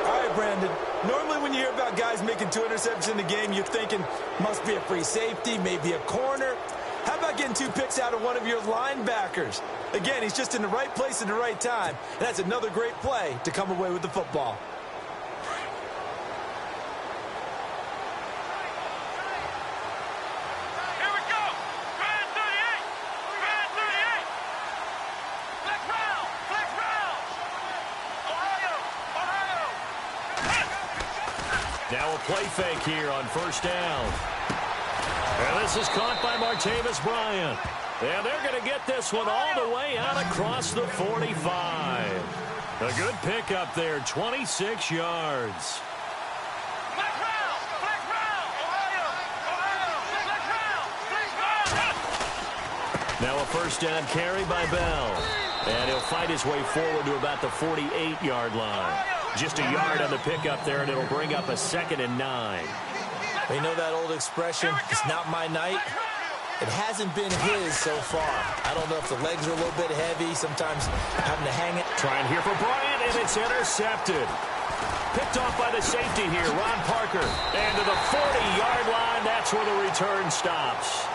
All right, Brandon. Normally when you hear about guys making 2 interceptions in the game, you're thinking must be a free safety, maybe a corner. How about getting 2 picks out of one of your linebackers? Again, he's just in the right place at the right time. And that's another great play to come away with the football. Now a play fake here on first down. And this is caught by Martavis Bryant. And they're going to get this one all the way out across the 45. A good pickup there, 26 yards. Now a first down carry by Bell. And he'll fight his way forward to about the 48-yard line. Just a yard on the pickup there, and it'll bring up a 2nd and 9. You know that old expression, it's not my night? It hasn't been his so far. I don't know if the legs are a little bit heavy, sometimes having to hang it. Trying here for Bryant, and it's intercepted. Picked off by the safety here, Ron Parker. And to the 40-yard line, that's where the return stops.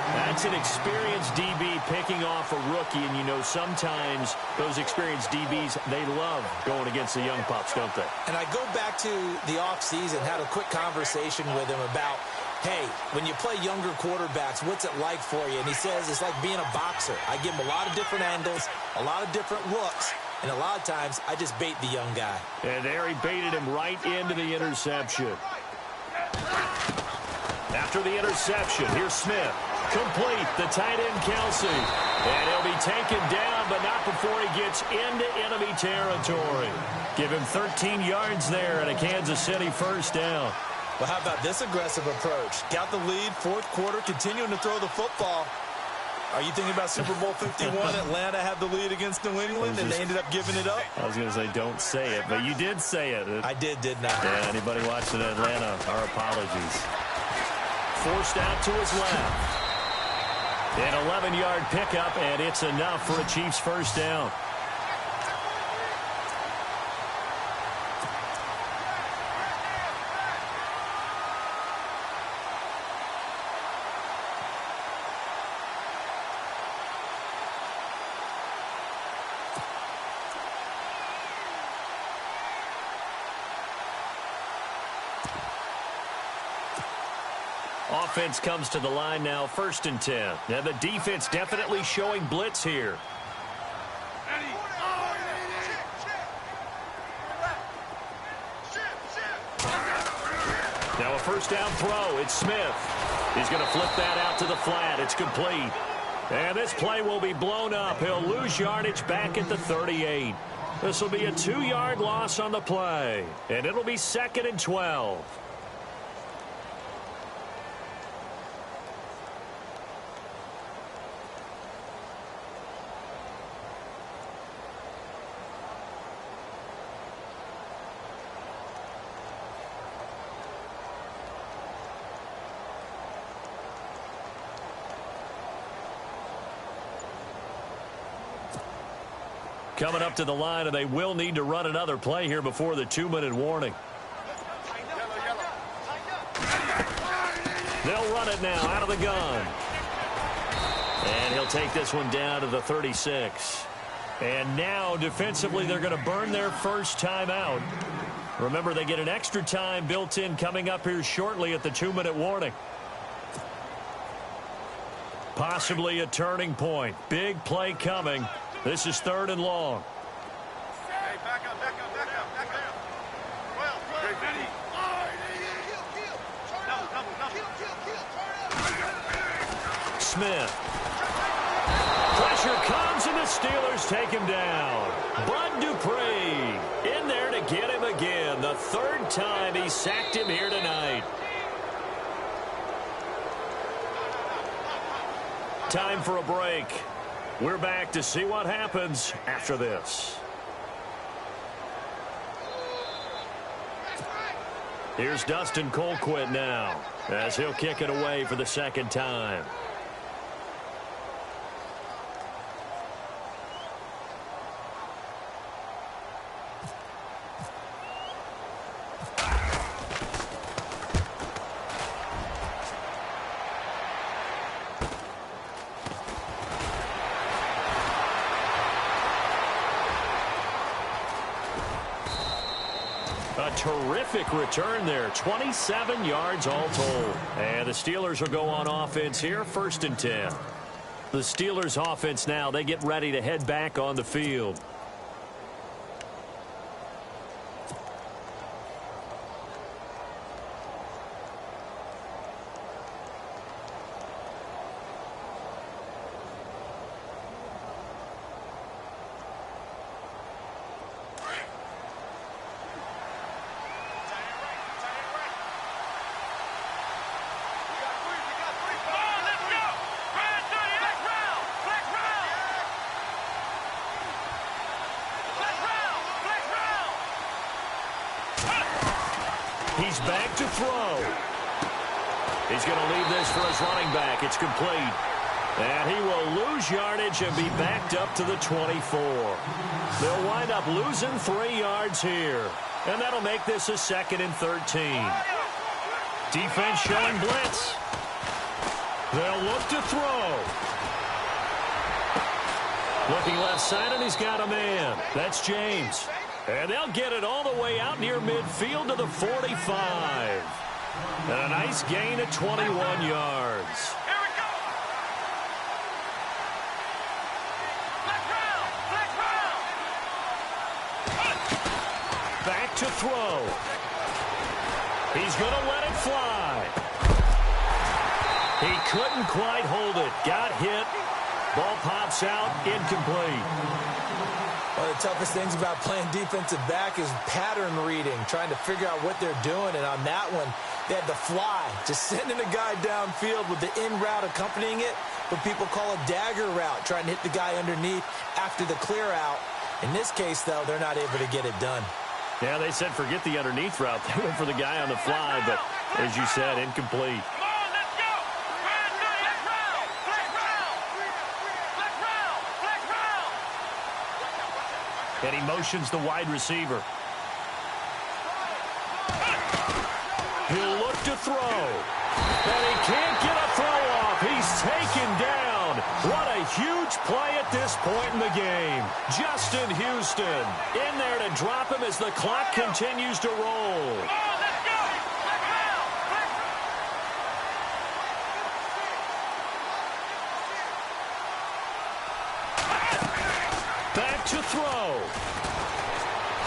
That's an experienced DB picking off a rookie, and you know sometimes those experienced DBs, they love going against the young pups, don't they? And I go back to the offseason, had a quick conversation with him about, hey, when you play younger quarterbacks, what's it like for you? And he says it's like being a boxer. I give him a lot of different angles, a lot of different looks, and a lot of times I just bait the young guy. And there he baited him right into the interception. After the interception, here's Smith. Complete, the tight end Kelsey. And he'll be taken down, but not before he gets into enemy territory. Give him 13 yards there and a Kansas City first down. Well, how about this aggressive approach? Got the lead, 4th quarter, continuing to throw the football. Are you thinking about Super Bowl 51? Atlanta had the lead against New England, and they ended up giving it up? I was going to say, don't say it, but you did say it. I didn't I? Yeah, anybody watching Atlanta, our apologies. Forced out to his left. An 11-yard pickup, and it's enough for a Chiefs first down. Offense comes to the line now, 1st and 10. Now the defense definitely showing blitz here. Now a first down throw. It's Smith. He's going to flip that out to the flat. It's complete. And this play will be blown up. He'll lose yardage back at the 38. This will be a 2-yard loss on the play. And it'll be 2nd and 12. coming up to the line, and they will need to run another play here before the 2-minute warning. They'll run it now out of the gun. And he'll take this one down to the 36. And now, defensively, they're going to burn their first timeout. Remember, they get an extra time built in coming up here shortly at the 2-minute warning. Possibly a turning point. Big play coming. This is 3rd and long. Hey, back up. Well, Smith. Pressure comes, and the Steelers take him down. Bud Dupree in there to get him again. The 3rd time he sacked him here tonight. Time for a break. We're back to see what happens after this. Here's Dustin Colquitt now as he'll kick it away for the 2nd time. Terrific return there. 27 yards all told. And the Steelers will go on offense here. 1st and 10. The Steelers offense now, they get ready to head back on the field. He's back to throw. He's going to leave this for his running back. It's complete. And he will lose yardage and be backed up to the 24. They'll wind up losing 3 yards here. And that'll make this a 2nd and 13. Defense showing blitz. They'll look to throw. Looking left side, and he's got a man. That's James. And they'll get it all the way out near midfield to the 45. And a nice gain of 21 yards. Back to throw. He's going to let it fly. He couldn't quite hold it. Got hit. Ball pops out. Incomplete. One of the toughest things about playing defensive back is pattern reading, trying to figure out what they're doing. And on that one, they had the fly, just sending a guy downfield with the in route accompanying it, what people call a dagger route, trying to hit the guy underneath after the clear out. In this case, though, they're not able to get it done. Yeah, they said forget the underneath route. They went for the guy on the fly, but as you said, incomplete. And he motions the wide receiver. He'll look to throw. And he can't get a throw off. He's taken down. What a huge play at this point in the game. Justin Houston in there to drop him as the clock continues to roll. Back to throw.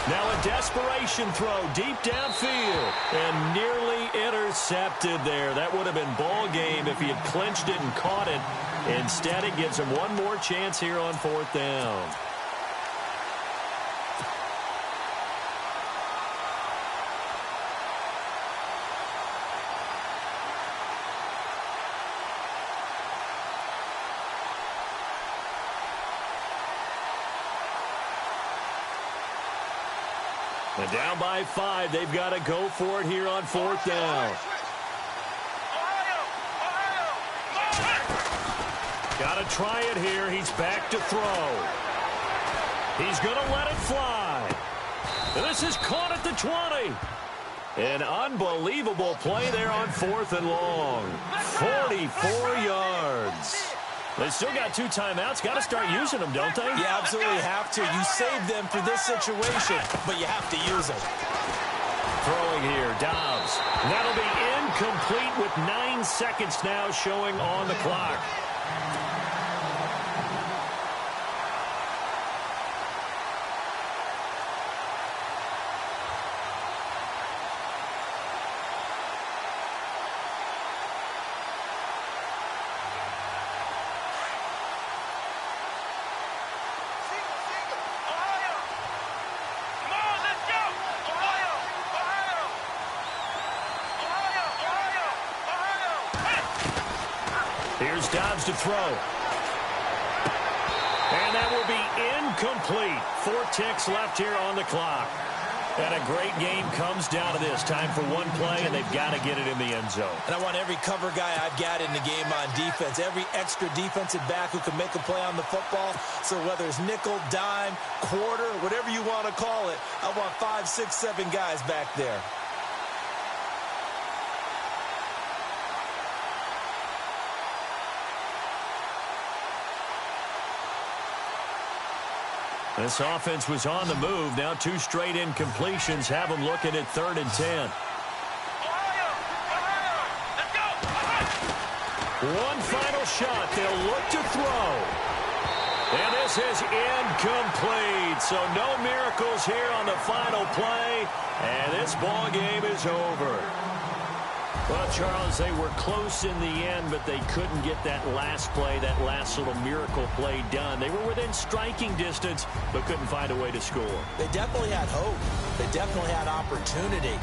Now a desperation throw deep downfield and nearly intercepted there. That would have been ball game if he had clinched it and caught it. Instead, it gives him one more chance here on 4th down. And down by 5, they've got to go for it here on 4th down. Got to try it here. He's back to throw. He's going to let it fly. And this is caught at the 20. An unbelievable play there on 4th and long. 44 yards. They still got 2 timeouts. Got to start using them, don't they? You absolutely have to. You save them for this situation, but you have to use them. Throwing here, Dobbs. That'll be incomplete with 9 seconds now showing on the clock. Here's Dobbs to throw. And that will be incomplete. 4 ticks left here on the clock. And a great game comes down to this. Time for one play, and they've got to get it in the end zone. And I want every cover guy I've got in the game on defense, every extra defensive back who can make a play on the football. So whether it's nickel, dime, quarter, whatever you want to call it, I want 5, 6, 7 guys back there. This offense was on the move. Now 2 straight incompletions have them looking at 3rd and 10. One final shot. They'll look to throw. And this is incomplete. So no miracles here on the final play. And this ball game is over. Well, Charles, they were close in the end, but they couldn't get that last play, that last little miracle play done. They were within striking distance, but couldn't find a way to score. They definitely had hope. They definitely had opportunity.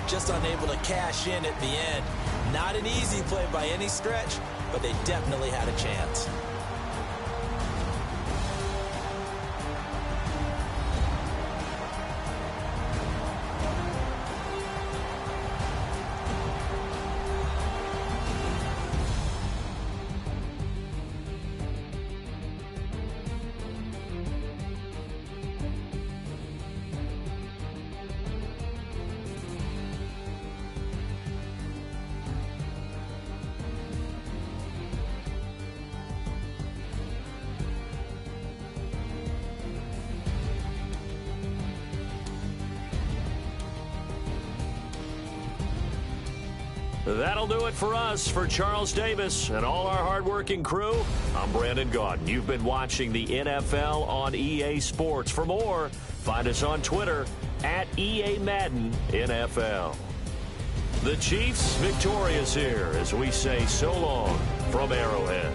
Just unable to cash in at the end. Not an easy play by any stretch, but they definitely had a chance. That'll do it for us. For Charles Davis and all our hardworking crew, I'm Brandon Gaudin. You've been watching the NFL on EA Sports. For more, find us on Twitter at EA Madden NFL. The Chiefs victorious here as we say so long from Arrowhead.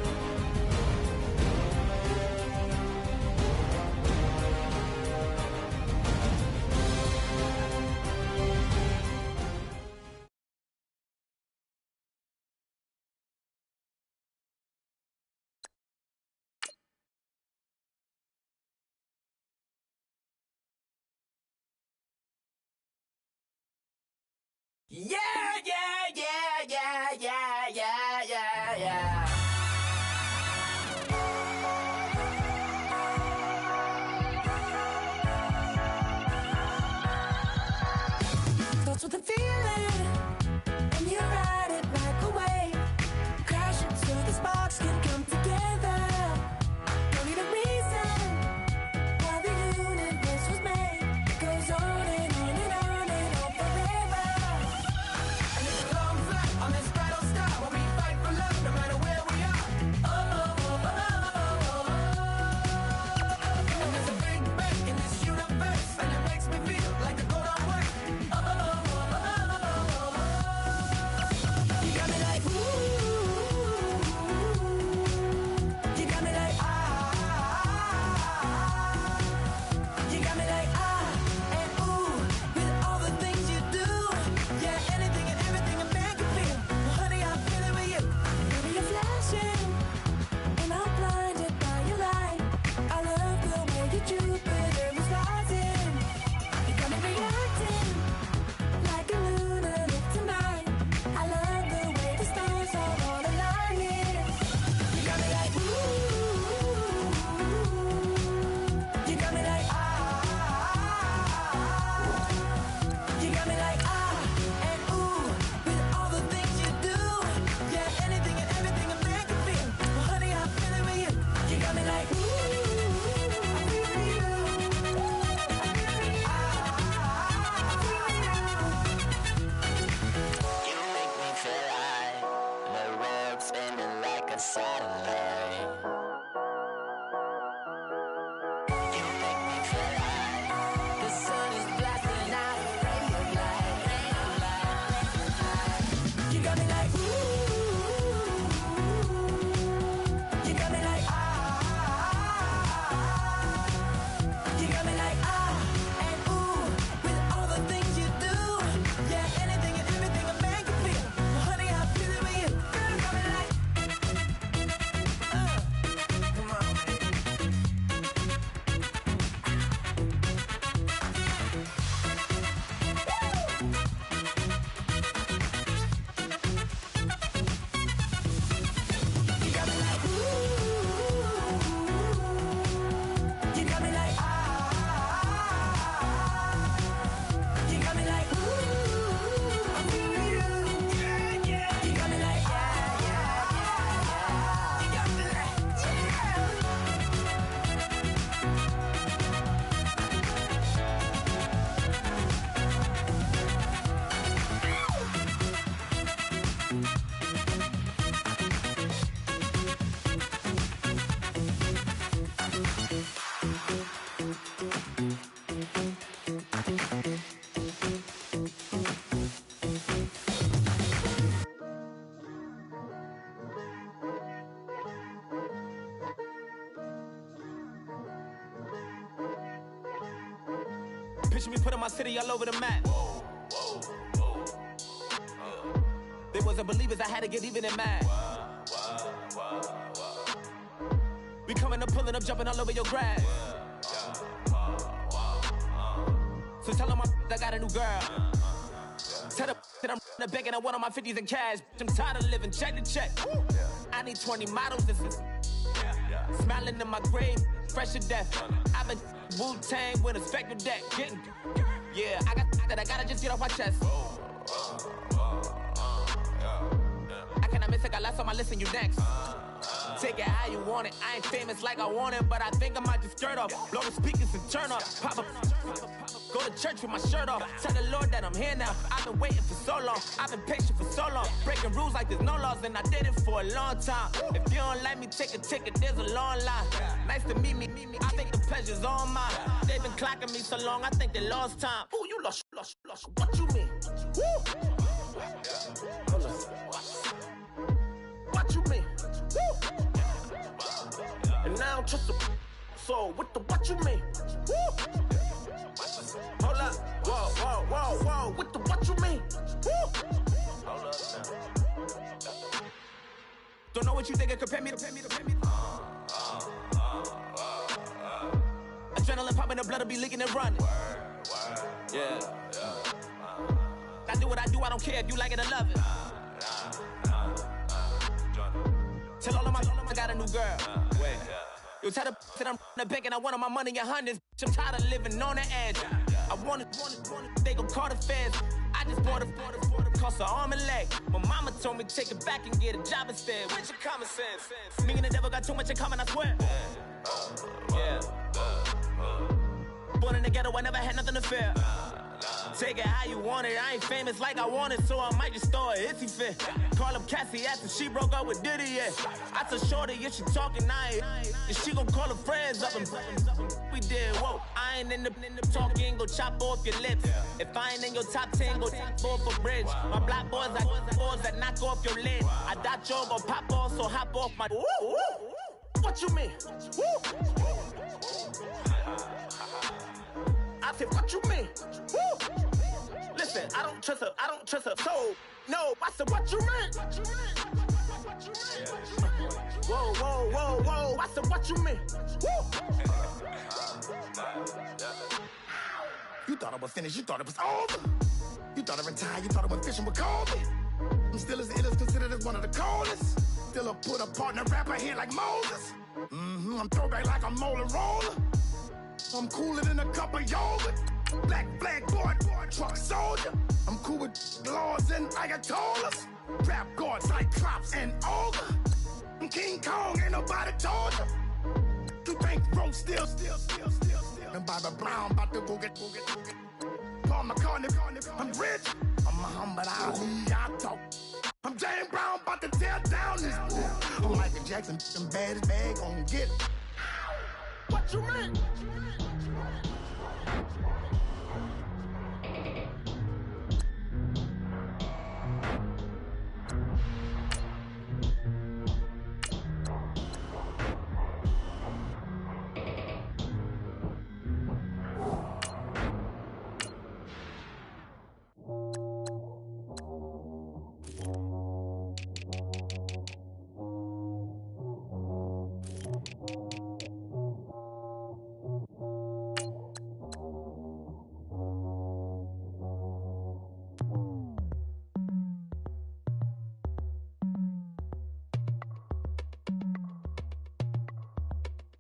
Yeah, yeah, yeah, yeah, yeah, yeah, yeah, yeah. Starts with a feeling, and you ride it back away. Crash into the sparks can come together. Don't need a reason why the universe was made. It goes on and on and on and on forever. And it's a long flight on this battle star where we fight for love no matter where. Picture me putting my city all over the map. They wasn't believers, I had to get even and mad. We coming up, pulling up, jumping all over your grass. So tell them I got a new girl. Tell them that I'm begging, I want on my 50s in cash. I'm tired of living check to check. I need 20 models, this is smiling in my grave, fresh to death. I've been Wu-Tang with a spectral deck. Getting, yeah, I got that, I gotta just get off my chest. I cannot miss it, I last on my list and you next. Take it how you want it, I ain't famous like I want it, but I think I might just skirt off. Blow the speakers and turn up, pop up. Go to church with my shirt off. Tell the Lord that I'm here now. I've been waiting for so long. I've been patient for so long. Breaking rules like there's no laws, and I did it for a long time. If you don't like me, take a ticket. There's a long line. Nice to meet me. I think the pleasure's all mine. They've been clocking me so long. I think they lost time. Ooh, you lost. What you mean? Woo! Hold on. What you mean? Woo! And now I don't trust the so what you mean? Woo! Hold up, whoa, what you mean? Woo! Hold up now. Don't know what you think it compare me to. Adrenaline popping, the blood'll be leaking and running. Yeah. I do what I do, I don't care if you like it or love it. Tell all of my I got a new girl. Wait. You tell the that I'm the bank and I want all my money in hundreds. I'm tired of living on the edge. I want it, they gon' call the feds. I just bought a cost an arm and leg. My mama told me take it back and get a job instead. Where's your common sense? Me and the devil got too much in common, I swear. Yeah. Born in the ghetto, I never had nothing to fear. Take it how you want it, I ain't famous like I want it, so I might just throw a hissy fit. Call up Cassie after she broke up with Diddy, yeah. I told Shorty if she talking, I ain't. And she gon' call her friends up and we did, whoa. I ain't in the talking, go chop off your lips. If I ain't in your top 10, go off a bridge. My black boys, I boys that knock off your lid. I thought you gon' pop off, so hop off my. What you mean? I said, what you mean? Woo! Listen, I don't trust her. So, no, I said, what you mean? Whoa, I said, what you mean? Woo! You thought I was finished, you thought it was over. You thought I retired, you thought I went fishing with Kobe. I'm still as ill as considered as one of the coldest. Still a put a partner rapper here like Moses. I'm throwback like a molar roller. I'm cooler than a cup of yogurt. Black flag boy, truck soldier. I'm cool with laws and ayatollahs. Rap gods like Klops and Olga. I'm King Kong, ain't nobody told you. You think Rose still. And Bobby Brown about to go get. Paul McCartney, I'm rich. I'm Muhammad Ali, I talk. I'm James Brown, about to tear down this bull. I'm Michael Jackson, them bad as bag gon' get. What you mean?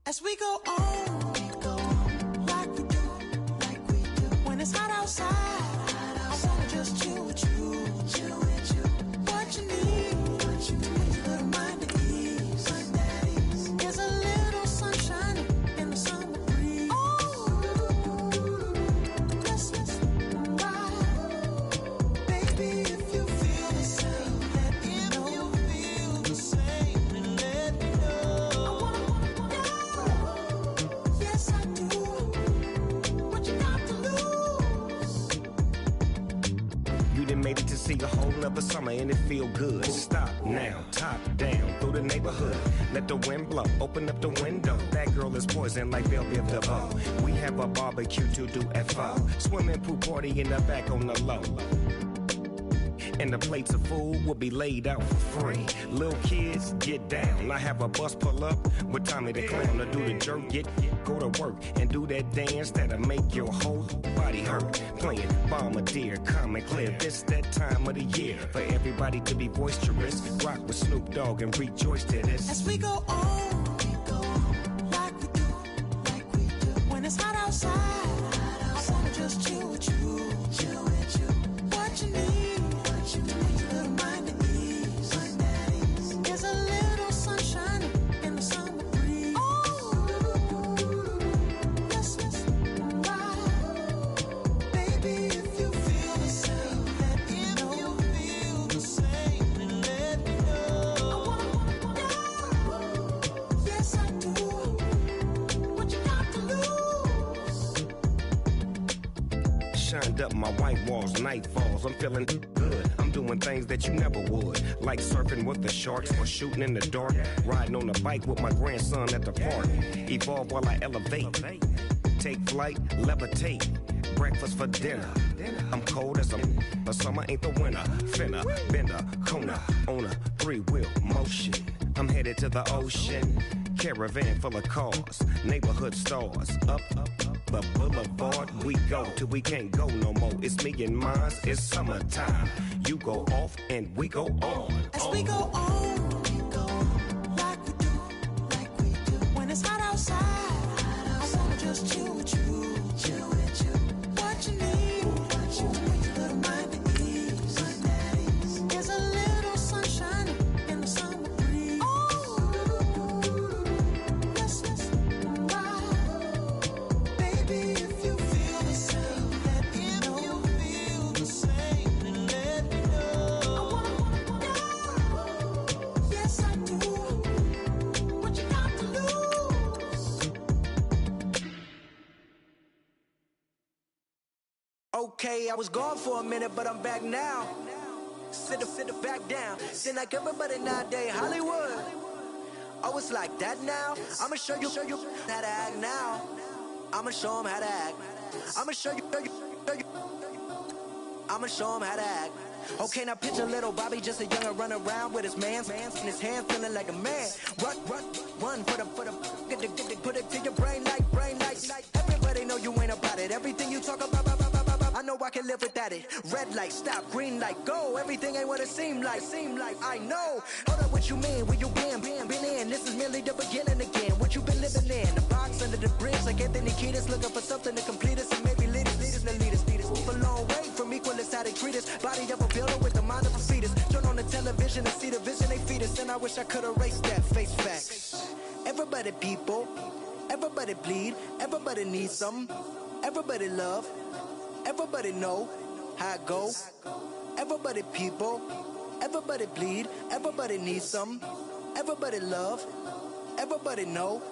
As we go on, like we do. When it's hot outside, I wanna just chill with you. What you need, a little mind at ease. There's a little sunshine in the summer breeze. Let's ride. Baby, if you feel the same, let me know. Yes, I do. What you got to lose? You done made it to see see a whole nother summer and it feel good. Stop now, top down through the neighborhood. Let the wind blow, open up the window. That girl is poison like Velvet DeVoe. We have a barbecue to do FO. Swimming pool party in the back on the low. And the plates of food will be laid out for free. Little kids, get down. I have a bus pull up with Tommy the Clown to do the jerk. Go to work and do that dance that'll make your whole body hurt. Playing Bombardier, calm and clear. This that time of the year for everybody to be boisterous. Rock with Snoop Dogg and rejoice to this. As we go on, like we do. When it's hot outside, I wanna just chill with you. What you need. There's a little sunshine in the summer breeze. Yes, baby, if you feel the same, let me know. Yes, I do. What you got to lose? Shined up my white walls, night falls. I'm feeling good. I'm doing things that you never would, like surfing with the sharks or shooting in the dark, riding on a bike with my grandson at the park. Evolve while I elevate, take flight, levitate, breakfast for dinner. I'm cold as but summer ain't the winter. Finna, bender, Kona, on a 3-wheel motion. I'm headed to the ocean, caravan full of cars, neighborhood stars, up the boulevard we go till we can't go no more. It's me and mine, it's summertime. You go off and we go on. As we go on, like we do. When it's hot outside, I wanna just chill with you. What you need, little mind at ease. There's a little sunshine in the summer breeze. Yes, baby, if you feel the same, let me know. Yes, I do. What you got to lose? Okay, I was gone for a minute, but I'm back now. Sit back down. Seem like everybody nowadays, Hollywood. Oh, it's like that now. I'ma show you how to act now. I'ma show them how to act. I'ma show you. I'ma show them how to act. Okay, now picture little Bobby, just a youngin' run around with his man's in his hand, feeling like a man. Run for the put it to your brain like. Everybody know you ain't about it. Everything you talk about, I know I can live without it. Red light, stop, green light, go. Everything ain't what it seem like. I know. Hold up, what you mean? Where you been in? This is merely the beginning again. What you been living in? The box under the bridge, like Anthony Kiedis, looking for something to complete us and maybe lead us. Move a long way from equalist, how they treat us. Body of a builder with the mind of a fetus. Turn on the television and see the vision they feed us, and I wish I could erase that. Face facts. Everybody people, everybody bleed, everybody needs some, everybody love, everybody know how it go. Everybody people, everybody bleed, everybody needs some, everybody love, everybody know.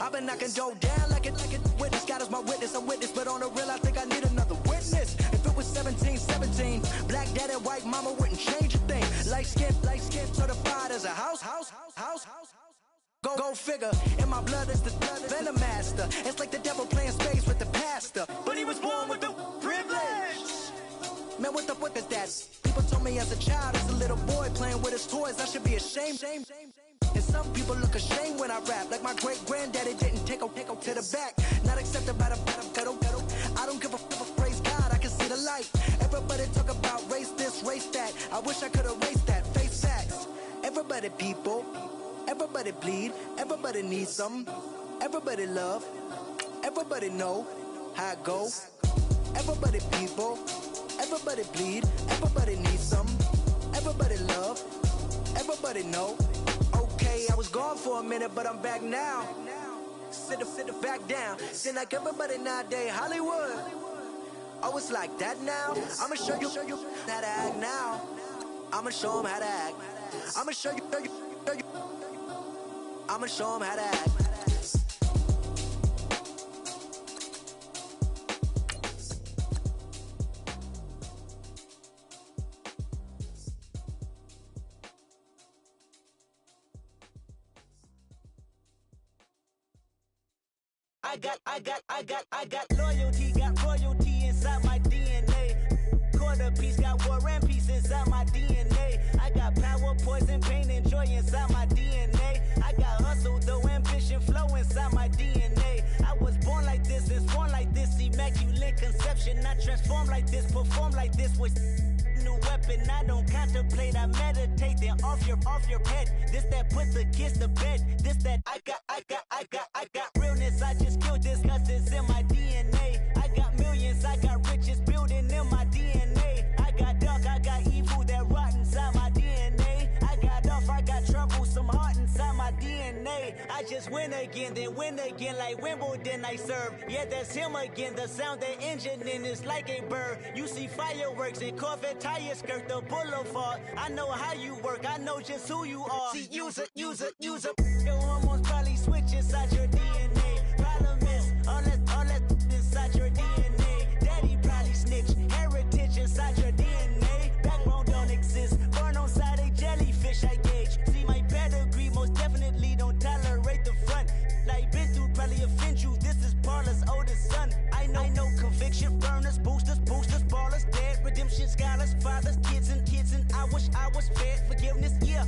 I've been knocking dough down like it witness. God is my witness, I'm witness, but on the real I think I need another witness. If it was 17, black dad and white mama wouldn't change a thing. Light skin, certified as a house. Go figure, in my blood is the venom master. It's like the devil playing space with the pastor, but he was born with the privilege. Man, what is that? People told me as a child, as a little boy playing with his toys, I should be ashamed. And some people look ashamed when I rap, like my great granddaddy didn't take to the back. Not accepted by the ghetto. I don't give a praise God, I can see the light. Everybody talk about race this, race that. I wish I could erase that. Face facts. Everybody people, everybody bleed, everybody needs some, everybody love, everybody know how it go. Everybody people, everybody bleed, everybody needs some, everybody love, everybody know. Okay, I was gone for a minute, but I'm back now. Sit back down. Seem like everybody nowadays, Hollywood. Oh, it's like that now. I'ma show you how to act now. I'ma show them how to act. I'ma show you. I'ma show them how to act. got loyalty, got royalty inside my DNA. Quarter piece, got war and peace inside my DNA. I got power, poison, pain, and joy inside my DNA. I got hustle, though, ambition, flow inside my DNA. I was born like this, and born like this, immaculate conception. I transform like this, perform like this with new weapon. I don't contemplate, I meditate. Then off your head. This that put the kids to bed. This that I got realness. I just killed this 'cause it's in my DNA. I got millions, I got riches building in my DNA. I got dark, I got evil that rot inside my DNA. I got off, I got trouble, some heart inside my DNA. I just win again, then win again like Wimbledon I serve. Yeah, that's him again. The sound that engine in is like a bird. You see fireworks and Corvette tires skirt the boulevard. I know how you work, I know just who you are. See, use it. Your hormones probably switch inside your DNA. Problem is, all that inside your DNA. Daddy probably snitch, heritage inside your DNA. Backbone don't exist, born on side a jellyfish I gauge. See my pedigree, most definitely don't tolerate the front. Like been through probably offend you, this is Paula's oldest son. I know conviction, burners, boosters, ballers, dead, redemption, scholars, fathers, kids and I wish I was fed forgiveness, yeah.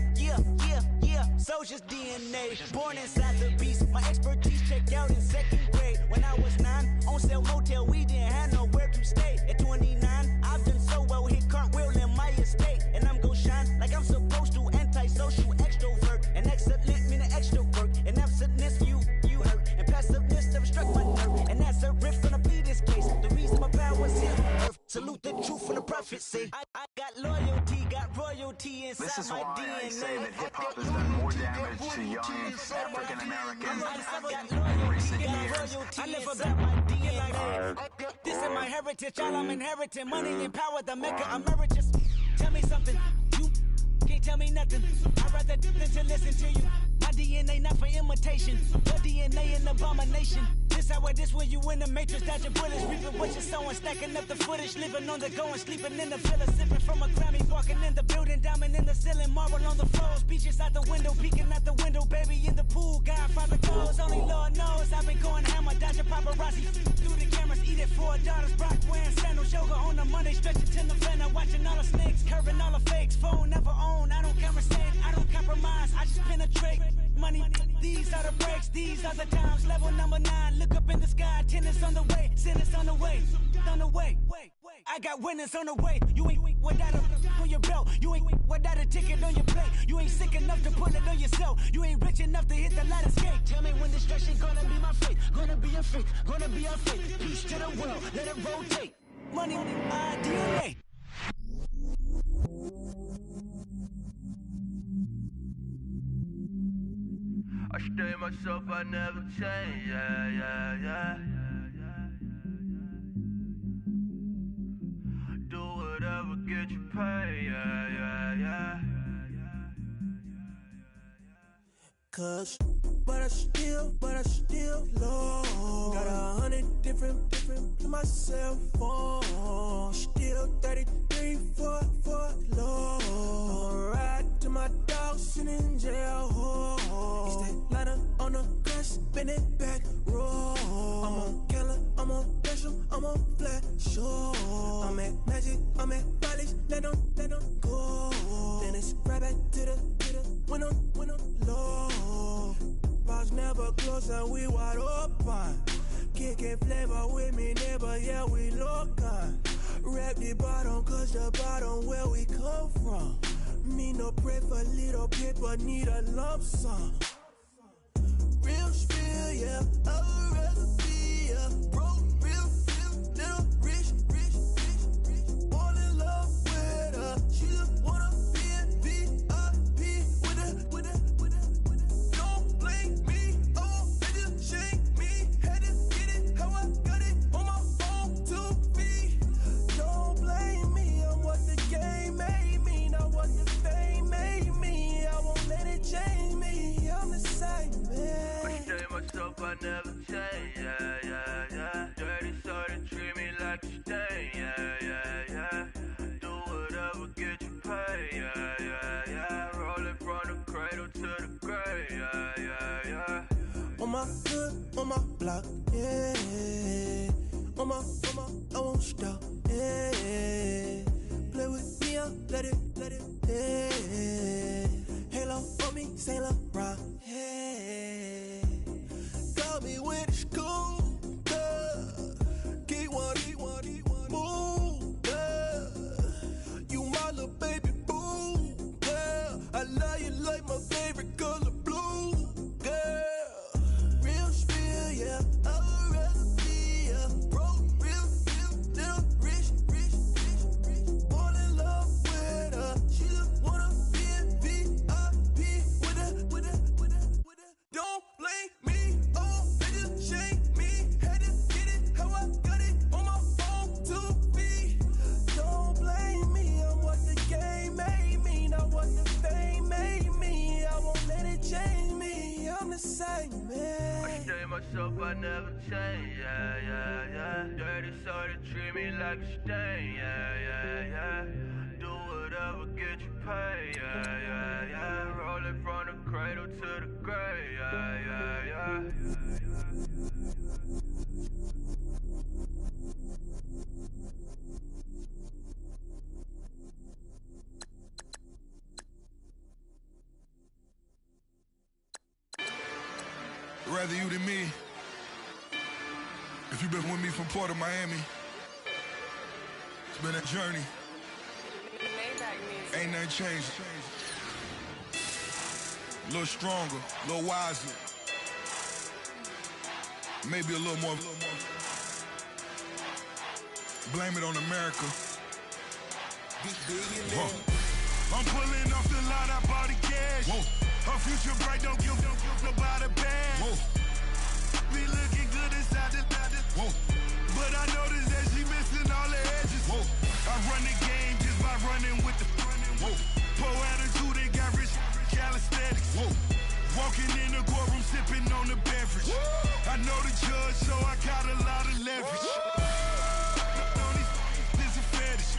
Soldier's DNA, born inside the beast. My expertise checked out in 2nd grade. When I was 9, on sale motel, we didn't have nowhere to stay. At 29, I've done so well, hit cartwheel in my estate. And I'm gon' shine like I'm supposed to, antisocial extrovert. And excellent meaning extra work. And absentness, you hurt. And passiveness never struck my nerve. And that's a riff gonna be this case. The reason my power's here on earth. Salute the truth from the prophecy. I got loyalty, got royalty inside This is my why DNA. I say that hip-hop has done more damage to young African Americans in recent years. I live about my DNA. This is my heritage, all I'm inheriting. Money and power, the Mecca emeritus. Tell me something, you can't tell me nothing. I'd rather do than to listen to you. My DNA not for imitation, your DNA an abomination. This how it is when you in the matrix, dodging bullets, reaping what you're sowing, stacking up the footage, living on the go and sleeping in the villa, sipping from a Grammy, walking in the building, diamond in the ceiling, marble on the floors, beaches out the window, peeking out the window, baby in the pool, Godfather goes, only Lord knows I've been going hammer, dodging paparazzi, through the cameras, eating 4 daughters, Brock wearing sandals, yoga on a Monday, stretching to November, watching all the snakes, curving all the fakes, phone never own, I don't conversate, I don't compromise, I just penetrate, money, these are the breaks, these are the times, level number 9, look up in the sky, tennis on the way, sinners on the way, I got winners on the way, you ain't without a on your belt, you ain't without a ticket on your plate, you ain't sick enough to put it on yourself, you ain't rich enough to hit the ladder skate, tell me when destruction gonna be my fate, gonna be a fate, gonna be our fate, peace to the world, let it rotate, money, DNA. I stay myself, I never change, yeah. Do whatever, get you paid, yeah. Cause, but I still low. Got 100 different in my cell phone. Still 33 for low. I'ma ride to my dog sitting in jail. It's that ladder on the grass, spin it back, roll. I'm on killer, I'm on special, I'm on flat show. I'm at magic, I'm at Bally's, let them go. Then it's right back to the when I'm low. Bars never close and we wide open. Kicking flavor with me, neighbor, yeah, we local. Rap the bottom, cause the bottom where we come from. Me no pray for little paper, need a lump sum. Real spill, yeah, I would rather be, yeah. Broke, real, little rich. All in love with her, she just wanna be in VIP with it. Don't blame me, oh, they just shake me. Had to get it, how I got it, on my phone to me. Don't blame me, I'm what the game made me, not what the fame made me. I won't let it change me, I'm the same man. I stay myself, I never change, yeah. Dirty soda, treat me like a stain, yeah. Do whatever, get you paid, yeah. Roll it from the cradle to the grave, yeah. On On my hood, on my block, yeah. On my, I won't stop, yeah. Play with me, I'll let it, yeah. Halo on me, Saint Laurent, yeah. Call me when it's cool, keep one, move, yeah. You my little baby boo, yeah. I love you like my favorite color blue, girl. Real spill, yeah. I'd rather be a broke, real, still rich. Fall in love with her. She just wanna be in VIP with her. Don't blame me, oh, niggas shame me. Had to get it how I got it on my phone to be. Don't blame me, I'm what the game made me, not what the fame made me. I won't let it change me, I'm the same, man. I stay myself, I never change, yeah. Dirty soda, treat me like a stain, yeah. Do whatever, get you paid, yeah. Roll it from the cradle to the grave, yeah. Rather you than me. If you've been with me from Port of Miami, it's been a journey. Ain't nothing changed. A little stronger, a little wiser. Maybe a little more. Blame it on America. I'm pulling off the lot, I bought the cash. Whoa. Her future bright, don't give nobody bad. Whoa. Be looking good inside the whoa. But I noticed that she missing all the edges. Whoa. I run the game just by running with the whoa. Poor attitude, they got rich calisthenics. Whoa. Walking in the courtroom, sipping on the beverage. Whoa. I know the judge, so I got a lot of leverage. This a fetish.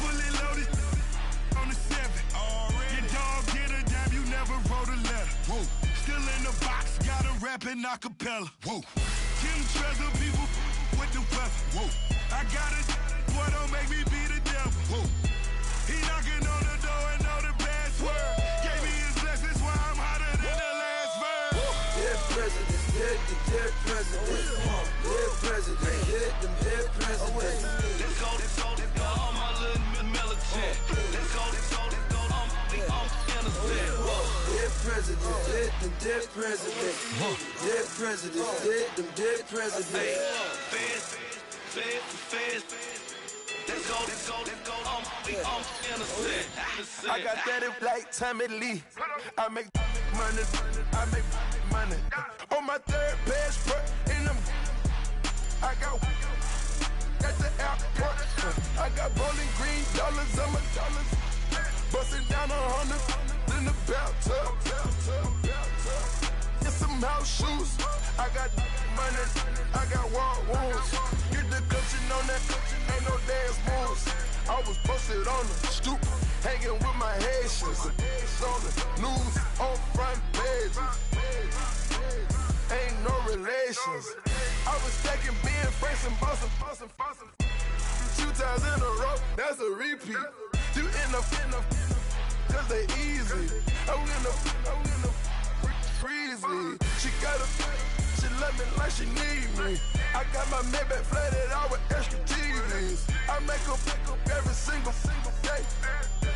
Fully loaded on the 7. Your dog get a dime, you never wrote a letter. Whoa. Still in the box, got a rapping acapella. Whoa. Kim Treasure, people with the weather. Whoa. I got it, boy, don't make me be the devil. Whoa. He knocking on the door and know the password. Gave me his blessings while I'm hotter than the last verse. Dead president, dead president. Dead president, dead president. Let's go, all my little militant. Let's go, I'm innocent. Dead president, dead president. Dead president, dead president. Feds. Let's go, I'm innocent. I got that in like Tommy Lee. I make money. On my third passport, and I got at the airport. I got bowling green dollars on my dollars. Busting down 100 in the bathtub. Get some house shoes. I got money. I got wall wounds. Get the coaching on that. Ain't no dance moves. I was posted on the stoop, hanging with my Haitians. On the news, on front pages. Ain't no relations. I was stacking being Franks and Boston. 2 times in a row, that's a repeat. You in the cause they easy. I'm in the freezy. She love me like she need me. I got my Maybach flooded out with extra TVs. I make up every single day.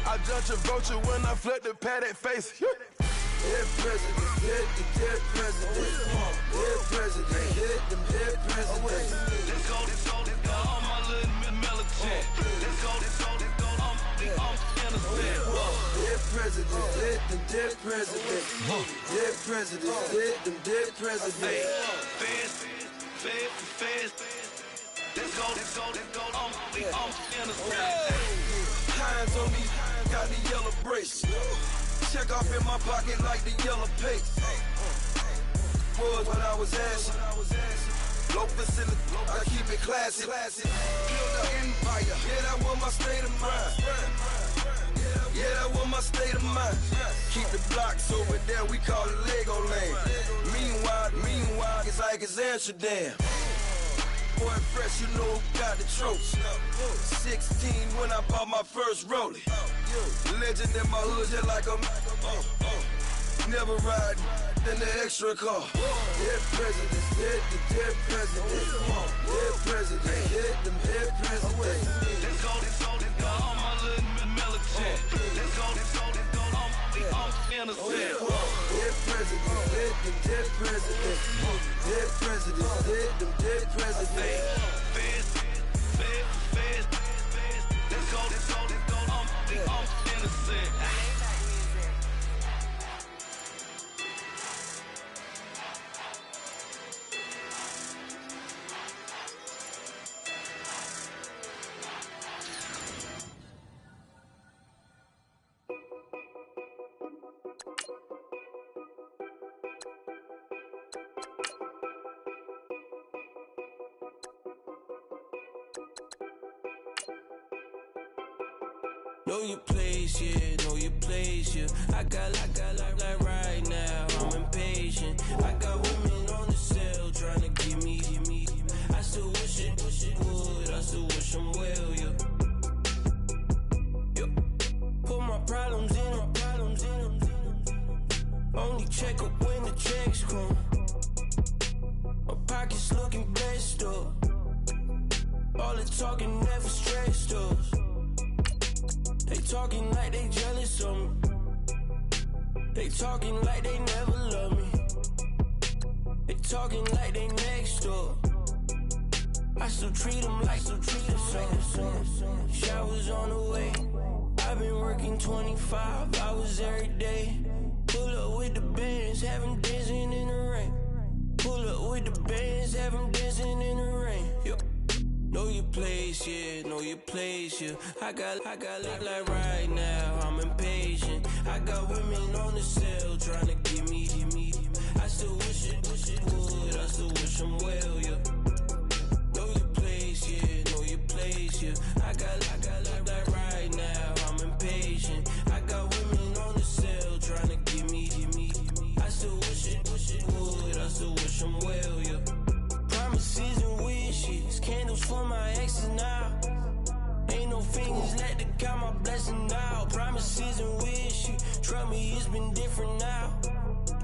I judge a vulture when I flip the Paddock face. Dead president, dead president. Dead president, dead president. Let's go, all my little militant. Let's go, I'm innocent. Dead president, dead president. Dead president, dead president. Feds. Let's go, I'm innocent. Hands on me, got the yellow brace. Check off in my pocket like the yellow paste. Was what I was asking. Low facility, I keep it classy. Build an empire, yeah, that was my state of mind. Yeah, that was my state of mind. Keep the blocks over there, we call it Lego land. Meanwhile, like it's Amsterdam. Boy fresh, you know who got the tropes. 16 when I bought my first rollie. Legend in my hood, just like I'm never ride in the extra car. Dead presidents, dead the dead presidents. Dead presidents, hit them dead presidents. Let's go, all my little militant. Let's go, I'm innocent. Dead presidents, dead them dead presidents. Dead presidents, dead them dead presidents. Feds. Let's go, I'm innocent. Know your place, yeah, know your place, yeah. I got like right now, I'm impatient. I got women on the cell trying to give me. I still wish it would, I still wish them well, yeah. Put my problems in them. Only check up when the checks come. My pockets looking blessed up. All the talking never stressed us. They talking like they jealous of me. They talking like they never love me. They talking like they next door. I still treat them like so. Showers on the way. I've been working 25 hours every day. Pull up with the bands, have them dancing in the rain. Pull up with the bands, have them dancing in the rain. Yo. Know your place, yeah, know your place, yeah. I got like right now, I'm impatient. I got women on the cell trying to give me. I still wish it would, I still wish them well, yeah. Know your place, yeah, know your place, yeah. I got like right now, I'm impatient. I got women on the cell trying to give me. I still wish it would, I still wish them well, yeah. Promises and wishes, candles for my exes now. Ain't no fingers let to count my blessing now. Promises and wishes, trust me, it's been different now.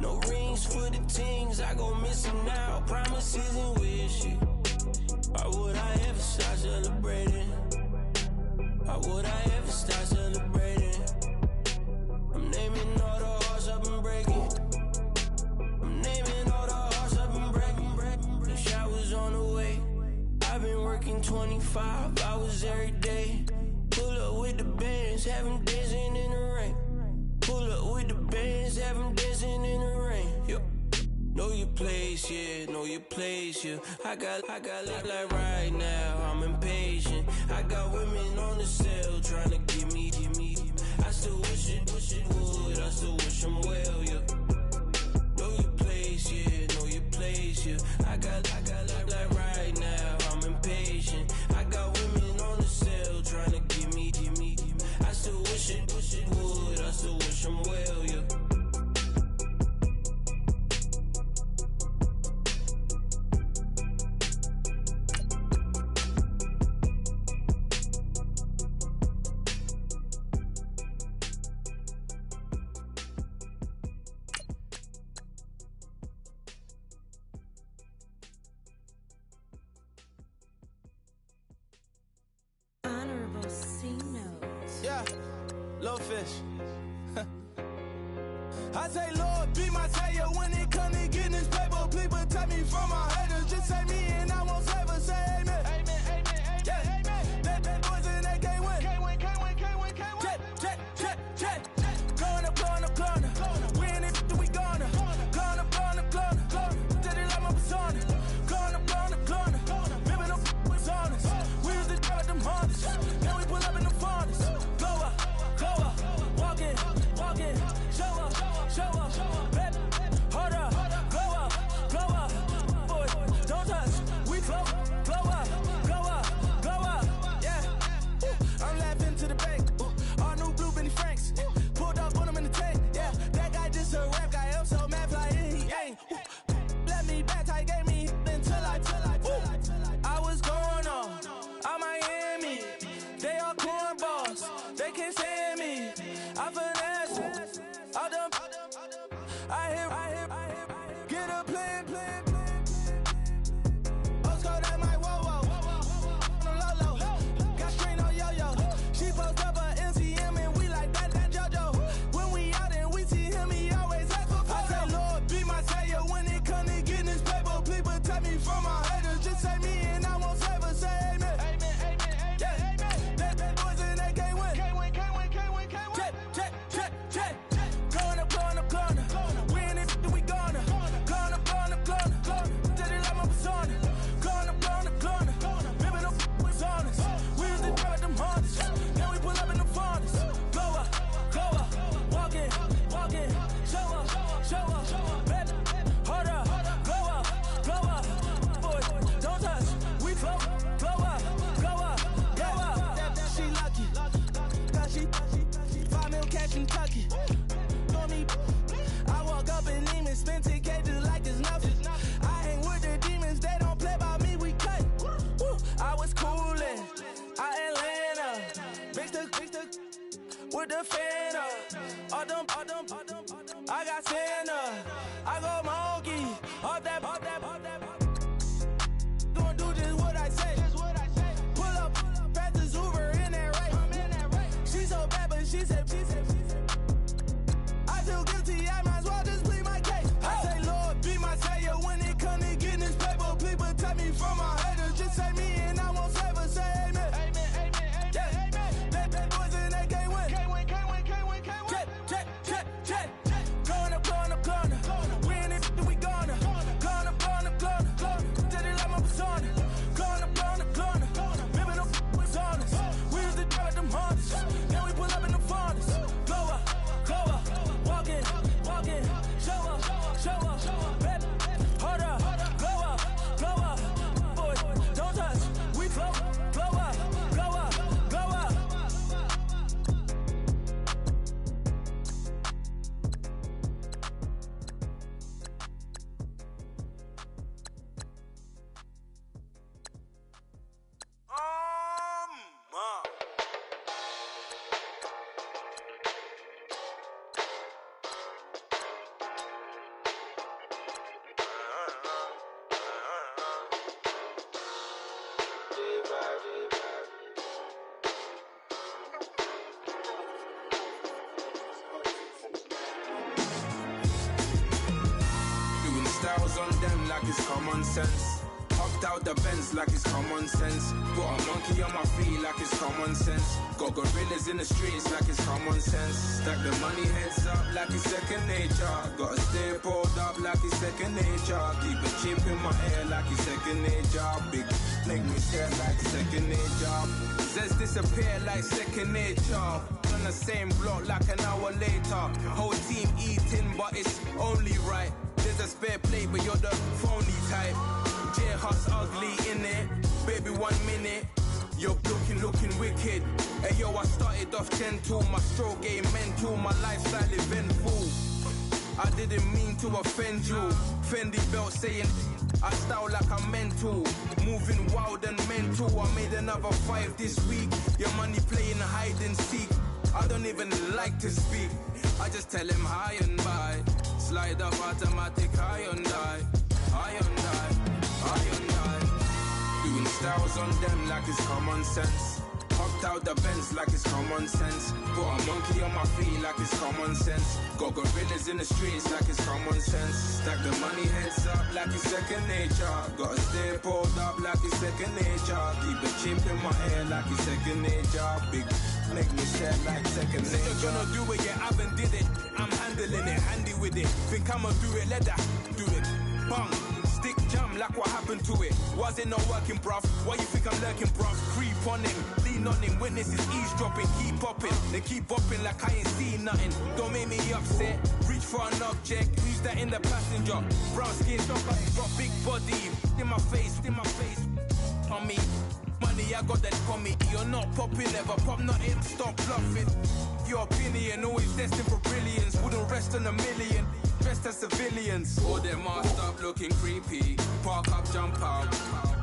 No rings for the things I go missing now. Promises and wishes, why would I ever start celebrating? Why would I ever start celebrating? I'm naming all the hearts I've been breaking. I'm naming all the hearts I've been breaking. The showers on the way. I've been working 25 hours every day. Pull up with the bands, have them dancing in the rain. Pull up with the bands, have them dancing in the rain. Yo. Know your place, yeah, know your place, yeah. I got like right now, I'm impatient. I got women on the cell trying to give me. I still wish it would, I still wish them well, yeah. Know your place, yeah, know your place, yeah. I got like right now, I'm impatient. I got women on the cell trying to give me. I still wish it would, I still wish them well, yeah. Yeah, low fish. I say, Lord, be my savior when it come to getting this paper. Please protect me from my haters. Just say me and I won't save us. Say amen. Amen. Yeah. Amen. That boys in that can't win. Check. Corner. We in it, we gonna. Corner. Did it like my persona. Corner. Ripping up was honest. We used to drop them hardest. Then we pull up in the furnace. Go up. Walk in. Show up. Baby, hold up. Blow up. Boy, don't touch. We blow up. I hit, get a plan. Oscar, that my whoa. On the low. Got strain on yo-yo. She post up a MCM and we like that JoJo. When we out and we see him, he always ask for photo. I say, Lord, be my savior when it come to getting this paper. People tell me from my haters, just say me and I won't save her. Say amen. Yeah. That boys in that game win. Check. Going up. We in it, we gonna. Going up. Did it like my persona. Going up. Ripping up was honest. We used to drive them Hondas. Now we pull up in the Fondas. Glow up. Walk in. Show up. Baby, hold up. Glow up. Boys, don't touch. We flow. Glow up. She lucky. Cause she 5 mil cash in Kentucky. For me, I walk up in demons, spend 10K just like it's nothing. I hang with the demons, they don't play by me, we cut. Woo. I was coolin', Atlanta, mixed with the Fanta. All them, I got Santa, I go monkey, all that. Gonna do just what I say. Pull up, pass the Uber in that race. She so bad, but she said. I feel guilty, I might as well just plead my case. I say, Lord, be my savior when it come to getting this paper. People tell me from my haters, just say me and I won't save her. Say amen. Yeah. That boys in that game win. Check. Going up. We in it, we gonna. Going up. Did it like my persona. Going up. Ripping up was honest. We used to drive them Hondas. Now we pull up in the Fondas. Glow up. Walk in. Show up. Baby, hold up. Glow up. Boys, don't touch. We flow. Glow up. Doing styles on them like it's common sense. Hopped out the Benz like it's common sense. Got a monkey on my feet like it's common sense. Got gorillas in the streets like it's common sense. Stack the money heads up like it's second nature. Gotta stay pulled up like it's second nature. Keep a chip in my ear like it's second nature. Big make me stare like second nature. Says disappear like second nature. On the same block like an hour later. Whole team eating but it's only right. There's a spare plate but you're the phony type. J-Hut's ugly in it. Baby 1 minute. You're looking wicked. Hey yo, I started off gentle. My stroke game mental. My lifestyle eventful. I didn't mean to offend you. Fendi belt saying I style like I'm mental. Moving wild and mental. I made another 5 this week. Your money playing hide and seek. I don't even like to speak. I just tell him high and by. Slide up automatic high and die. Doing styles on them like it's common sense. Hopped out the Benz like it's common sense. Got a monkey on my feet like it's common sense. Got gorillas in the streets like it's common sense. Stack the money heads up like it's second nature. Gotta stay pulled up like it's second nature. Keep the chip in my ear like it's second nature. Big make me sad like second nature. You're gonna do it, yeah, I haven't did it. I'm handling it, handy with it. Think I'ma do it, let that do it. Bang. Stick jam like what happened to it. Was it not working, bruv? Why you think I'm lurking, bruv? Creep on him, lean on him. Witnesses eavesdropping, keep popping. They keep bopping like I ain't seen nothing. Don't make me upset. Reach for an object. Who's that in the passenger? Brown skin, got big body. In my face. On me, money I got that for me. You're not popping, never pop nothing. Stop bluffing. Your opinion always destined for brilliance. Wouldn't rest on a million. Dressed as civilians. All them masked up looking creepy. Park up, jump out,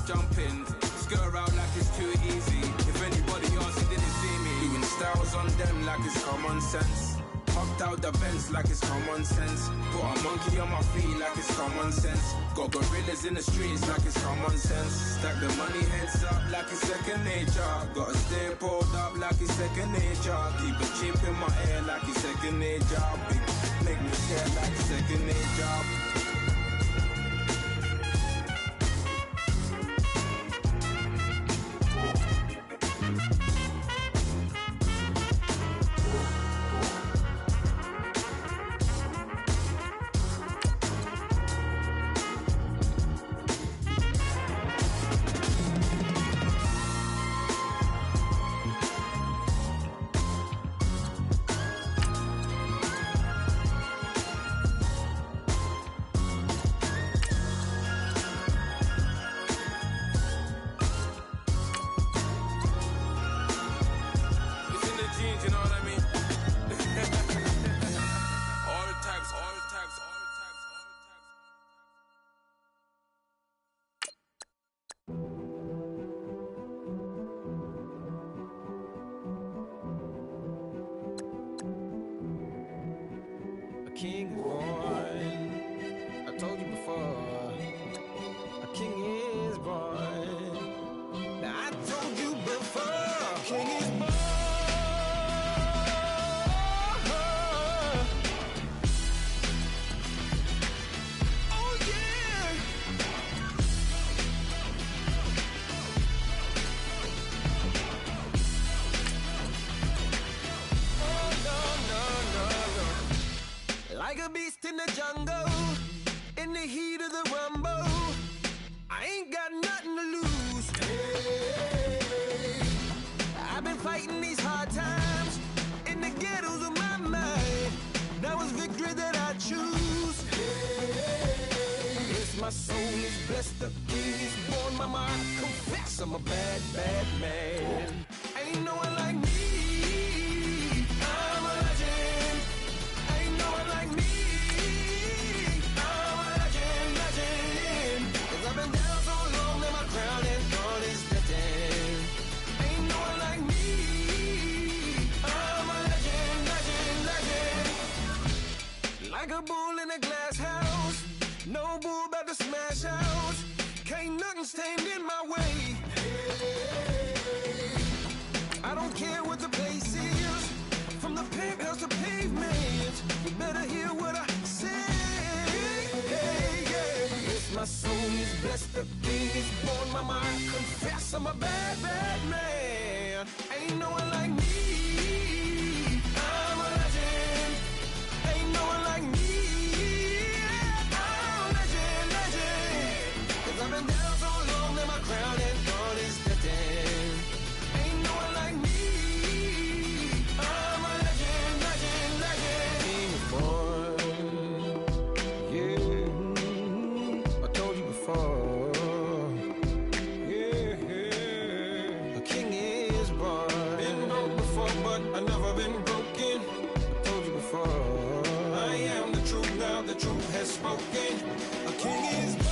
jump in. Skirt out like it's too easy. If anybody else, he didn't see me. Doing styles on them like it's common sense. Hopped out the Benz like it's common sense. Put a monkey on my feet like it's common sense. Got gorillas in the streets like it's common sense. Stack the money heads up like it's second nature. Gotta stay pulled up like it's second nature. Keep a chip in my ear like it's second nature. Big make me share like second nature. King is born. I told you before. A king is born. Now I told you before. A king is born. Oh yeah. Oh no. Like a beast in the jungle, in the heat of the rumble, I ain't got nothing to lose. Hey, I've been fighting these hard times in the ghettos of my mind. Now it's victory that I choose. Hey, yes, my soul is blessed, the king is born. Mama, I confess I'm a bad, bad man. Ain't no one like me. I'm a legend. Ain't no one like me. I'm a legend, legend. 'Cause I've been down so long that my crown and throne is threatened. Ain't no one like me. I'm a legend, legend, legend. Like a bull in a glass house. No bull about to smash out. Can't nothing stand in my way. I don't care what the place is, from the penthouse to pavement. You better hear what I say. Hey, yeah. Yes, my soul is blessed, the king is born. Mama, I confess I'm a bad, bad man. Ain't no one like me. I'm a legend. Ain't no one like me. I'm a legend, legend. 'Cause I've been down so long that my crown and throne is threatened. Ain't no one like me. I'm a legend, legend, legend. King is born. Yeah, I told you before. Yeah, a king is born. Been broke before, but I've never been broken. I told you before. I am the truth now, the truth has spoken. A king is born.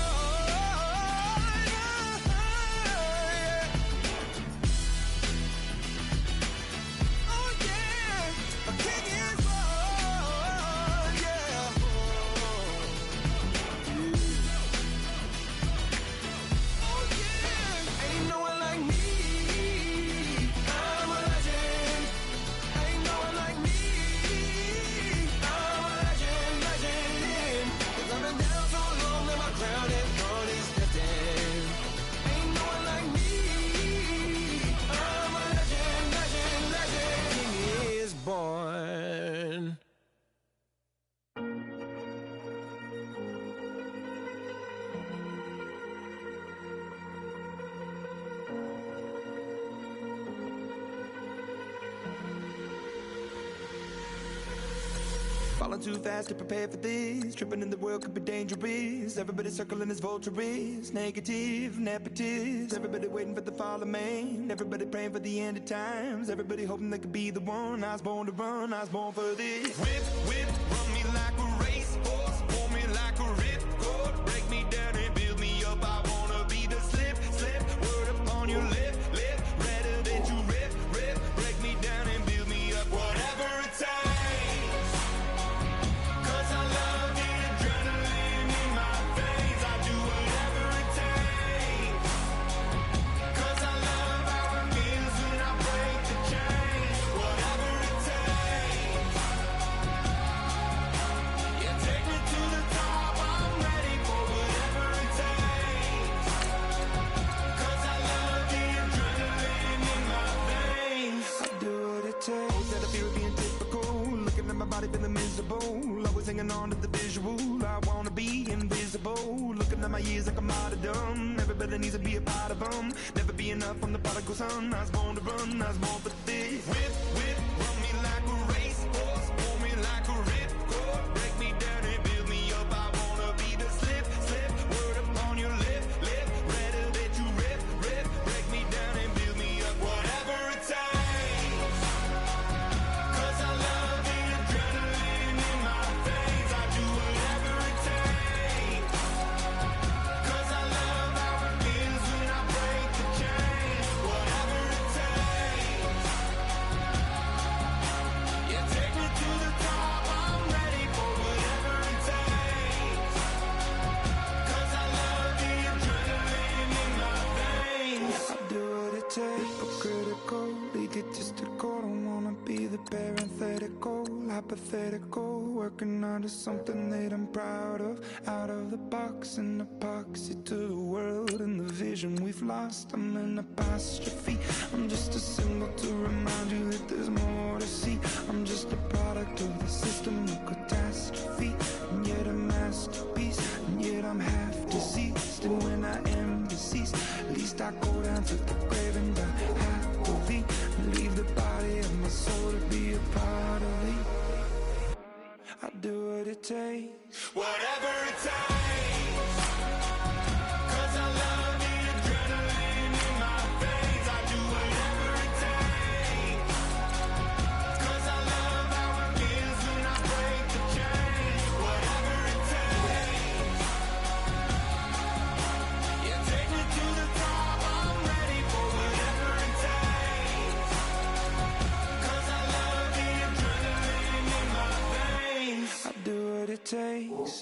Falling too fast to prepare for this. Tripping in the world could be dangerous. Everybody circling as vultures. Negative, nepotist. Everybody waiting for the fall of man. Everybody praying for the end of times. Everybody hoping they could be the one. I was born to run, I was born for this. Whip, whip, run me like a racehorse. Pull me like a ripcord. Break me down and build me up. I wanna be the slip, slip. Word upon your lip, lip. Redder than you rip, rip. Break me down and build me up. Whatever it takes. singing on to the visual. I wanna be invisible. Looking at my years like I'm out of dumb. Everybody needs to be a part of them. Never be enough from the prodigal son. I was born to run, I was born for this. Whip, whip, run me like a racehorse, pull me like a ripcord, break me down and build me up. I wanna be the slip, slip, word upon your lip, lip, rather that you rip, rip, break me down and build me up. Whatever it takes, 'cause I love the adrenaline in my veins. I do whatever it takes, 'cause I love how it feels when I break the chains. Whatever it takes, yeah, take me to the top. I'm ready for whatever it takes, 'cause I love the adrenaline in my veins. I do what it takes, but critical, egotistical. Don't wanna be the parenthetical, hypothetical. Working onto something that I'm proud of. Out of the box, an epoxy to the world and the vision we've lost. I'm an apostrophe. I'm just a symbol to remind you that there's more to see. I'm just a product of the system of catastrophe, and yet a masterpiece, and yet I'm half deceased. And when I am deceased, at least I go down to the grave and die happily, and leave the body of my soul to be a part of me. I do what it takes, Whatever it takes, 'cause I love the adrenaline in my veins. I do whatever it takes, 'cause I love how it feels when I break the chains. Whatever it takes, yeah, take me to the top. I'm ready for whatever it takes, 'cause I love the adrenaline in my veins. I do what it takes.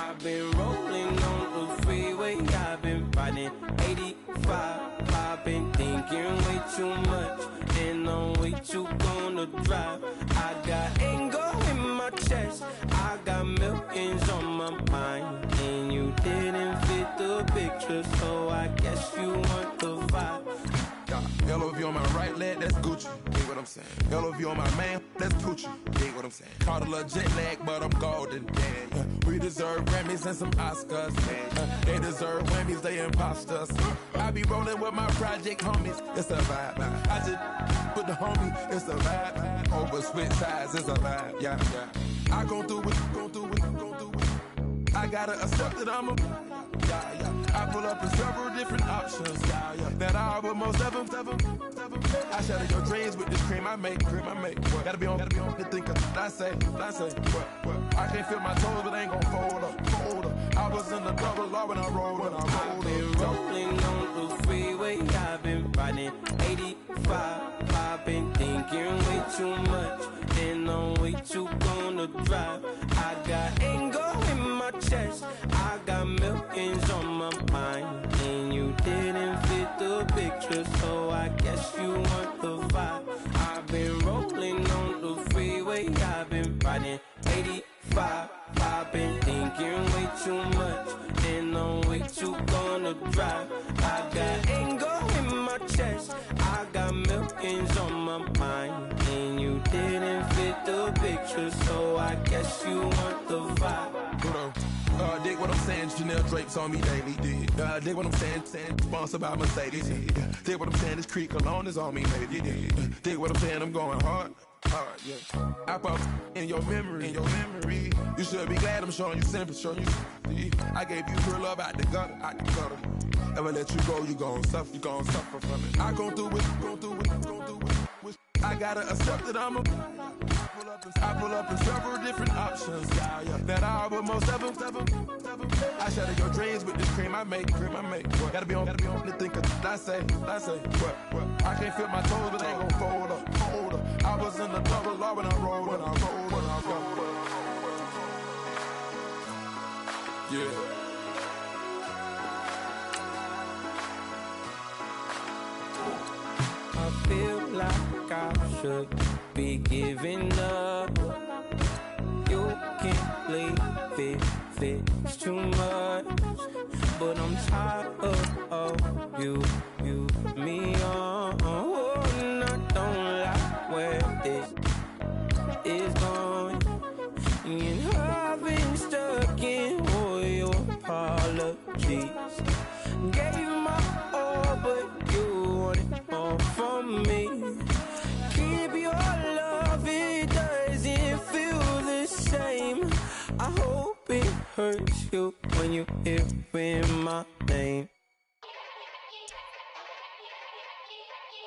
I've been rolling on the freeway, I've been riding 85. I've been thinking way too much, and I'm way too gonna drive. I got anger in my chest, I got millions on my mind, and you didn't fit the picture, so I guess you want the vibe. LOV on my right leg, that's Gucci. Dig what I'm saying? LOV on my man, that's Gucci. Dig what I'm saying? Caught a little jet lag, but I'm golden. We deserve Grammys and some Oscars. They deserve Whammies, they imposters. I be rolling with my project homies, it's a vibe. I just put the homie, it's a vibe. Over switch sides, it's a vibe. Yeah, yeah. I go through it, go through it, go through it. I gotta accept that I'm a. I pull up in several different options. That I will most ever. I shatter your dreams with this cream I make. What? Gotta be on the thinker. I say. What? I can't feel my toes, but ain't gon' fold up. I was in the double law when I rolled. I've been rolling on the freeway, I've been riding 85. I've been thinking way too much, and I'm way too gonna drive. I got anger in my chest, I got millions on my mind, and you didn't fit the picture, so I guess you want the vibe. I've been rolling on the freeway, I've been riding 85. I've been thinking way too much, and I'm way too gonna drive. I got anger in my chest, I got millions on my mind, and you didn't fit the picture, so I guess you want the vibe. Dig what I'm saying, Chanel drapes on me daily. Dig what I'm saying, sponsored by Mercedes. Dig what I'm saying, this creek alone is on me, baby. Dig what I'm saying, I'm going hard, yeah. I pop in your memory, You should be glad I'm showing you sympathy. I gave you real love out the gutter. Ever let you go, you gon' suffer from it. I go through it. I gotta accept that I'm a. I pull up in several different options. That I will most ever. I shatter your dreams with this cream I make. What? Gotta be on the thinker. I say. What? I can't feel my toes, but ain't gon' fold up. I was in the double law when I rolled. Yeah. I feel like I should be giving up. You can't leave it it's too much, but I'm tired of you, me on. Oh, and I don't like where this is going. And I've been stuck in all your apologies. Gave you my all, but you wanted more from me. Keep your love, it doesn't feel the same. I hope it hurts you when you hear my name.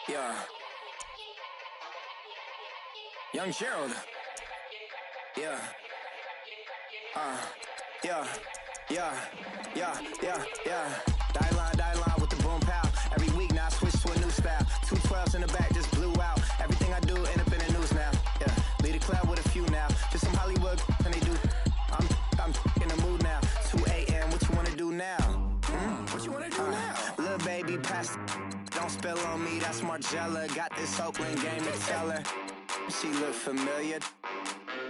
Yeah. Young Gerald. Yeah. Yeah. Die line with the boom pow. Every week now I switch to a new style. 212s in the back just blew out. Everything I do end up in the news now. Yeah. Lead a club with a few now. Just some Hollywood and they do. I'm in the mood now. 2 a.m. What you wanna do now? What you wanna do now? Little baby, pass. Don't spill on me. That's Margella. Got this Oakland game to tell her. She look familiar.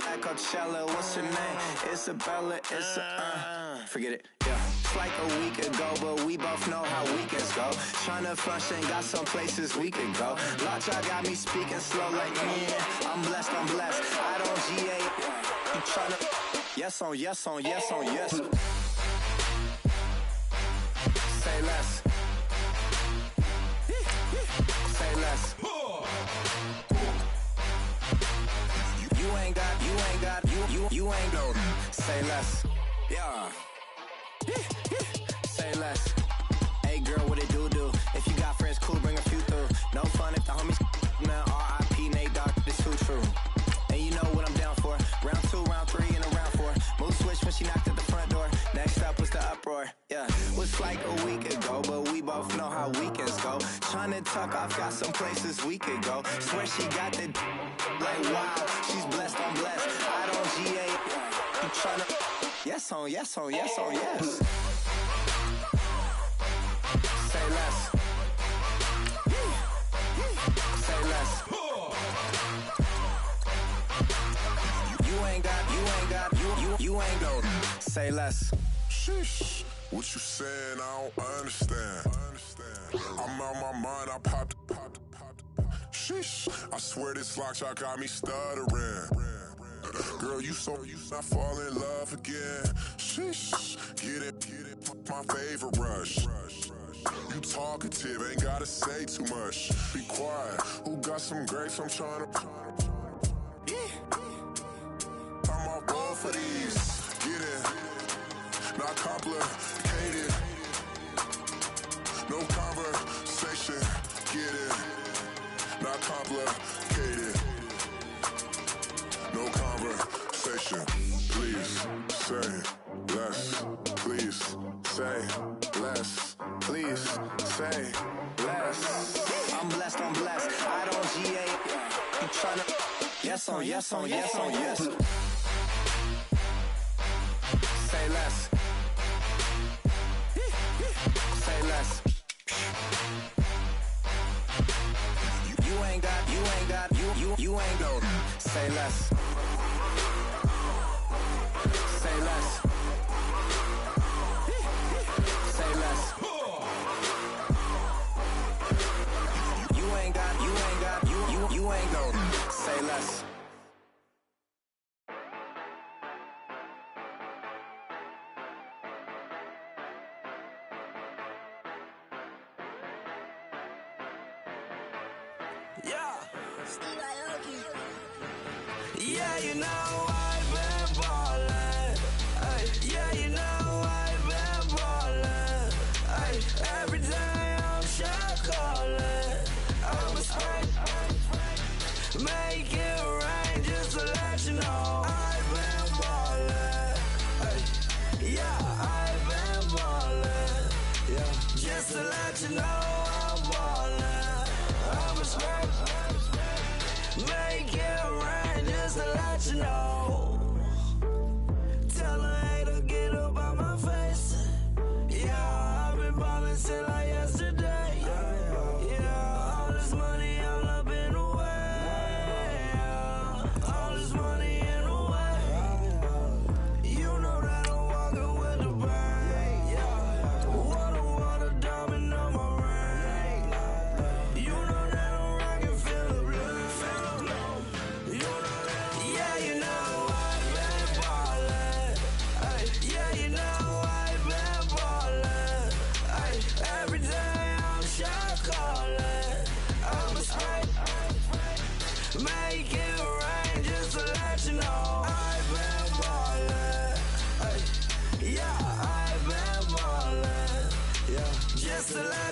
At Coachella, what's her name? Isabella, forget it, yeah. It's like a week ago, but we both know how weekends go. Tryna function, got some places we could go. Lot y'all got me speaking slow like, yeah, I'm blessed. I don't GA, you tryna, yes on yes. Say less. Say less. You ain't no. Say less. Yeah. Say less. Hey girl, what it do? If you got friends, cool, bring a few through. No fun if the homies man. R.I.P. Nate Dogg, this too true. And you know what I'm down for. Round 2, round 3, and a round 4. Mood switch when she knocked at the front door. Next up was the uproar. Yeah, was like a week ago, but we both know how weekends go. Tryna tuck off, got some places we could go. Swear she got the like wow, she's blessed, I'm blessed. I don't GA, you tryna yes on yes. Say less. Say less. You ain't no. Say less. Sheesh. What you saying? I don't understand. I'm out my mind. I popped. Sheesh. I swear this lock shot got me stuttering. Girl, you not fall in love again. Sheesh. Get it. My favorite rush. You talkative, ain't gotta say too much. Be quiet. Who got some grapes? I'm trying to. I'm off both for these. Get it. Not complicated. No conversation. Get it. Not complicated. No conversation. Please say less. Please say less. Please say less. I'm blessed. I don't GA. You tryna yes on. Say less. Say less. You ain't no. Say less. Say less. Say less. You ain't no. Say less. Yeah, you know I've been ballin'. Ay, yeah, you know I've been ballin'. Ay, every day I'm shot callin'. I'm a spray. Make it rain just to let you know I've been ballin'. Ay, yeah, I've been ballin'. Yeah, just to let you know I'm ballin'. I'm a spray. Make it rain just to let you know. Tell her hater get up out my face. Yeah, I've been ballin' since like yesterday. Yeah, all this money all up in the way. Yeah, all this money in the way. You know that I'm walking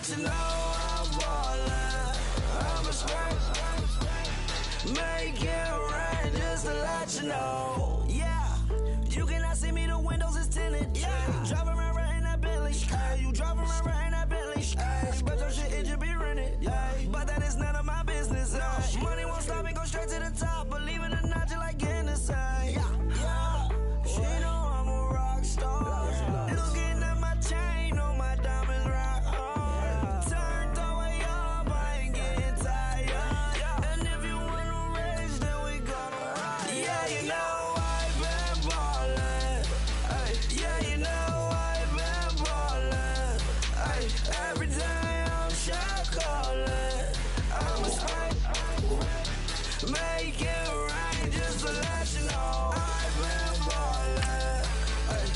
let you know I'm ballin'. I'm a straight. Make it rain just to let you know. Yeah, you cannot see me, the windows is tinted. Yeah, driving around right in that Bentley. Hey, you driving around right in that Bentley. Hey, but your shit, it just be rented. Yeah, but that is none of my business. Money won't stop me, go straight to the top. Believe it or not, you like getting the same. Yeah, she know I'm a rock star. Looking at my chain, on my diamonds rock hard. Turned the way up, I ain't getting tired. And if you wanna race, then we gonna ride. Yeah, you know I've been ballin'. Ay, yeah, you know I've been ballin'. Ay, every day I'm shot callin'. I'm a straight. Make it rain just to let you know I've been ballin'. Ay,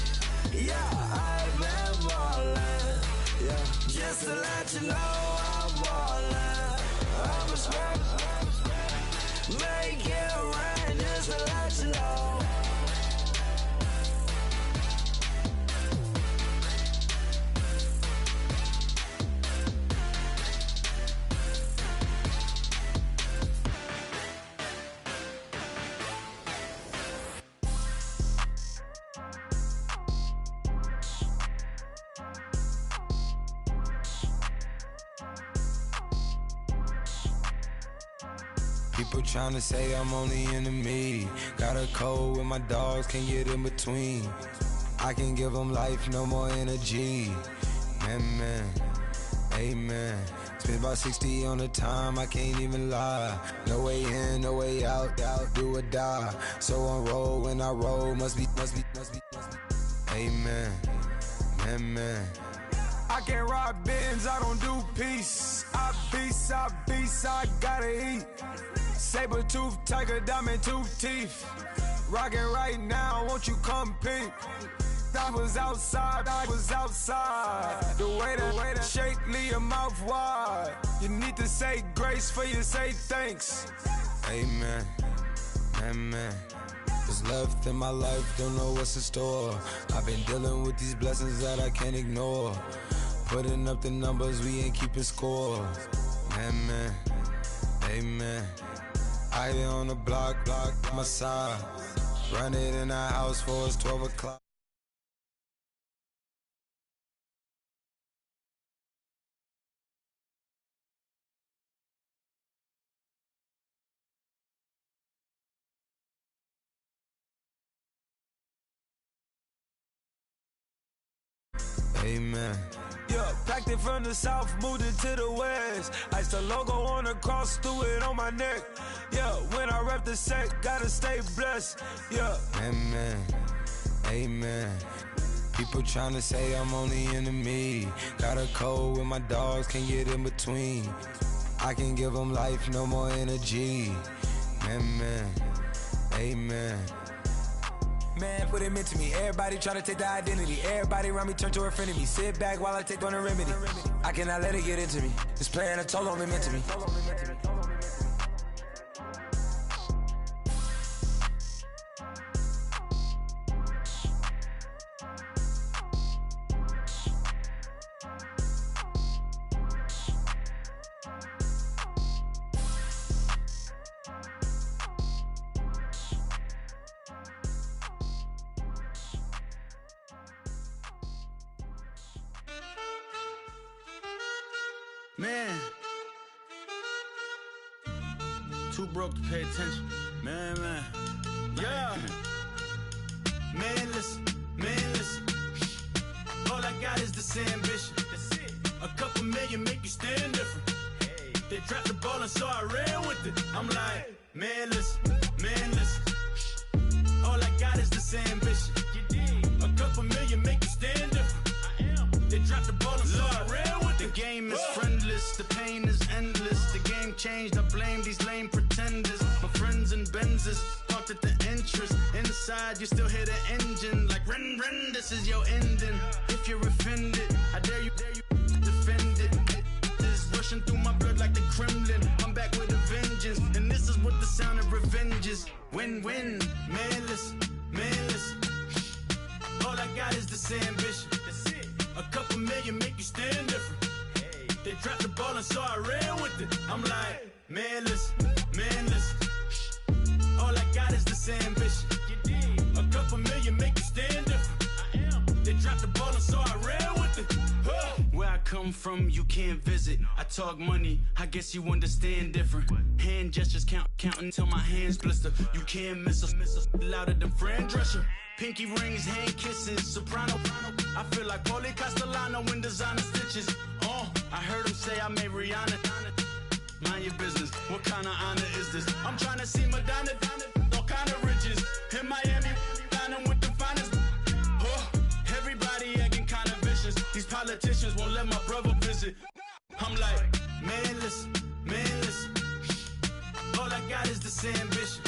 yeah, I've been ballin'. Yeah, just to let you know I'm ballin'. I'm a straight. Make it rain just to let you know. People tryna say I'm only in the media. Got a cold with my dogs, can't get in between. I can give them life, no more energy. Man, amen. Spent about 60 on the time, I can't even lie. No way in, no way out, do or die. So on roll, when I roll, must be. Amen, man. I can't ride Benz, I don't do peace. I beast, I gotta eat. Saber tooth, tiger, diamond tooth teeth. Rockin' right now, won't you come peep? I was outside. The way that shake, leave your mouth wide. You need to say grace for you say thanks. Amen, what's left in my life, don't know what's in store. I've been dealing with these blessings that I can't ignore. Putting up the numbers, we ain't keeping score. Amen. I be on the block, my side. Run it in our house for it's 12 o'clock. Amen. Yeah, packed it from the south, moved it to the west. Iced the logo on the cross, threw it on my neck. Yeah, when I rep the set, gotta stay blessed. Yeah. Amen. People tryna say I'm only in the media. Got a cold with my dogs, can't get in between. I can give them life, no more energy. Amen. Man, what it meant to me. Everybody tryna take the identity. Everybody around me turn to a friend of me. Sit back while I take on the remedy. I cannot let it get into me. This playing a toll on me, meant to me. Man, too broke to pay attention. Man. Yeah. Man, listen. All I got is this ambition. A couple million make you stand different. They dropped the ball and so I ran with it. I'm like, man, listen. All I got is this ambition. A couple million make you stand different. They dropped the ball and so I ran with it. The game is friendless, the pain is endless. The game changed, I blame these lame pretenders. My friends and Benzes parked at the entrance. Inside, you still hear the engine. Like, ren, this is your ending. If you're offended, I dare you defend it. This rushing through my blood like the Kremlin. I'm back with a vengeance. And this is what the sound of revenge is. Win-win. Man, listen. All I got is this ambition. A couple million make you stand different. dropped the ball and so I ran with it. I'm like, man, listen. All I got is this ambition. A couple million make you stand different. They dropped the ball and so I ran with it. Where I come from, you can't visit. I talk money, I guess you understand different. Hand gestures counting till my hands blister. You can't miss us, louder than Fran Drescher. Pinky rings, hand kisses, soprano. I feel like Paulie Castellano in designer stitches. I heard him say I made Rihanna. Mind your business, what kind of honor is this? I'm trying to see Madonna, all kind of riches. In Miami, dining with the finest. Everybody acting kind of vicious. These politicians won't let my brother visit. I'm like, man, listen. All I got is this ambition.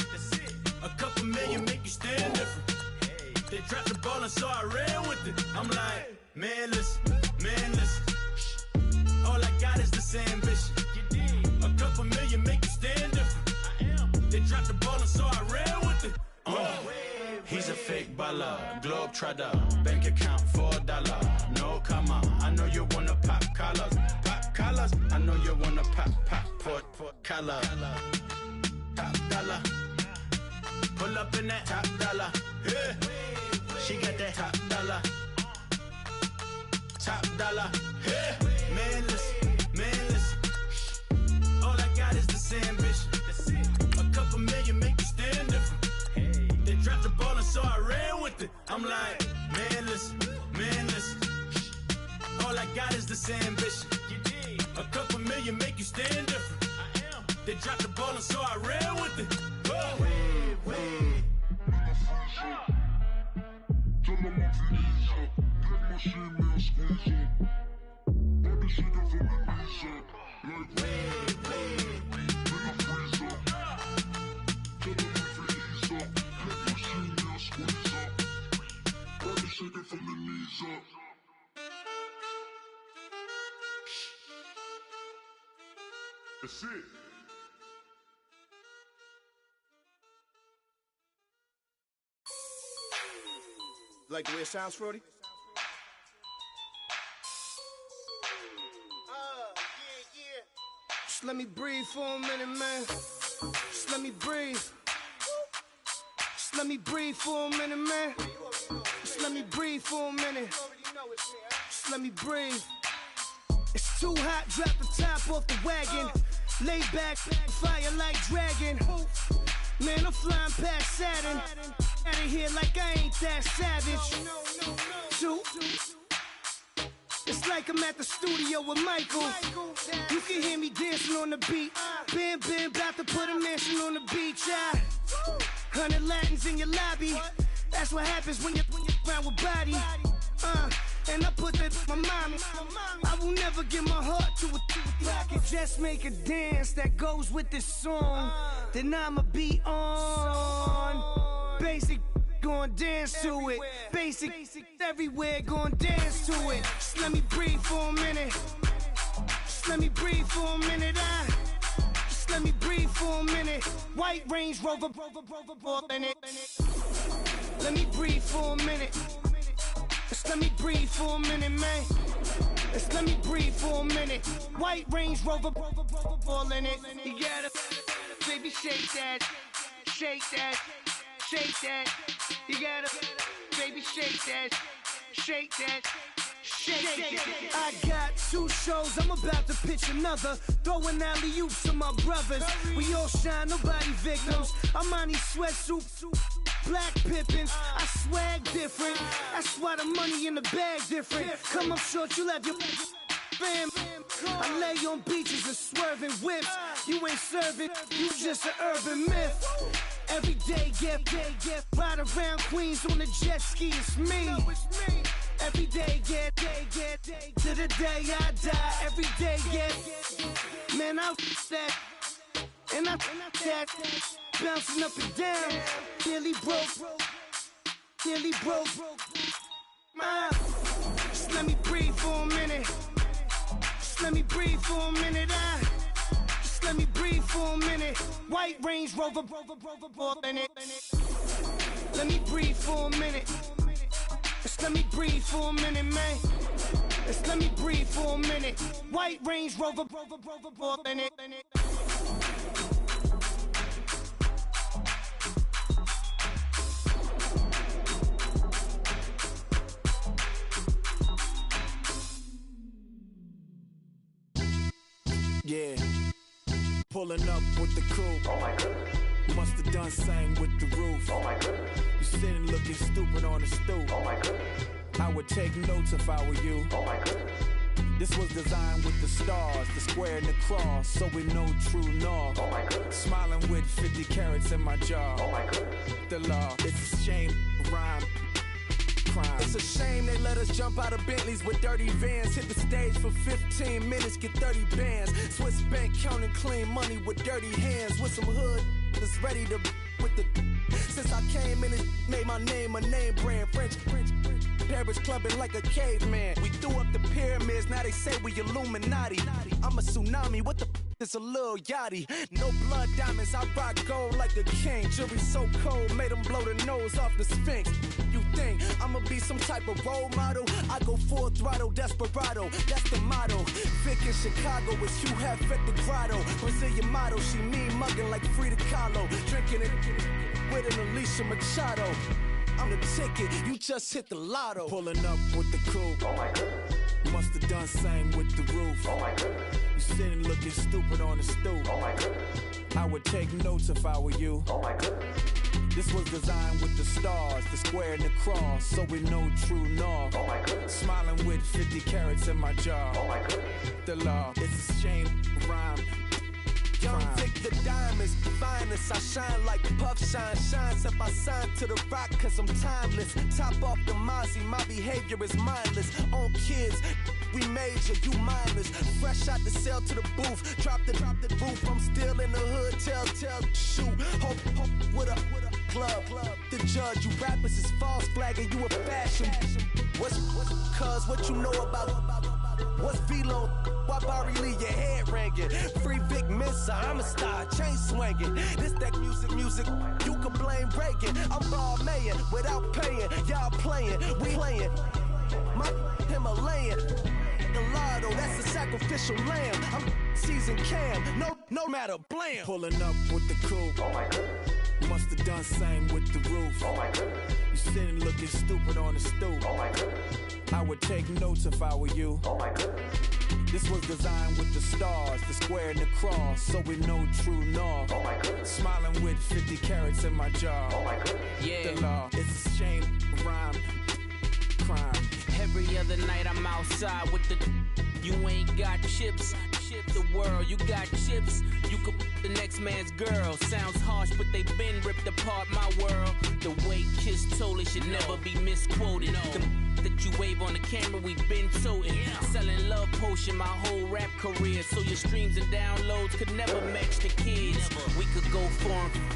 A couple million make you stand different. They dropped the ball and so I ran with it. I'm like, man, listen. All I got is this ambition. A couple million make you stand different. They dropped the ball and so I ran with it. He's a fake baller, globe trotter, bank account $4. No comma, I know you wanna pop collars. I know you wanna pop collar. Top dollar, pull up in that top dollar. Yeah. She got that top dollar. Yeah. Man, listen. All I got is this ambition. A couple million make you stand different. They dropped the ball and so I ran with it. I'm like, man, listen. All I got is this ambition. A couple million make you stand different. They dropped the ball and so I ran with it. That's it. Like the way it sounds, Frody? Just let me breathe for a minute, man. Just let me breathe. Just let me breathe for a minute, man. Just let me breathe for a minute. Just let me breathe. It's too hot, drop the top off the wagon. Lay back, fire like dragon. Man, I'm flying past Saturn. Out of here like I ain't that savage. Two. It's like I'm at the studio with Michael. You can hear me dancing on the beat. Bam, about to put a mansion on the beach. 100 Latins in your lobby. That's what happens when you're around with body. And I put that my mommy. I will never give my heart to a I can just make a dance that goes with this song. Then I'ma be on. Basic, gon' dance to it. Basic, everywhere, gon' dance to it. Just let me breathe for a minute. Just let me breathe for a minute. Just let me breathe for a minute. White Range Rover, in it. Let me breathe for a minute. Just let me breathe for a minute, man. Just let me breathe for a minute. White Range Rover, all in it. You gotta, baby, shake that, shake that, shake that. You gotta, baby, shake that, shake that. I got 2 shows, I'm about to pitch another. Throwing alley-oops to my brothers. We all shine, nobody victims. I'm on these sweatsuits, black pippins. I swag different. That's why the money in the bag different. Come up short, you'll have your fam. I lay on beaches and swerving whips. You ain't serving, you just an urban myth. Every day, get ride around Queens on a jet ski, it's me. Every day, get to the day I die. Every day, get man, I that and I that bouncing up and down. Nearly broke. Just let me breathe for a minute. Just let me breathe for a minute. Just let me breathe for a minute. White Range Rover, in it. Let me breathe for a minute. Just let me breathe for a minute, man. Just Let me breathe for a minute. White Range Rover, in it. Yeah, pulling up with the coupe. Oh my goodness. Must have done same with the roof. Oh my goodness. You sitting looking stupid on the stoop. Oh my goodness. I would take notes if I were you. Oh my goodness. This was designed with the stars, the square and the cross, so we know true north. Oh my goodness. Smiling with 50 carats in my jaw. Oh my goodness. The law, it's a shame, rhyme. Crime. It's a shame they let us jump out of Bentleys with dirty vans. Hit the stage for 15 minutes, get 30 bands. Swiss bank counting clean money with dirty hands. With some hood that's ready to with the. Since I came in, it made my name a name brand. French. Paris clubbing like a caveman. We threw up the pyramids, now they say we Illuminati. I'm a tsunami, what the is a little yachty. No blood diamonds, I rock gold like a king. Jury so cold, made them blow the nose off the Sphinx. You think I'ma be some type of role model? I go full throttle, desperado, that's the motto. Vic in Chicago is Hugh Hef at the grotto. Brazilian model, she mean mugging like Frida Kahlo. Drinking it with an Alicia Machado. I'm the ticket, you just hit the lotto. Pulling up with the coupe. Oh my goodness. Must have done same with the roof. Oh my goodness. You sitting looking stupid on the stoop. Oh my goodness. I would take notes if I were you. Oh my goodness. This was designed with the stars, the square and the cross, so we know true north. Oh my goodness. Smiling with 50 carats in my jaw. Oh my goodness. The law, it's a shame, rhyme. Young Vic, the diamonds, finest. I shine like Puff Shine. Shines up, I sign to the rock, cause I'm timeless. Top off the Mozzie, my behavior is mindless. On kids, we major, you mindless. Fresh out the cell to the booth. Drop the roof, I'm still in the hood. Tell, shoot. Hope with a club. The judge, you rappers is false flagging, you a fashion. What's cuz, what you know about? What's Velo? Why Barry leave your head ringing? Free Vic Mensa, I'm a star, chain swinging. This that music, you can blame Reagan. I'm Balmain without paying, y'all playing, we playing. My Himalayan, Gallardo, that's a sacrificial lamb. I'm seasoned Cam, no matter, blam. Pulling up with the coupe. Oh my goodness. Must have done same with the roof. Oh my goodness. You sitting looking stupid on the stoop. Oh my goodness. I would take notes if I were you. Oh my goodness. This was designed with the stars, the square and the cross, so we know true north. Oh my goodness. Smiling with 50 carats in my jaw. Oh my goodness. Yeah. The law, it's a shame, rhyme, crime. Every other night I'm outside with the. You ain't got chips. The world, you got chips. You could the next man's girl. Sounds harsh, but they been ripped apart my world. The way Kiss told it should never be misquoted. The that you wave on the camera, we been toting. Selling love potion my whole rap career. So your streams and downloads could never match the kids. We could go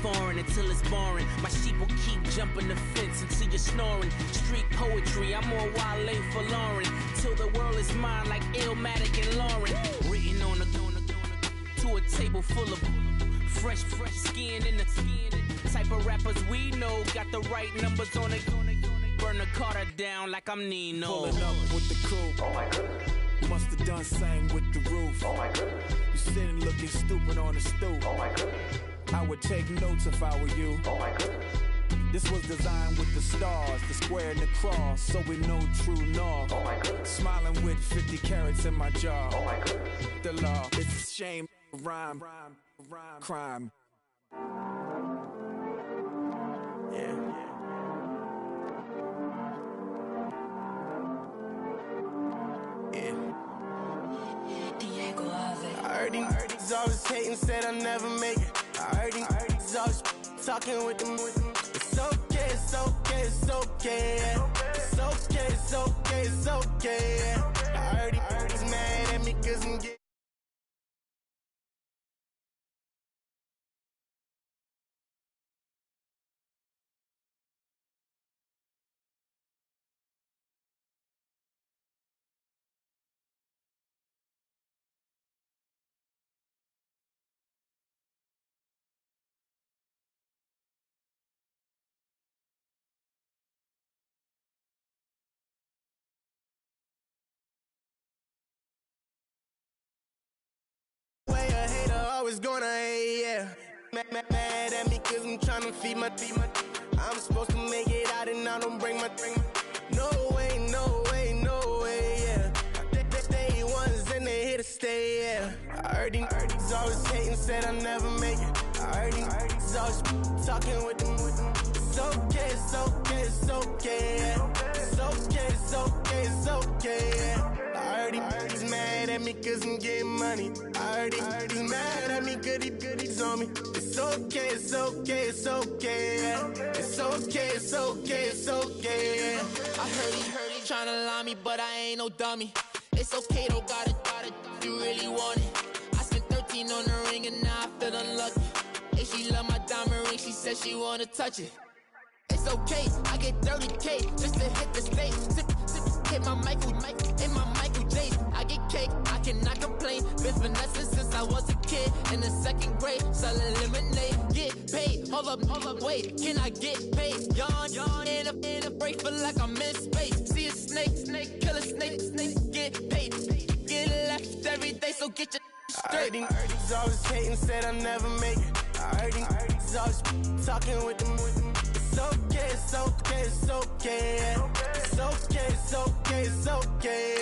foreign until it's boring. My sheep will keep jumping the fence until you're snoring. Street poetry, I'm more Wale for Lauren. Till the world is mine like Illmatic and Lauren. Written on a to a table full of fresh skin in the type of rappers we know. Got the right numbers on it. Burn the Carter down like I'm Nino. Pulling up with the coupe. Oh my goodness. Must have done same with the roof. Oh my goodness. You sitting looking stupid on the stoop. Oh my goodness. I would take notes if I were you. Oh my goodness. This was designed with the stars, the square and the cross, so we know true north. Oh my goodness. Smiling with 50 carats in my jaw. Oh my goodness. The law, it's a shame, rhyme, crime. Yeah. I heard these always hating, said I never make it. I heard these always talking with them. It's okay, it's okay, it's okay. It's okay, it's okay, it's okay. I heard he's mad at me 'cause I'm getting always gonna hate, yeah. Mad at me cause I'm tryna feed my I'm supposed to make it out and I don't bring my No way, no way, no way, yeah. They ones and they here to stay, yeah. I heard these always hating, said I never make it. I heard these always talking with them. It's okay, it's okay, it's okay, yeah. It's okay, it's okay, it's okay, yeah. I heard he's mad at me cause I'm getting money. I heard he's mad at me cause he's on me. It's okay, it's okay, it's okay, yeah. It's okay, it's okay, it's okay, yeah. I heard he tryna lie me, but I ain't no dummy. It's okay though, got it, if you really want it. I spent 13 on the ring and now I feel unlucky. Hey, she love my diamond ring, she said she wanna touch it. It's okay, I get 30K just to hit the stage. Hit my Michael J. I get cake, I cannot complain. Been finessing since I was a kid in the second grade. Selling lemonade, get paid. Hold up, wait, can I get paid? Yawn, in a break, feel like I'm in space. See a snake, kill a snake, get paid. Get left every day, so get your straight. I heard he's always hating, said I never make it. I heard he's always talking with them. It's okay, it's okay, it's okay, yeah. It's okay, it's okay, it's okay,